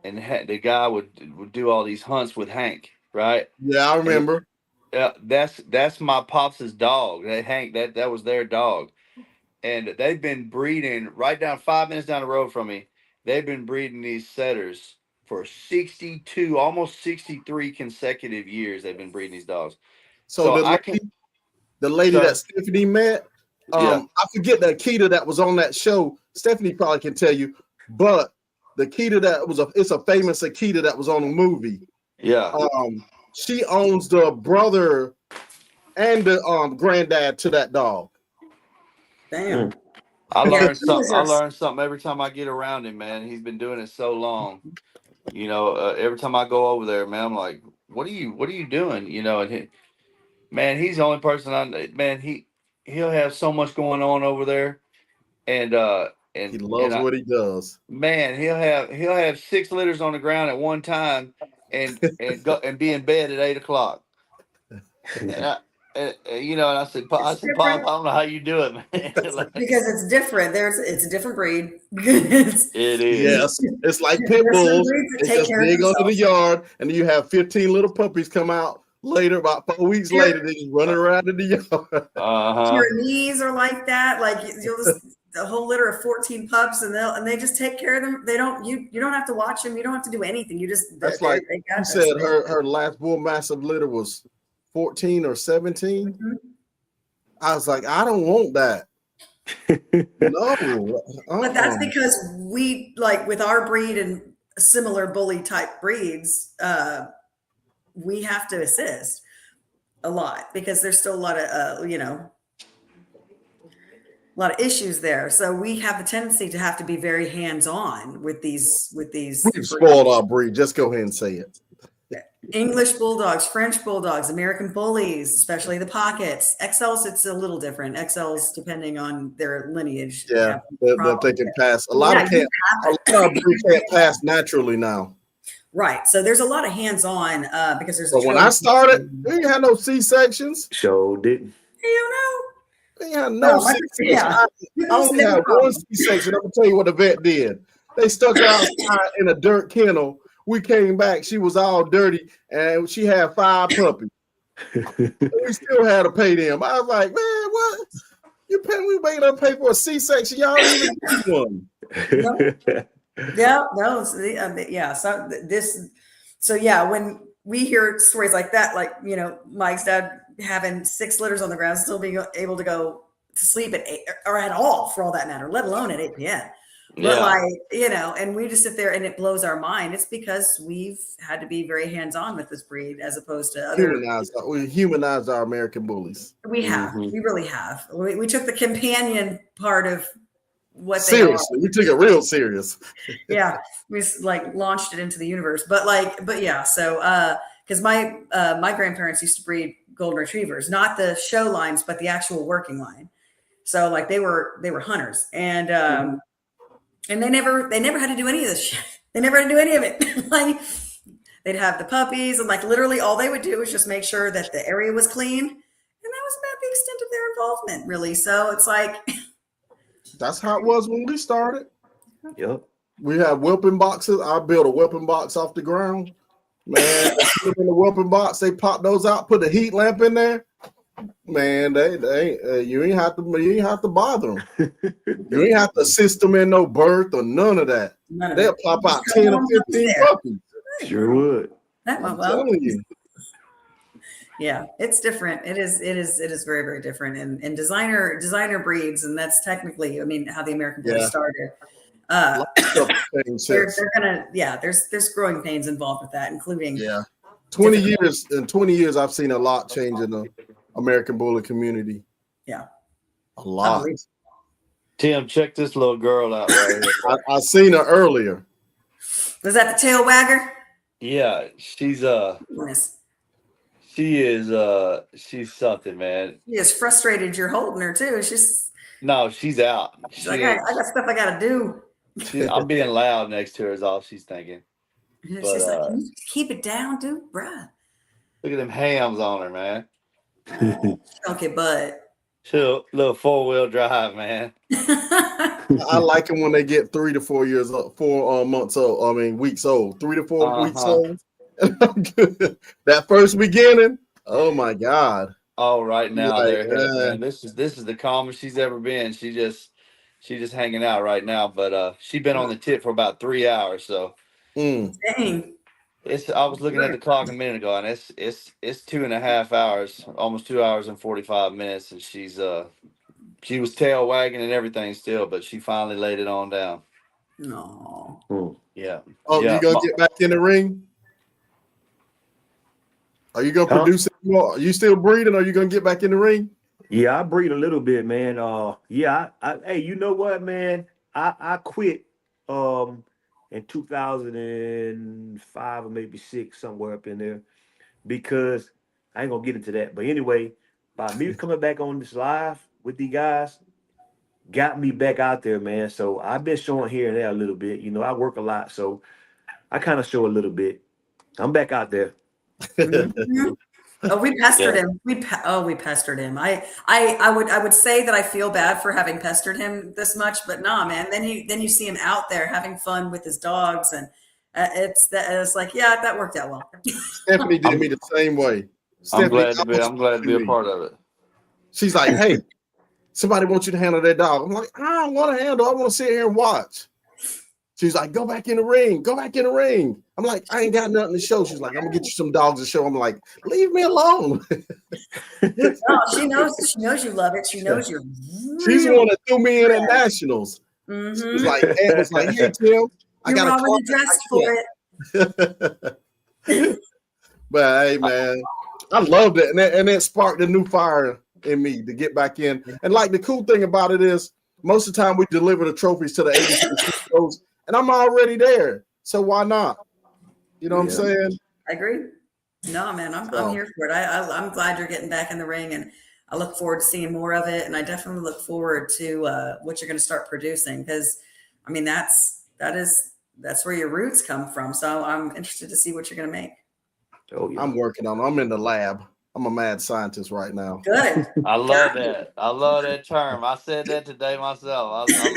and the guy would do all these hunts with Hank, right? Yeah, I remember. Yeah, that's my pops' dog. Hank, that was their dog, and they've been breeding right down 5 minutes down the road from me. They've been breeding these setters for 62, almost 63 consecutive years. They've been breeding these dogs. So the lady that Stephanie met, I forget the Akita that was on that show. Stephanie probably can tell you, but the Akita it's a famous Akita that was on a movie. Yeah. She owns the brother and the granddad to that dog. Damn. I Yeah, learned something. Cougars I are learned something every time I get around him, man. He's been doing it so long. You know, every time I go over there, man, I'm like, what are you doing? You know, and man, he's the only person man, he'll have so much going on over there. And He loves I, what he does. man, he'll have 6 litters on the ground at one time and go and be in bed at 8 o'clock. And you know, and I it's said, Pop, different I don't know how you do it, man. Like, because it's different. It's a different breed. It's, it is. Yes, it's like pit there's some bulls. breeds that They take just care of dig under the themselves. yard, and then you have 15 little puppies come out later, about 4 weeks Your, later. They just running around in the yard. Uh-huh. your knees are like that. Like you'll just a whole litter of 14 pups, and they just take care of them. They don't you don't have to watch them. You don't have to do anything. You just That's like they got you this. said. Her last bull massive litter was 14 or 17. Mhm. I was like, I don't want that. No, But that's because we like with our breed and similar bully type breeds, we have to assist a lot because there's still a lot of a lot of issues there. So we have the tendency to have to be very hands-on with these we've spoiled our breed. Just go ahead and say it. English bulldogs, French bulldogs, American bullies, especially the pockets. XLs, it's a little different. XLs, depending on their lineage. Yeah, that they can pass. A lot Yeah, of you breeds can't pass naturally now. Right. So there's a lot of hands-on because there's. But when I started, we didn't have no C-sections. Sure didn't. You know. We had No, no C-section. yeah. I only had one C-section. I'm gonna tell you what the vet did. They stuck her outside in a dirt kennel. We came back. She was all dirty, and she had 5 puppies. We still had to pay them. I was like, man, what? We making her pay for a C-section? Y'all didn't even do one. Yeah, no, yeah. So yeah, when we hear stories like that, like Mike's dad having 6 litters on the ground, still being able to go to sleep at 8 or at all, for all that matter, let alone at 8 p.m. But and we just sit there and it blows our mind. It's because we've had to be very hands-on with this breed as opposed to other. We humanized our American bullies. We have, we really have. We took the companion part of what seriously, we took it real serious. Yeah, we like launched it into the universe. But yeah. So because my grandparents used to breed golden retrievers, not the show lines, but the actual working line. So like they were hunters, and they never had to do any of this shit. They never had to do any of it. Like they'd have the puppies, and like literally all they would do was just make sure that the area was clean, and that was about the extent of their involvement, really. So it's like. That's how it was when we started. Yep. We have whelping boxes. I built a whelping box off the ground. Man, they put them in the whelping box. They pop those out, put a heat lamp in there. Man, you ain't have to bother them. You ain't have to assist them in no birth or none of that. They'll pop out 10 or 15 puppies. Sure would. That went well. Yeah, it's different. It is very, very different. And designer breeds, and that's technically, I mean, how the American Bully started. There's growing pains involved with that, including 20 years. In 20 years, I've seen a lot change in the American Bully community. Yeah, a lot. Tim, check this little girl out right here. I seen her earlier. Was that the tail wagger? Yeah, she's she's something, man. She is frustrated you're holding her too. She's out. She's like, I got stuff I gotta do. I'm being loud next to her is all she's thinking. She's like, can you keep it down, dude, bruh. Look at them hams on her, man. Okay, bud. Little 4-wheel drive, man. I like them when they get 3 to 4 years old, 4 months old. I mean, weeks old, 3 to 4 weeks old. That first beginning, oh my God. Oh, right now man. This is the calmest she's ever been. She's just hanging out right now, but she's been on the tip for about 3 hours. So dang. I was looking at the clock a minute ago, and it's 2.5 hours, almost 2 hours and 45 minutes, and she was tail wagging and everything still, but she finally laid it on down. No. Yeah. Oh, you gonna get back in the ring? Are you gonna produce it more? Are you still breeding? Or are you gonna get back in the ring? Yeah, I breed a little bit, man. Yeah, hey, you know what, man? I quit in 2005 or maybe six, somewhere up in there, because I ain't gonna get into that. But anyway, by me coming back on this live with these guys, got me back out there, man. So I've been showing here and there a little bit. You know, I work a lot, so I kind of show a little bit. I'm back out there. Mhm. Oh, we pestered Yeah. him. We pestered him. I would say that I feel bad for having pestered him this much, but nah, man. Then you see him out there having fun with his dogs, and it's like, yeah, that worked out well. Stephanie did me the same way. I'm Stephanie glad to be. I'm glad to be a part of it. She's like, hey, somebody wants you to handle their dog. I'm like, I don't want to handle. I want to sit here and watch. She's like, go back in the ring. Go back in the ring. I'm like, I ain't got nothing to show. She's like, I'm gonna get you some dogs to show. I'm like, leave me alone. No, she knows you love it. She knows you're She's the one that threw me in at Nationals. Mhm. She's like, Aunt was like, hey Tim, I You're got a already dressed for it. But hey, man, I loved it, and it sparked a new fire in me to get back in. And like the cool thing about it is, most of the time we deliver the trophies to the ABKC shows, and I'm already there, so why not? You know what I'm saying? I agree. No, man, I'm here for it. I'm glad you're getting back in the ring, and I look forward to seeing more of it. And I definitely look forward to what you're going to start producing, because, I mean, that's where your roots come from. So I'm interested to see what you're going to make. Oh, yeah. I'm working on it. I'm in the lab. I'm a mad scientist right now. Good. I love that. I love that term. I said that today myself. I love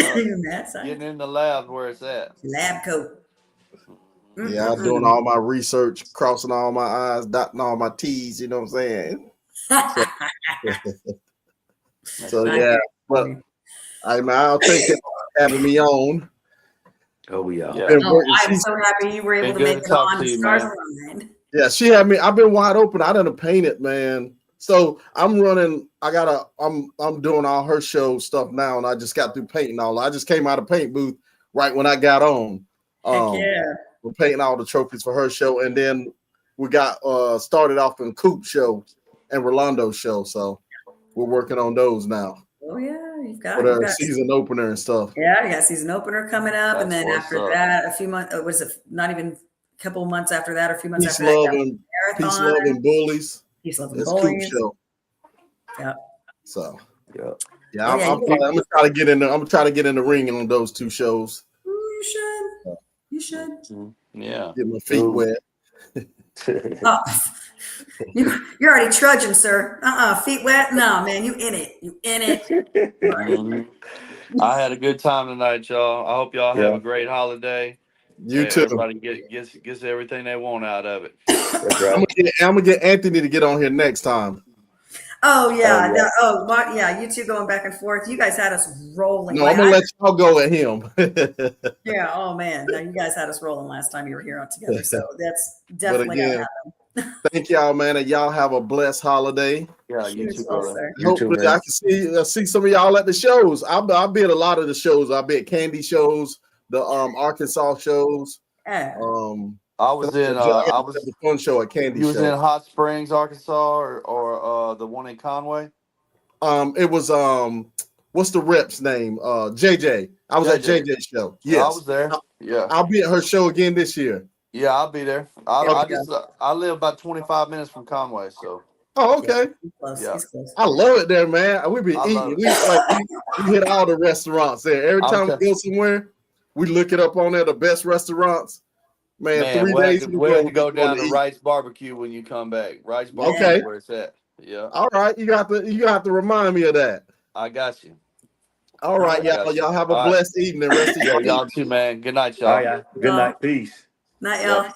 getting in the lab where it's at. Lab coat. Yeah, I'm doing all my research, crossing all my I's, dotting all my T's, you know what I'm saying? So yeah, but I'll take it having me on. Oh, yeah. I'm so happy you were able to make it on the Stars Align. Yeah, she had me. I've been wide open. I done painted, man. So I'm running. I'm doing all her show stuff now, and I just got through painting all. I just came out of paint booth right when I got on. Heck yeah. We're painting all the trophies for her show, and then we got started off in Coop show and Rolando show. So we're working on those now. Oh yeah, you've got season opener and stuff. Yeah, you got season opener coming up, and then after that, a few months. Was it not even a couple of months after that, or a few months after that? Peace, love, and bullies. Peace, love, and it's bullies. Coop show. Yeah. So yeah, I'm gonna try to get in. I'm gonna try to get in the ring on those two shows. Ooh, you should. You should. Yeah. Get my feet wet. You're already trudging, sir. Feet wet? No, man, you in it. You in it. Right. I had a good time tonight, y'all. I hope y'all have a great holiday. You too. Everybody gets everything they want out of it. That's right. I'm gonna get Anthony to get on here next time. Oh yeah, you two going back and forth. You guys had us rolling. No, I'm gonna let y'all go at him. Yeah. Oh man, no, you guys had us rolling last time you were here on together. So that's definitely gonna happen. Thank y'all, man, and y'all have a blessed holiday. Yeah, you too, brother. Hopefully, I can see some of y'all at the shows. I'll be at a lot of the shows. I'll be at Candy shows, the Arkansas shows. I was in the fun show at Candy. You was in Hot Springs, Arkansas, or the one in Conway. It was what's the rep's name? JJ. I was at JJ's show. Yes, I was there. Yeah, I'll be at her show again this year. Yeah, I'll be there. I live about 25 minutes from Conway, so. Oh, okay. Yeah. I love it there, man. We be eating. We hit all the restaurants there. Every time we go somewhere, we look it up on there, the best restaurants. Man, 3 days. We'll have to go down to Wright's Barbecue when you come back. Wright's Barbecue is where it's at. Yeah. All right. You have to remind me of that. I got you. All right, y'all. Y'all have a blessed evening. Rest of y'all too, man. Good night, y'all. All right, good night. Peace. Night, y'all.